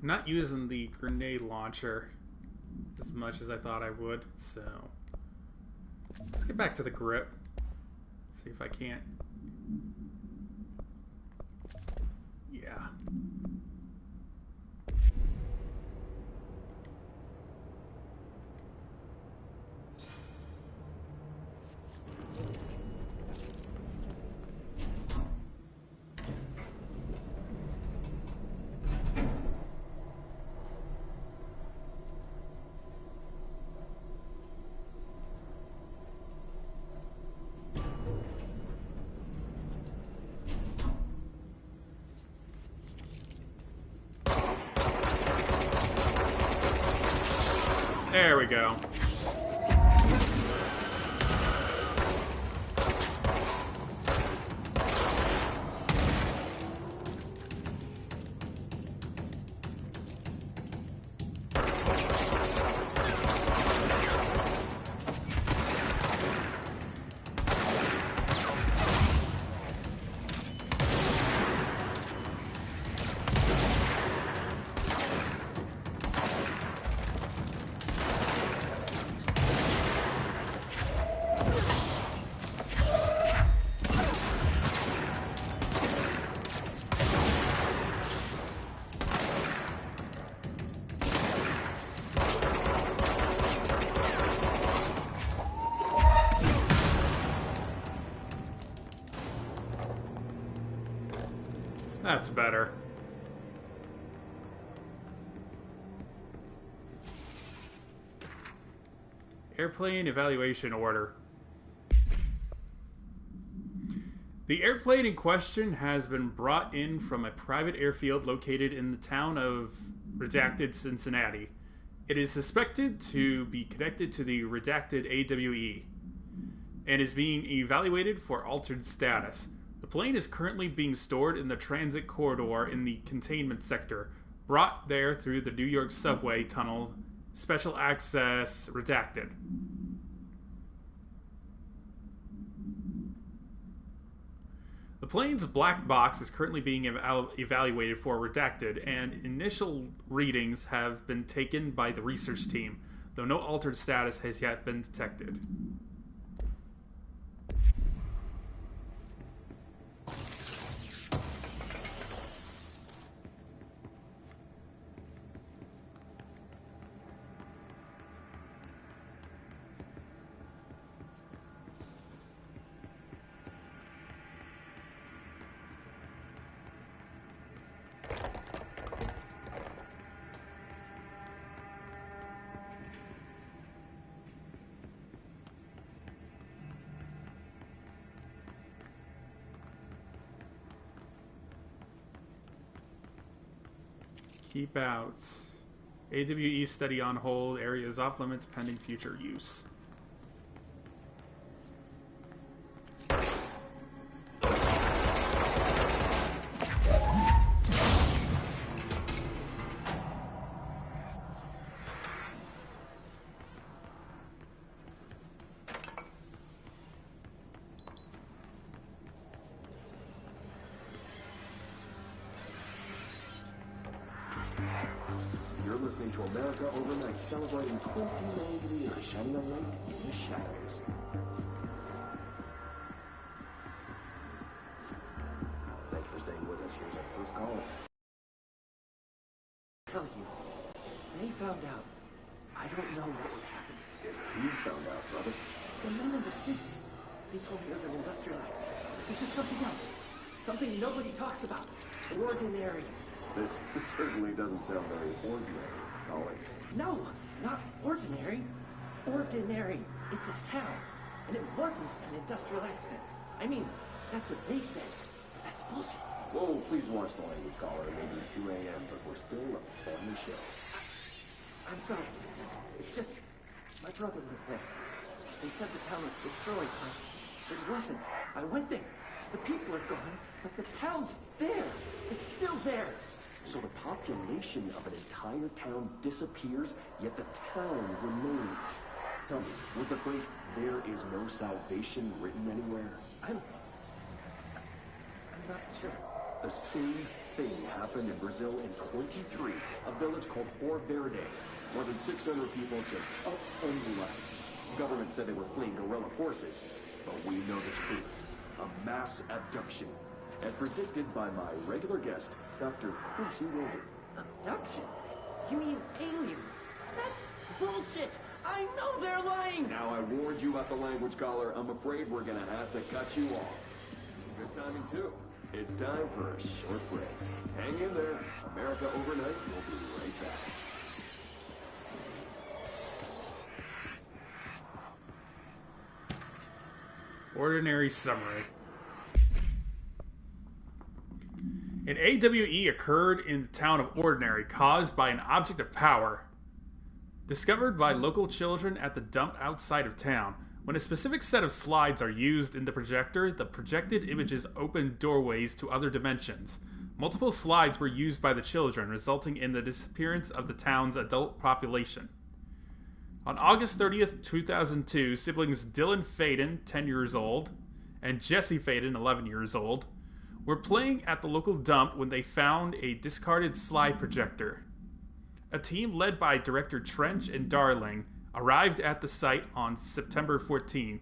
Speaker 1: not using the grenade launcher as much as I thought I would, so let's get back to the grip. See if I can't. Yeah. There we go. That's better. Airplane evaluation order. The airplane in question has been brought in from a private airfield located in the town of Redacted, Cincinnati. It is suspected to be connected to the Redacted AWE and is being evaluated for altered status. The plane is currently being stored in the transit corridor in the containment sector, brought there through the New York subway tunnel, special access redacted. The plane's black box is currently being evaluated for redacted, and initial readings have been taken by the research team, though no altered status has yet been detected. Keep out. AWE study on hold. Areas off limits pending future use.
Speaker 12: Listening to America Overnight, celebrating 29 years, shining a light in the shadows. Thank you for staying with us. Here's our first call.
Speaker 4: Tell you, they found out. I don't know what would happen.
Speaker 12: If you found out, brother.
Speaker 4: The men in the suits. They told me it was an industrial accident. This is something else. Something nobody talks about. Ordinary.
Speaker 12: This certainly doesn't sound very ordinary, Colin.
Speaker 4: No, not ordinary. Ordinary. It's a town. And it wasn't an industrial accident. I mean, that's what they said. But that's bullshit.
Speaker 12: Whoa, please watch the language, caller. It may be 2 a.m., but we're still on the show.
Speaker 4: I'm sorry. It's just, my brother lived there. They said the town was destroyed, but it wasn't. I went there. The people are gone, but the town's there. It's still there.
Speaker 12: So the population of an entire town disappears, yet the town remains. Tell me, was the phrase, "there is no salvation," written anywhere?
Speaker 4: I'm not sure.
Speaker 12: The same thing happened in Brazil in 23, a village called Hor Verde. More than 600 people just up and left. The government said they were fleeing guerrilla forces, but we know the truth. A mass abduction, as predicted by my regular guest, Dr. Quincy Wilder.
Speaker 4: Abduction? You mean aliens? That's bullshit! I know they're lying!
Speaker 12: Now I warned you about the language caller. I'm afraid we're gonna have to cut you off. Good timing too. It's time for a short break. Hang in there. America Overnight will be right back.
Speaker 1: Ordinary summary. An AWE occurred in the town of Ordinary, caused by an object of power. Discovered by local children at the dump outside of town. When a specific set of slides are used in the projector, the projected images open doorways to other dimensions. Multiple slides were used by the children, resulting in the disappearance of the town's adult population. On August 30th, 2002, siblings Dylan Faden, 10 years old, and Jesse Faden, 11 years old, were playing at the local dump when they found a discarded slide projector. A team led by director Trench and Darling arrived at the site on September 14.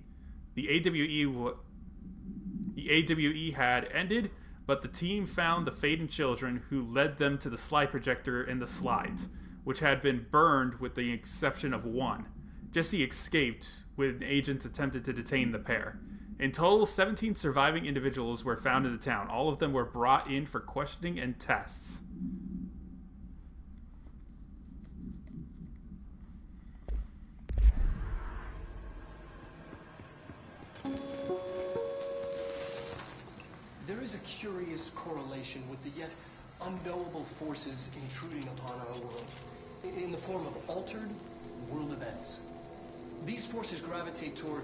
Speaker 1: The AWE had ended, but the team found the Faden children, who led them to the slide projector and the slides, which had been burned with the exception of one. Jesse escaped when agents attempted to detain the pair. In total, 17 surviving individuals were found in the town. All of them were brought in for questioning and tests.
Speaker 21: There is a curious correlation with the yet unknowable forces intruding upon our world, in the form of altered world events. These forces gravitate toward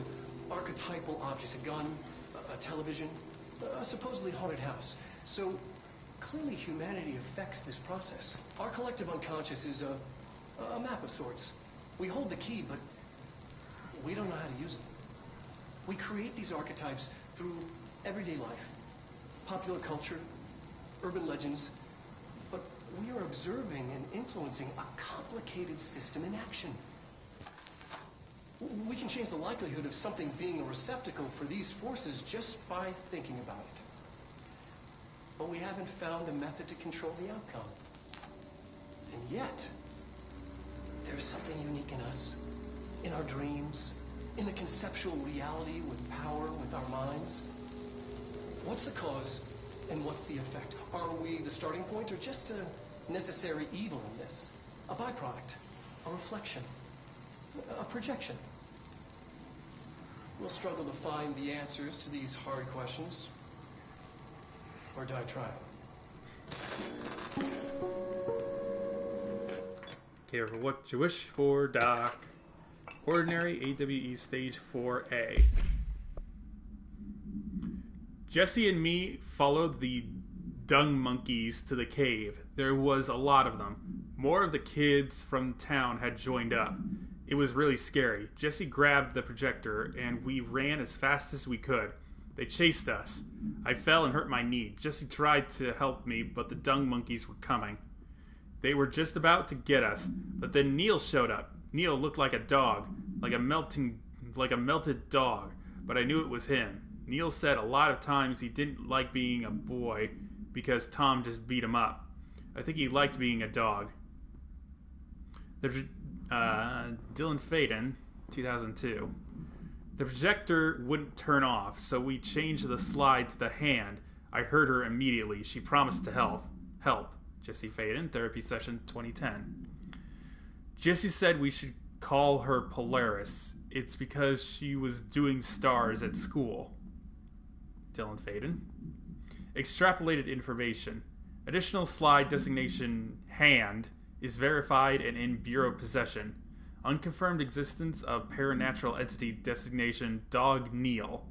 Speaker 21: archetypal objects, a gun, a television, a supposedly haunted house. So clearly humanity affects this process. Our collective unconscious is a map of sorts. We hold the key, but we don't know how to use it. We create these archetypes through everyday life, popular culture, urban legends, but we are observing and influencing a complicated system in action. We can change the likelihood of something being a receptacle for these forces just by thinking about it. But we haven't found a method to control the outcome. And yet, there's something unique in us, in our dreams, in the conceptual reality with power with our minds. What's the cause and what's the effect? Are we the starting point or just a necessary evil in this? A byproduct, a reflection, a projection? We'll struggle to find the answers to these hard questions, or die trying.
Speaker 1: Careful what you wish for, Doc. Ordinary AWE Stage 4A. Jesse and me followed the dung monkeys to the cave. There was a lot of them. More of the kids from town had joined up. It was really scary. Jesse grabbed the projector, and we ran as fast as we could. They chased us. I fell and hurt my knee. Jesse tried to help me, but the dung monkeys were coming. They were just about to get us, but then Neil showed up. Neil looked like a dog, like a melted dog, but I knew it was him. Neil said a lot of times he didn't like being a boy because Tom just beat him up. I think he liked being a dog. Dylan Faden, 2002. The projector wouldn't turn off, so we changed the slide to the hand. I heard her immediately. She promised to help. Jesse Faden, therapy session 2010. Jesse said we should call her Polaris. It's because she was doing stars at school. Dylan Faden. Extrapolated information. Additional slide designation hand is verified and in Bureau possession. Unconfirmed existence of paranatural entity designation Dog Neil.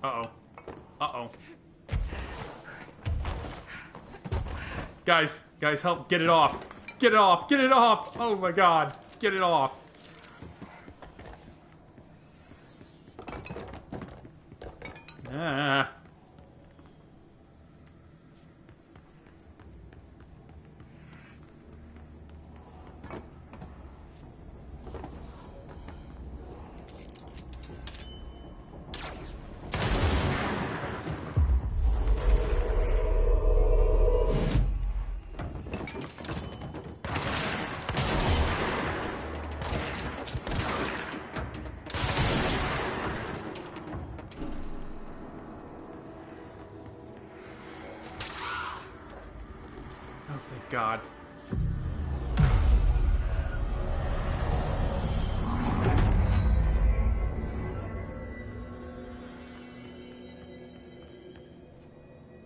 Speaker 1: Uh-oh. Guys, help. Get it off. Oh my god. Get it off. Ah. Oh, thank God.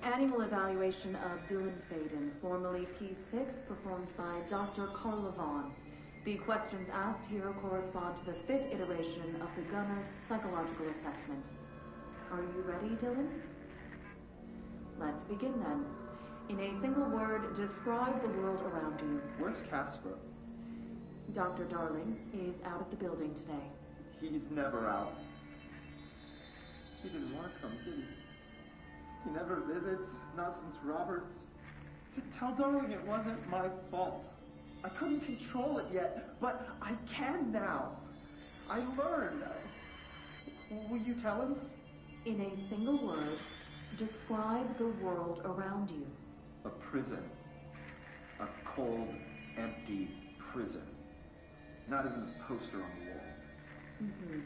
Speaker 13: Annual evaluation of Dylan Faden, formerly P6, performed by Dr. Carla Vaughn. The questions asked here correspond to the 5th iteration of the Gunner's psychological assessment. Are you ready, Dylan? Let's begin then. In a single word, describe the world around you.
Speaker 6: Where's Casper?
Speaker 13: Dr. Darling is out of the building today.
Speaker 6: He's never out. He didn't want to come, did he? He never visits, not since Roberts. Tell Darling it wasn't my fault. I couldn't control it yet, but I can now. I learned. Will you tell him?
Speaker 13: In a single word, describe the world around you.
Speaker 6: A prison. A cold, empty prison. Not even a poster on the wall.
Speaker 13: Mm-hmm.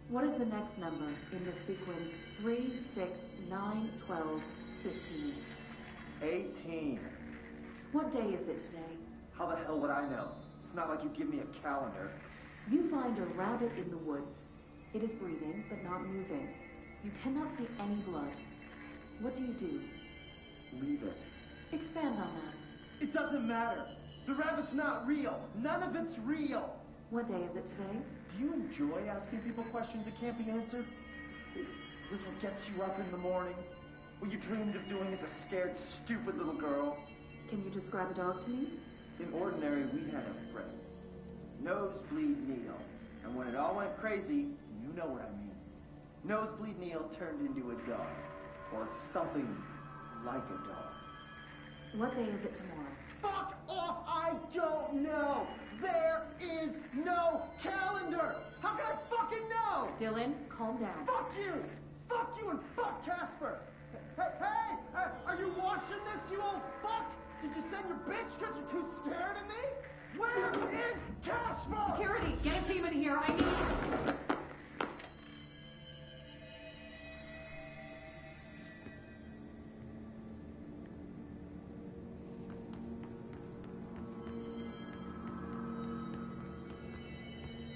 Speaker 13: What is the next number in the sequence 3, 6, 9, 12, 15?
Speaker 6: 18.
Speaker 13: What day is it today?
Speaker 6: How the hell would I know? It's not like you give me a calendar.
Speaker 13: You find a rabbit in the woods. It is breathing, but not moving. You cannot see any blood. What do?
Speaker 6: Leave it.
Speaker 13: Expand on that.
Speaker 6: It doesn't matter. The rabbit's not real. None of it's real.
Speaker 13: What day is it today?
Speaker 6: Do you enjoy asking people questions that can't be answered? Is this what gets you up in the morning? What you dreamed of doing as a scared, stupid little girl?
Speaker 13: Can you describe a dog to me?
Speaker 6: In Ordinary, we had a friend. Nosebleed Neil. And when it all went crazy, you know what I mean. Nosebleed Neil turned into a dog. Or something like a dog.
Speaker 13: What day is it tomorrow?
Speaker 6: Fuck off! I don't know! There is no calendar! How can I fucking know?
Speaker 13: Dylan, calm down.
Speaker 6: Fuck you! Fuck you and fuck Casper! Hey! Are you watching this, you old fuck? Did you send your bitch because you're too scared of me? Where is Casper?
Speaker 13: Security, get a team in here. I need...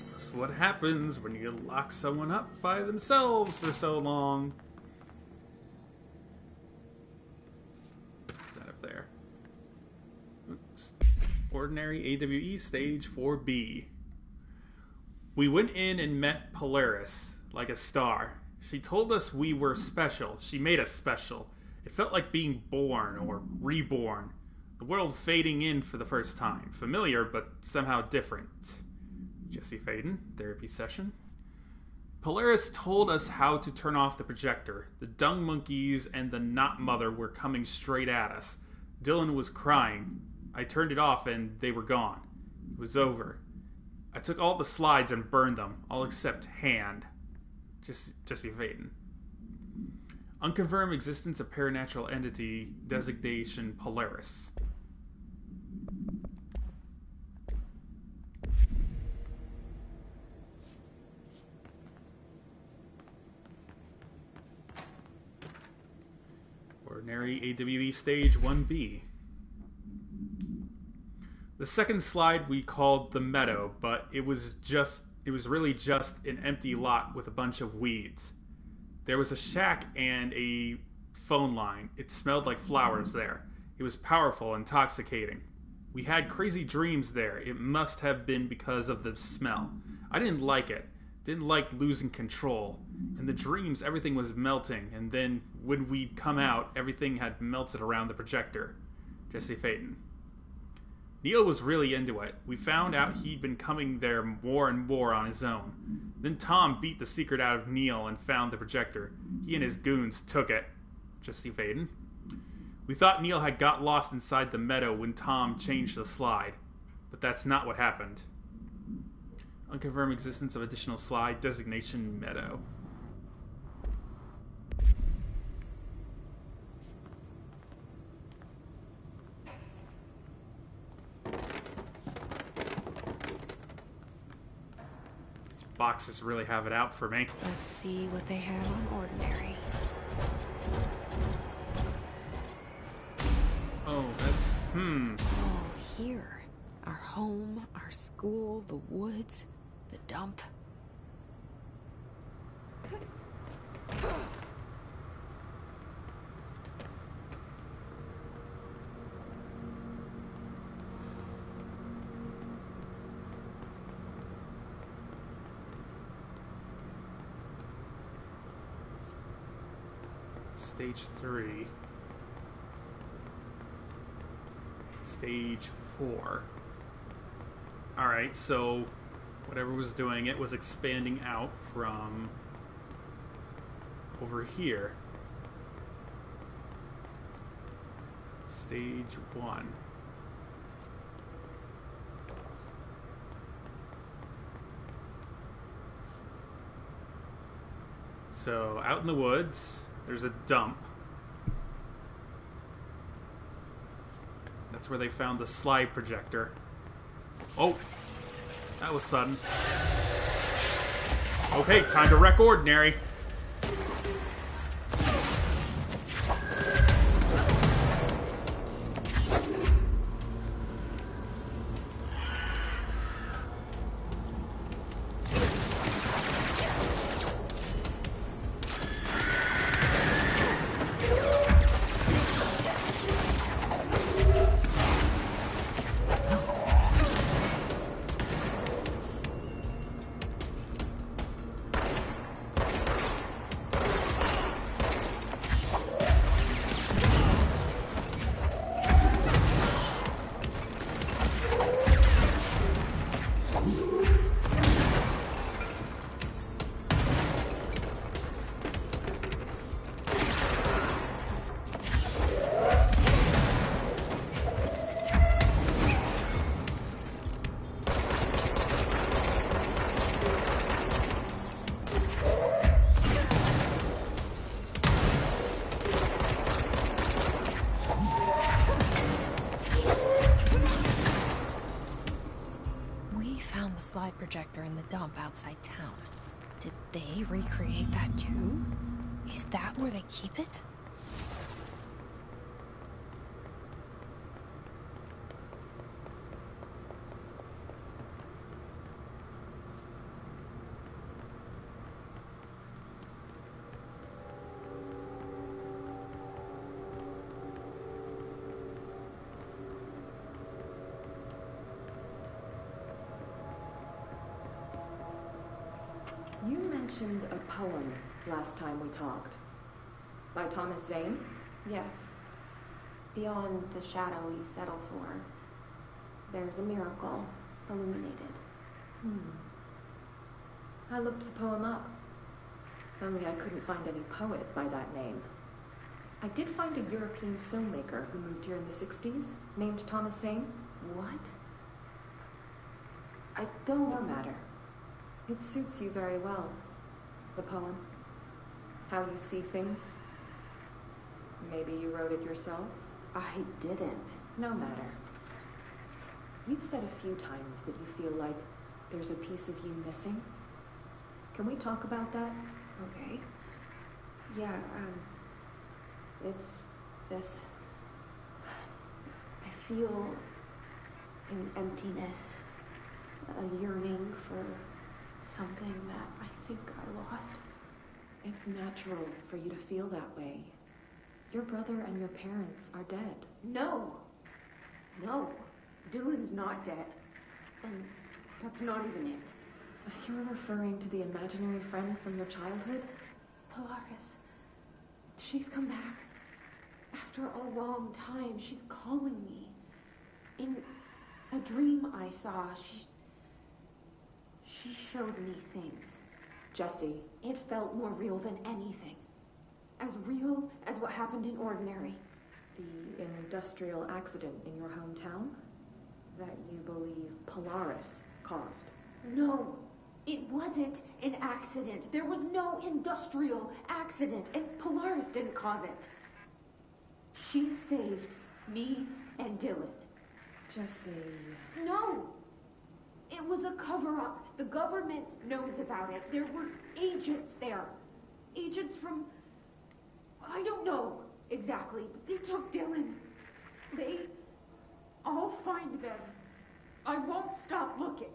Speaker 1: That's what happens when you lock someone up by themselves for so long. What's that up there? Oops. Ordinary AWE Stage 4B. We went in and met Polaris, like a star. She told us we were special. She made us special. It felt like being born or reborn. The world fading in for the first time. Familiar, but somehow different. Jesse Faden, therapy session. Polaris told us how to turn off the projector. The dung monkeys and the not mother were coming straight at us. Dylan was crying. I turned it off and they were gone. It was over. I took all the slides and burned them, all except hand. Jesse Faden. Unconfirmed existence of paranatural entity, designation Polaris. Ordinary AWE Stage 1B. The second slide we called the meadow, but it was really just an empty lot with a bunch of weeds. There was a shack and a phone line. It smelled like flowers there. It was powerful, intoxicating. We had crazy dreams there. It must have been because of the smell. I didn't like it. Didn't like losing control. In the dreams, everything was melting, and then when we'd come out, everything had melted around the projector. Jesse Faden. Neil was really into it. We found out he'd been coming there more and more on his own. Then Tom beat the secret out of Neil and found the projector. He and his goons took it. Just see Faden. We thought Neil had got lost inside the meadow when Tom changed the slide. But that's not what happened. Unconfirmed existence of additional slide. Designation meadow. Boxes really have it out for me.
Speaker 3: Let's see what they have on ordinary.
Speaker 1: Oh, that's...
Speaker 3: It's all here. Our home, our school, the woods, the dump.
Speaker 1: Stage 3. Stage 4. Alright, so whatever was doing it was expanding out from over here. Stage 1. So, out in the woods, there's a dump. That's where they found the slide projector. Oh! That was sudden. Okay, time to wreck ordinary.
Speaker 3: Slide projector in the dump outside town. Did they recreate that too? Is that where they keep it?
Speaker 13: You mentioned a poem last time we talked. By Thomas Xain?
Speaker 5: Yes. Beyond the shadow you settle for, there's a miracle illuminated.
Speaker 13: I looked the poem up. Only I couldn't find any poet by that name. I did find a European filmmaker who moved here in the 60s, named Thomas Xain.
Speaker 5: What?
Speaker 13: No matter. It suits you very well, the poem. How you see things. Maybe you wrote it yourself?
Speaker 5: I didn't.
Speaker 13: No matter. You've said a few times that you feel like there's a piece of you missing. Can we talk about that?
Speaker 5: Okay. Yeah, it's this... I feel an emptiness, a yearning for something that I think I lost.
Speaker 13: It's natural for you to feel that way. Your brother and your parents are dead.
Speaker 5: No! No. Dylan's not dead. And that's not even it.
Speaker 13: You're referring to the imaginary friend from your childhood?
Speaker 5: Polaris. She's come back. After a long time, she's calling me. In a dream I saw, she showed me things.
Speaker 13: Jesse, it felt more real than anything. As real as what happened in Ordinary. The industrial accident in your hometown that you believe Polaris caused.
Speaker 5: No, it wasn't an accident. There was no industrial accident, and Polaris didn't cause it. She saved me and Dylan.
Speaker 13: Jesse...
Speaker 5: No! It was a cover-up. The government knows about it. There were agents there. Agents from... I don't know exactly, but they took Dylan. I'll find them. I won't stop looking.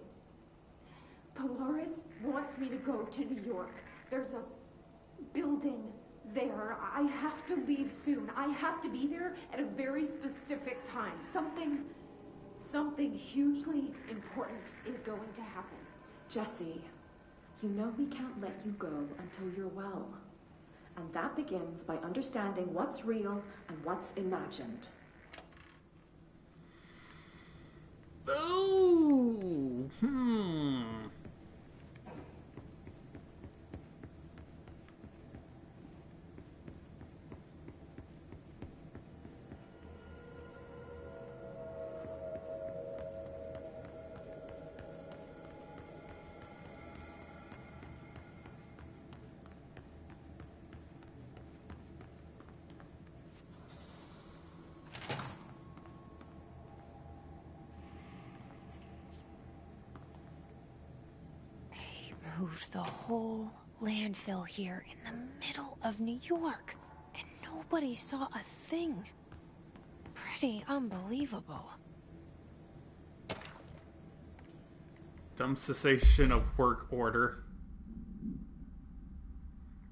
Speaker 5: Polaris wants me to go to New York. There's a building there. I have to leave soon. I have to be there at a very specific time. Something hugely important is going to happen.
Speaker 13: Jesse, you know we can't let you go until you're well. And that begins by understanding what's real and what's imagined.
Speaker 1: Oh,
Speaker 3: Moved the whole landfill here in the middle of New York, and nobody saw a thing. Pretty unbelievable.
Speaker 1: Dumb cessation of work order.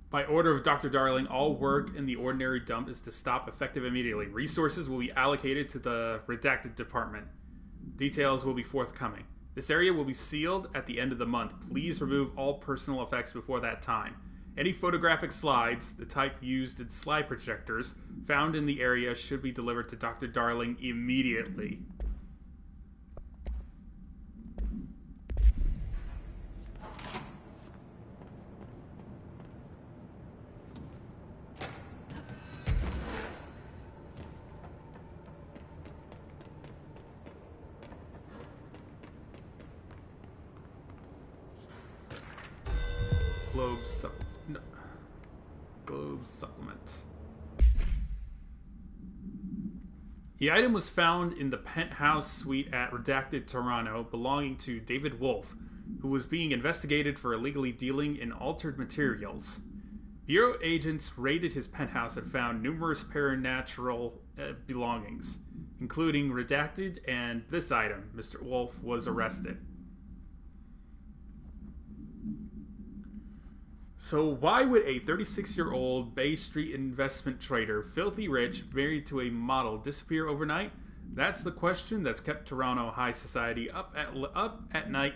Speaker 1: By order of Dr. Darling, all work in the ordinary dump is to stop effective immediately. Resources will be allocated to the redacted department. Details will be forthcoming. This area will be sealed at the end of the month. Please remove all personal effects before that time. Any photographic slides, the type used in slide projectors, found in the area should be delivered to Dr. Darling immediately. Globe supplement. The item was found in the penthouse suite at Redacted Toronto, belonging to David Wolf, who was being investigated for illegally dealing in altered materials. Bureau agents raided his penthouse and found numerous paranormal belongings, including Redacted and this item. Mr. Wolf was arrested. So why would a 36-year-old Bay Street investment trader, filthy rich, married to a model, disappear overnight? That's the question that's kept Toronto high society up at night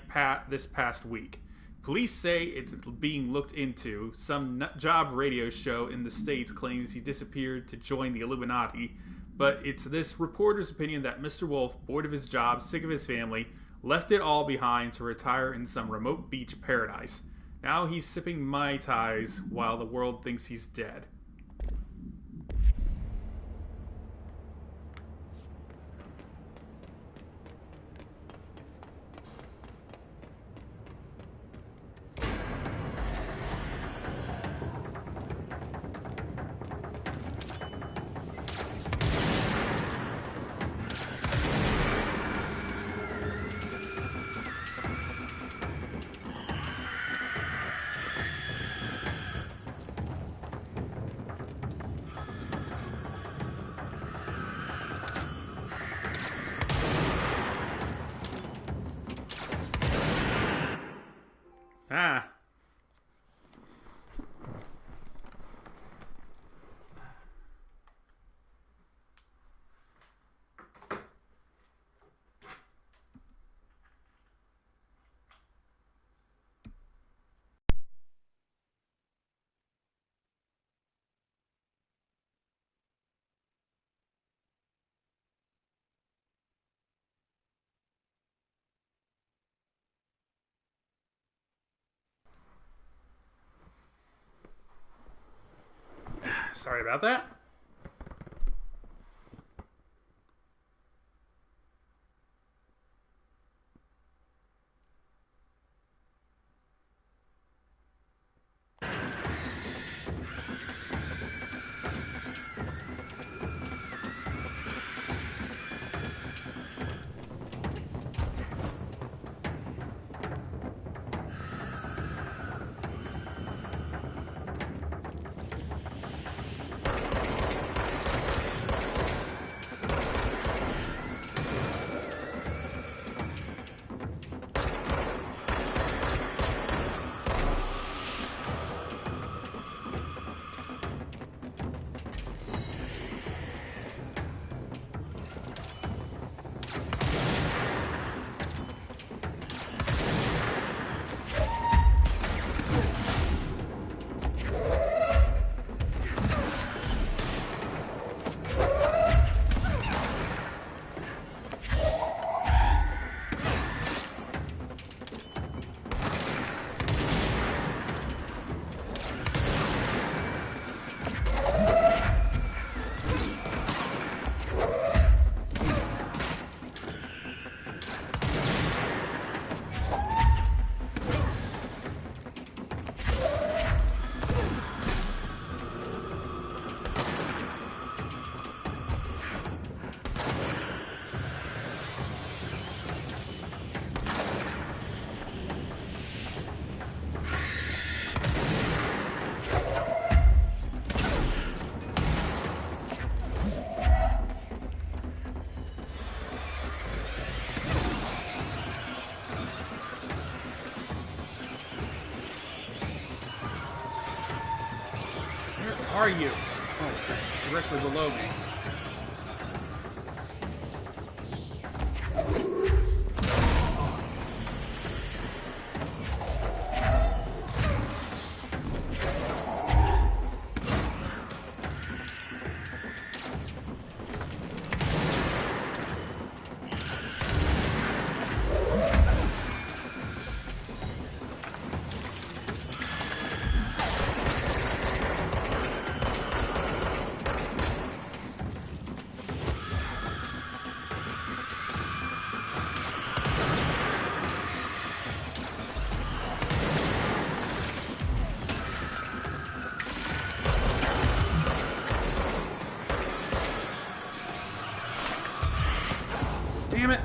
Speaker 1: this past week. Police say it's being looked into. Some nut job radio show in the States claims he disappeared to join the Illuminati, but it's this reporter's opinion that Mr. Wolf, bored of his job, sick of his family, left it all behind to retire in some remote beach paradise. Now he's sipping Mai Tais while the world thinks he's dead. Sorry about that. Are you? Oh, directly below me. Damn it!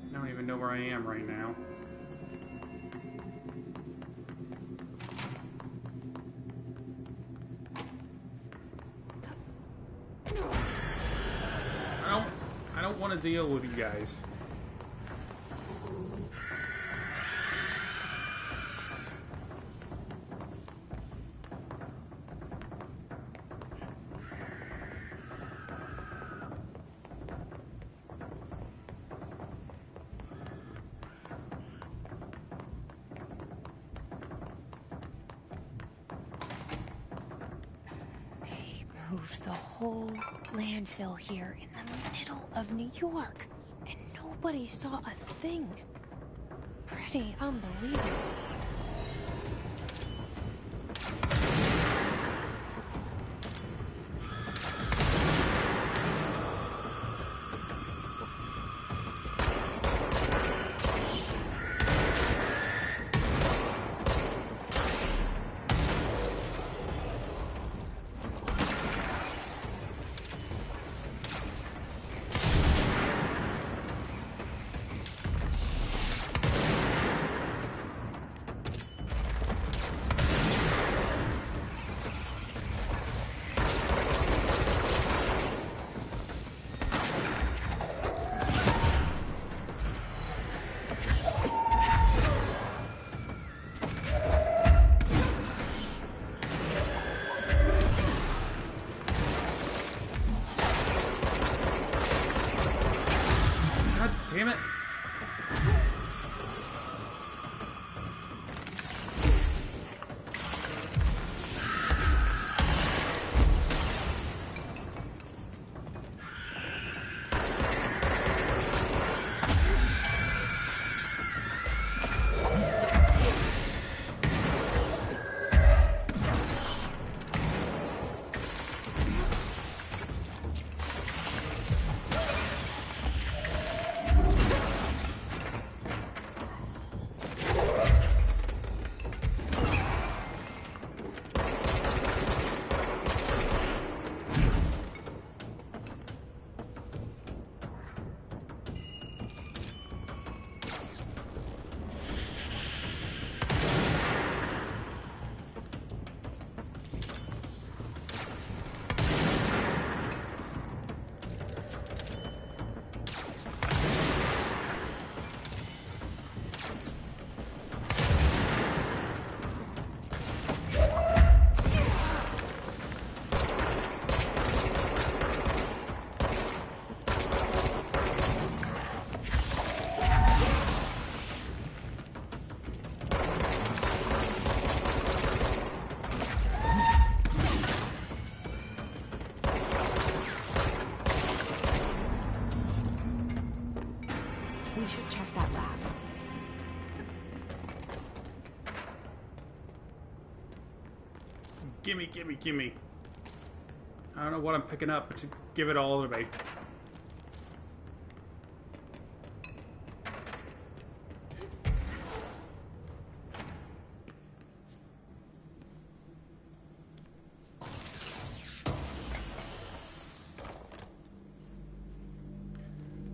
Speaker 1: I don't even know where I am right now. I don't want to deal with you guys.
Speaker 3: Moved the whole landfill here in the middle of New York, and nobody saw a thing. Pretty unbelievable.
Speaker 1: Gimme, gimme, gimme. I don't know what I'm picking up, but just give it all to me.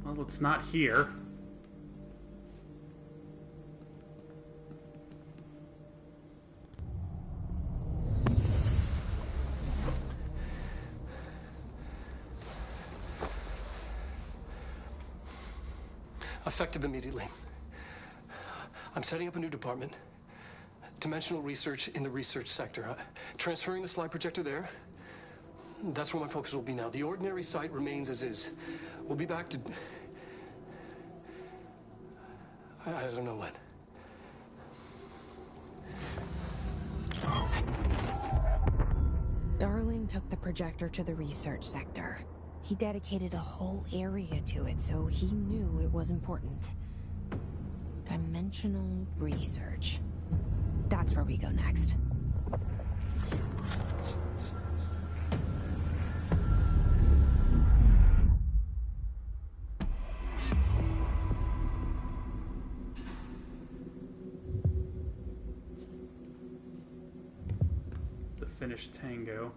Speaker 1: Well, it's not here.
Speaker 21: Effective immediately. I'm setting up a new department. Dimensional research in the research sector. Transferring the slide projector there. That's where my focus will be now. The ordinary site remains as is. We'll be back to... I don't know when.
Speaker 3: Darling took the projector to the research sector. He dedicated a whole area to it, so he knew it was important. Dimensional research. That's where we go next.
Speaker 1: The finished tango.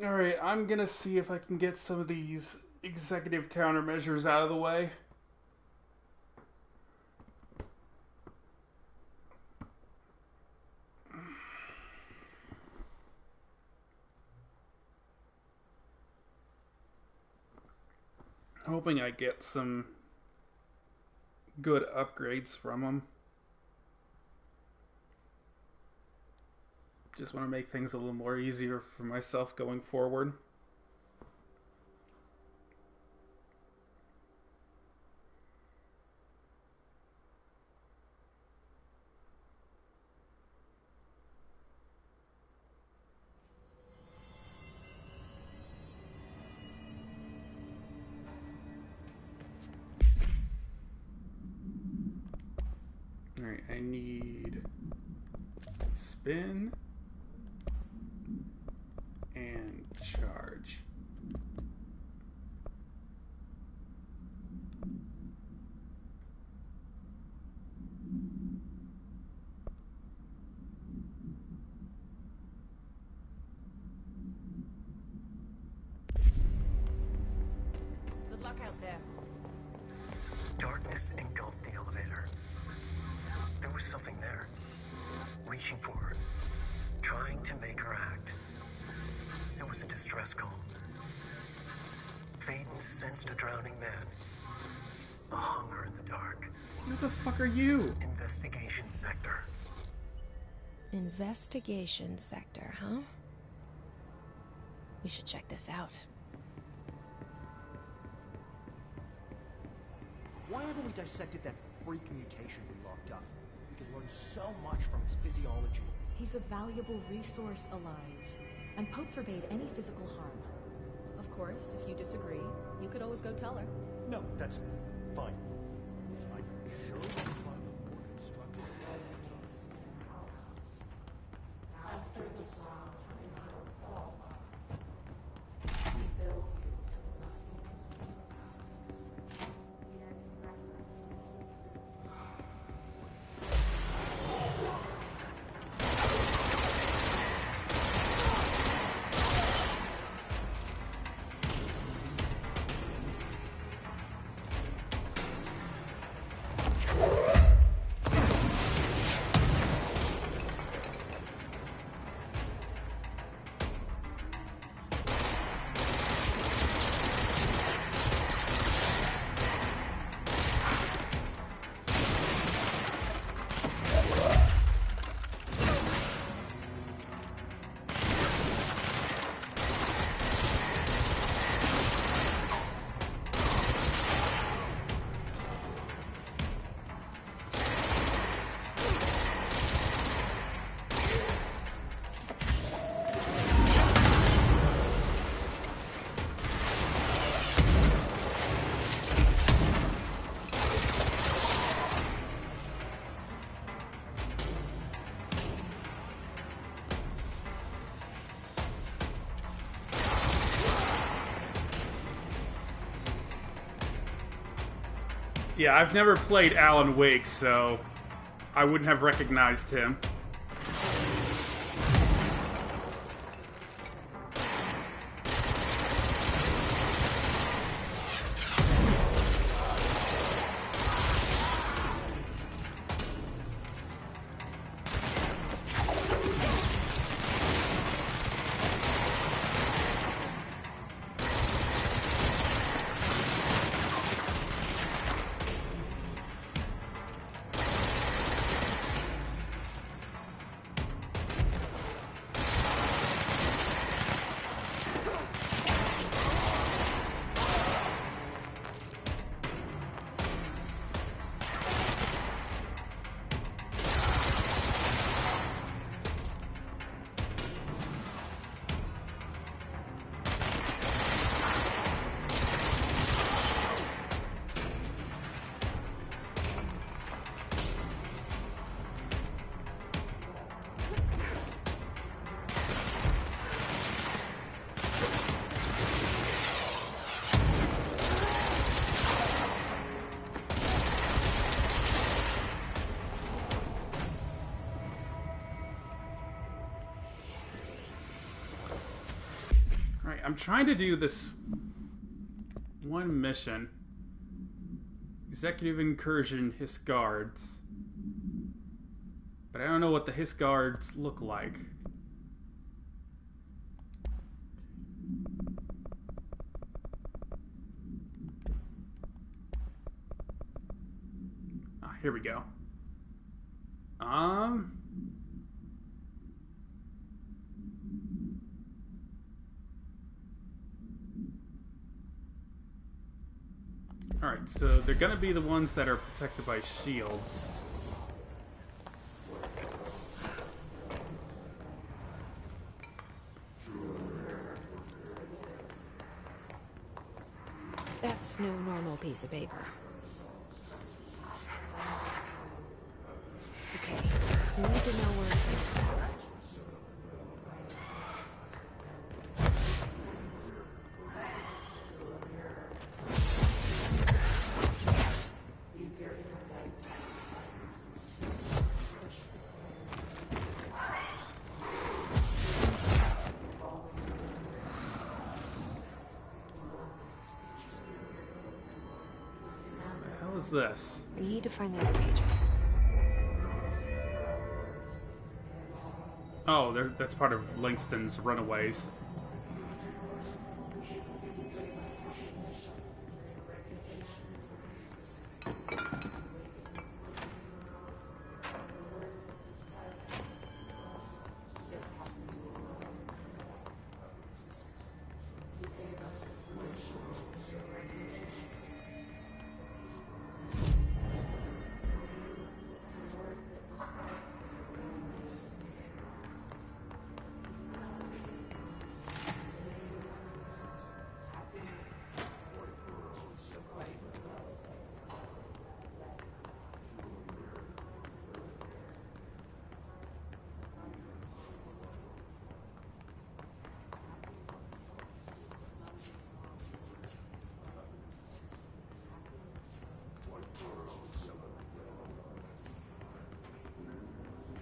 Speaker 1: Alright, I'm gonna see if I can get some of these executive countermeasures out of the way. Hoping I get some good upgrades from them. Just want to make things a little more easier for myself going forward. Alright, I need spin and charge.
Speaker 17: Good luck out there.
Speaker 2: Darkness engulfed the elevator. There was something there, reaching for her, trying to make her act. It was a distress call. Faden sensed a drowning man, a hunger in the dark.
Speaker 1: Who the fuck are you?
Speaker 2: Investigation sector.
Speaker 3: Investigation sector, huh? We should check this out.
Speaker 18: Why haven't we dissected that freak mutation we locked up? We can learn so much from its physiology.
Speaker 13: He's a valuable resource alive, and Pope forbade any physical harm. Of course, if you disagree, you could always go tell her.
Speaker 18: No, that's fine. I'm sure we can find a more constructive
Speaker 9: After the sound falls,
Speaker 1: Yeah, I've never played Alan Wake, so I wouldn't have recognized him. I'm trying to do this one mission. Executive Incursion Hiss Guards. But I don't know what the Hiss Guards look like. Ah, here we go. Alright, so they're gonna be the ones that are protected by shields.
Speaker 3: That's no normal piece of paper. Okay, we need to know where it's
Speaker 1: was this?
Speaker 3: I need to find the other pages.
Speaker 1: Oh, that's part of Langston's Runaways.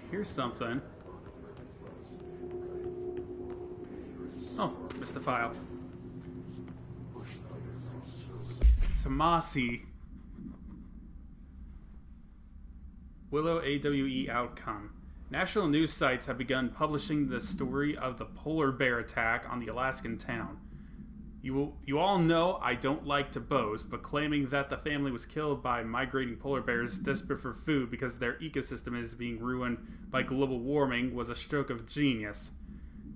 Speaker 1: Here's something. Oh, missed a file. Tamasi. Willow AWE outcome. National news sites have begun publishing the story of the polar bear attack on the Alaskan town. You all know I don't like to boast, but claiming that the family was killed by migrating polar bears desperate for food because their ecosystem is being ruined by global warming was a stroke of genius.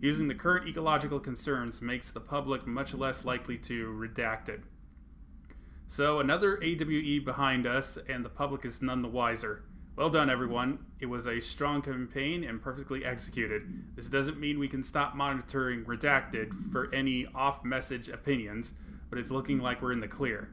Speaker 1: Using the current ecological concerns makes the public much less likely to redact it. So another AWE behind us, and the public is none the wiser. Well done, everyone. It was a strong campaign and perfectly executed. This doesn't mean we can stop monitoring Redacted for any off-message opinions, but it's looking like we're in the clear.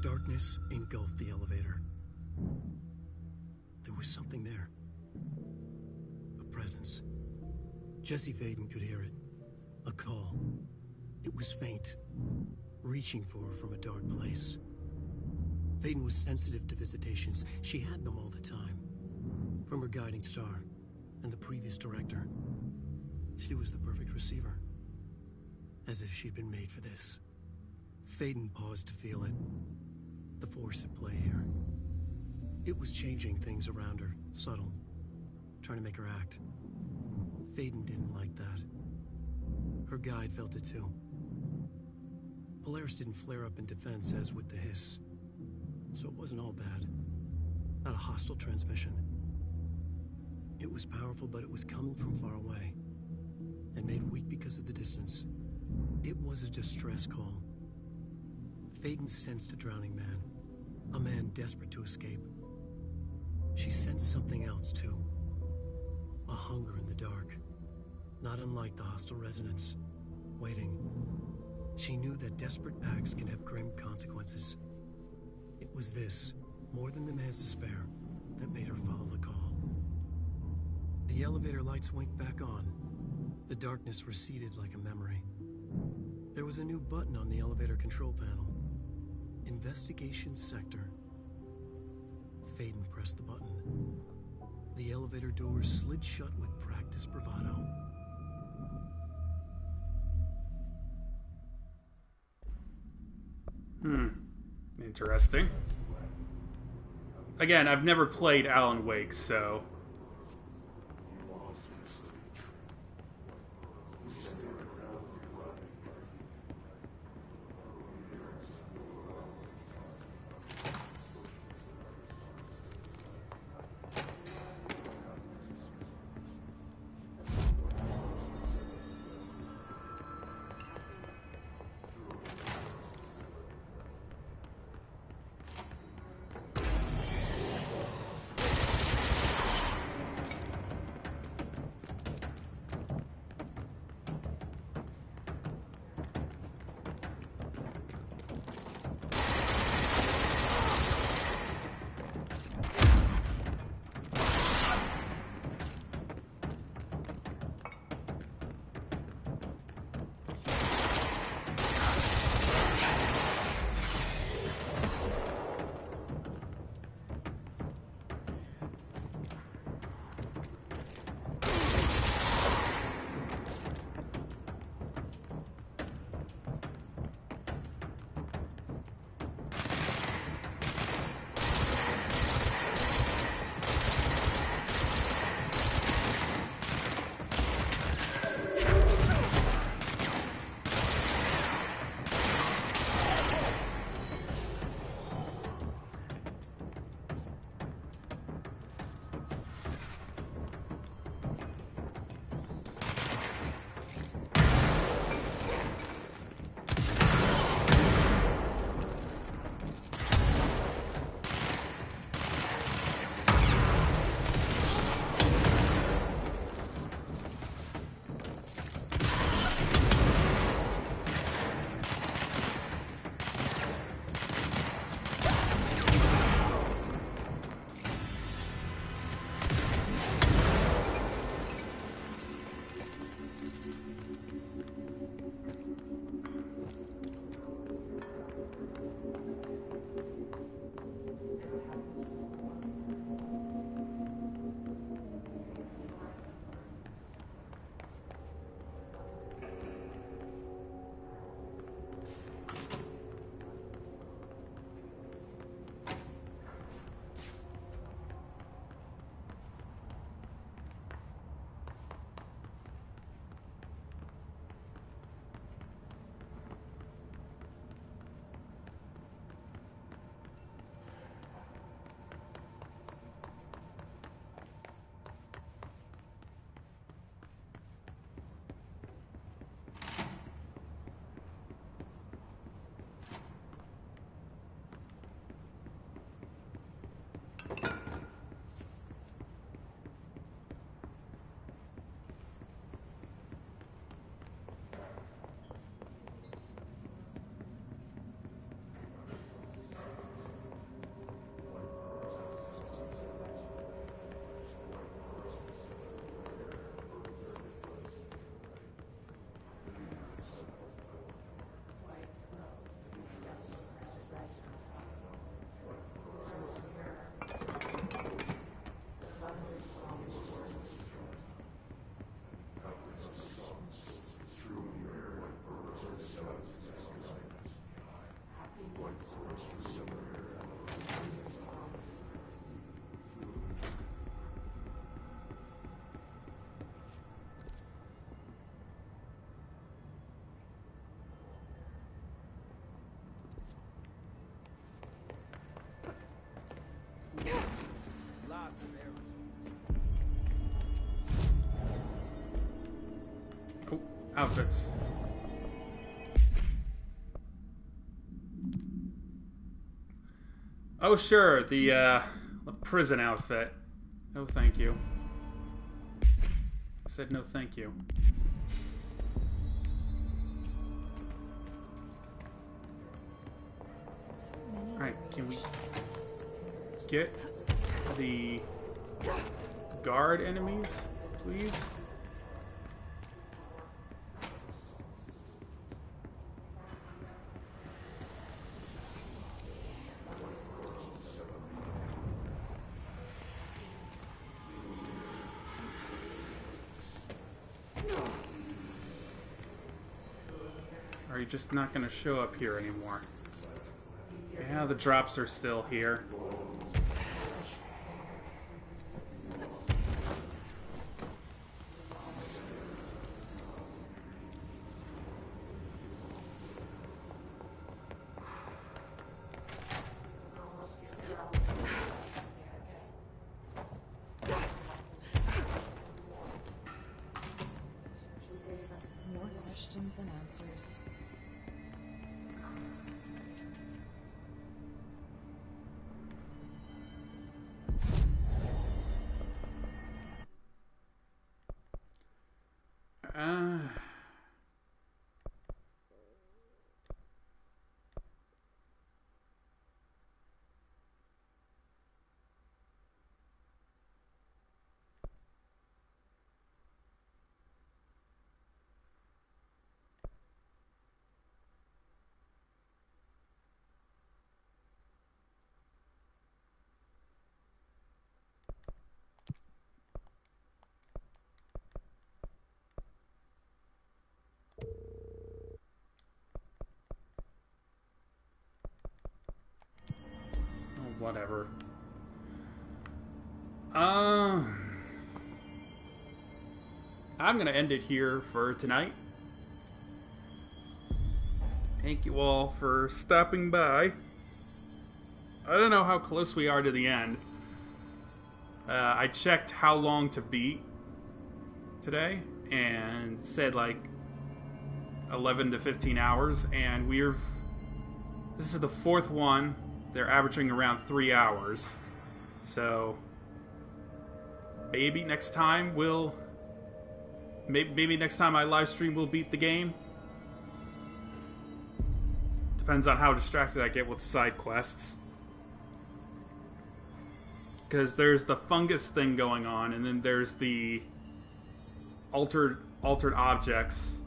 Speaker 2: Darkness engulfed the elevator. There was something there. A presence. Jesse Faden could hear it. A call. It was faint, reaching for her from a dark place. Faden was sensitive to visitations. She had them all the time. From her guiding star and the previous director. She was the perfect receiver. As if she'd been made for this. Faden paused to feel it. The force at play here. It was changing things around her, subtle, trying to make her act. Faden didn't like that. Her guide felt it too. Polaris didn't flare up in defense as with the hiss, so it wasn't all bad. Not a hostile transmission. It was powerful, but it was coming from far away, and made weak because of the distance. It was a distress call. Faden sensed a drowning man. A man desperate to escape. She sensed something else, too. A hunger in the dark. Not unlike the hostile resonance. Waiting. She knew that desperate acts can have grim consequences. It was this, more than the man's despair, that made her follow the call. The elevator lights winked back on. The darkness receded like a memory. There was a new button on the elevator control panel. Investigation sector. Faden pressed the button. The elevator doors slid shut with practiced bravado.
Speaker 1: Interesting. Again, I've never played Alan Wake, so... outfits. Oh sure, the prison outfit. No thank you. I said no thank you. Alright, can we get the guard enemies, please? Are you just not going to show up here anymore? Yeah, the drops are still here.
Speaker 11: More questions than answers.
Speaker 1: Whatever. I'm gonna end it here for tonight. Thank you all for stopping by. I don't know how close we are to the end. I checked how long to beat today and said like 11 to 15 hours, and this is the fourth one. They're averaging around 3 hours. So maybe next time maybe next time I live stream we'll beat the game. Depends on how distracted I get with side quests. Because there's the fungus thing going on, and then there's the altered objects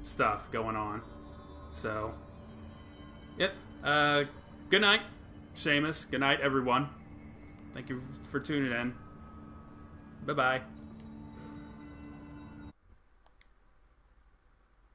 Speaker 1: stuff going on. So, yep. Good night, Seamus. Good night, everyone. Thank you for tuning in. Bye-bye.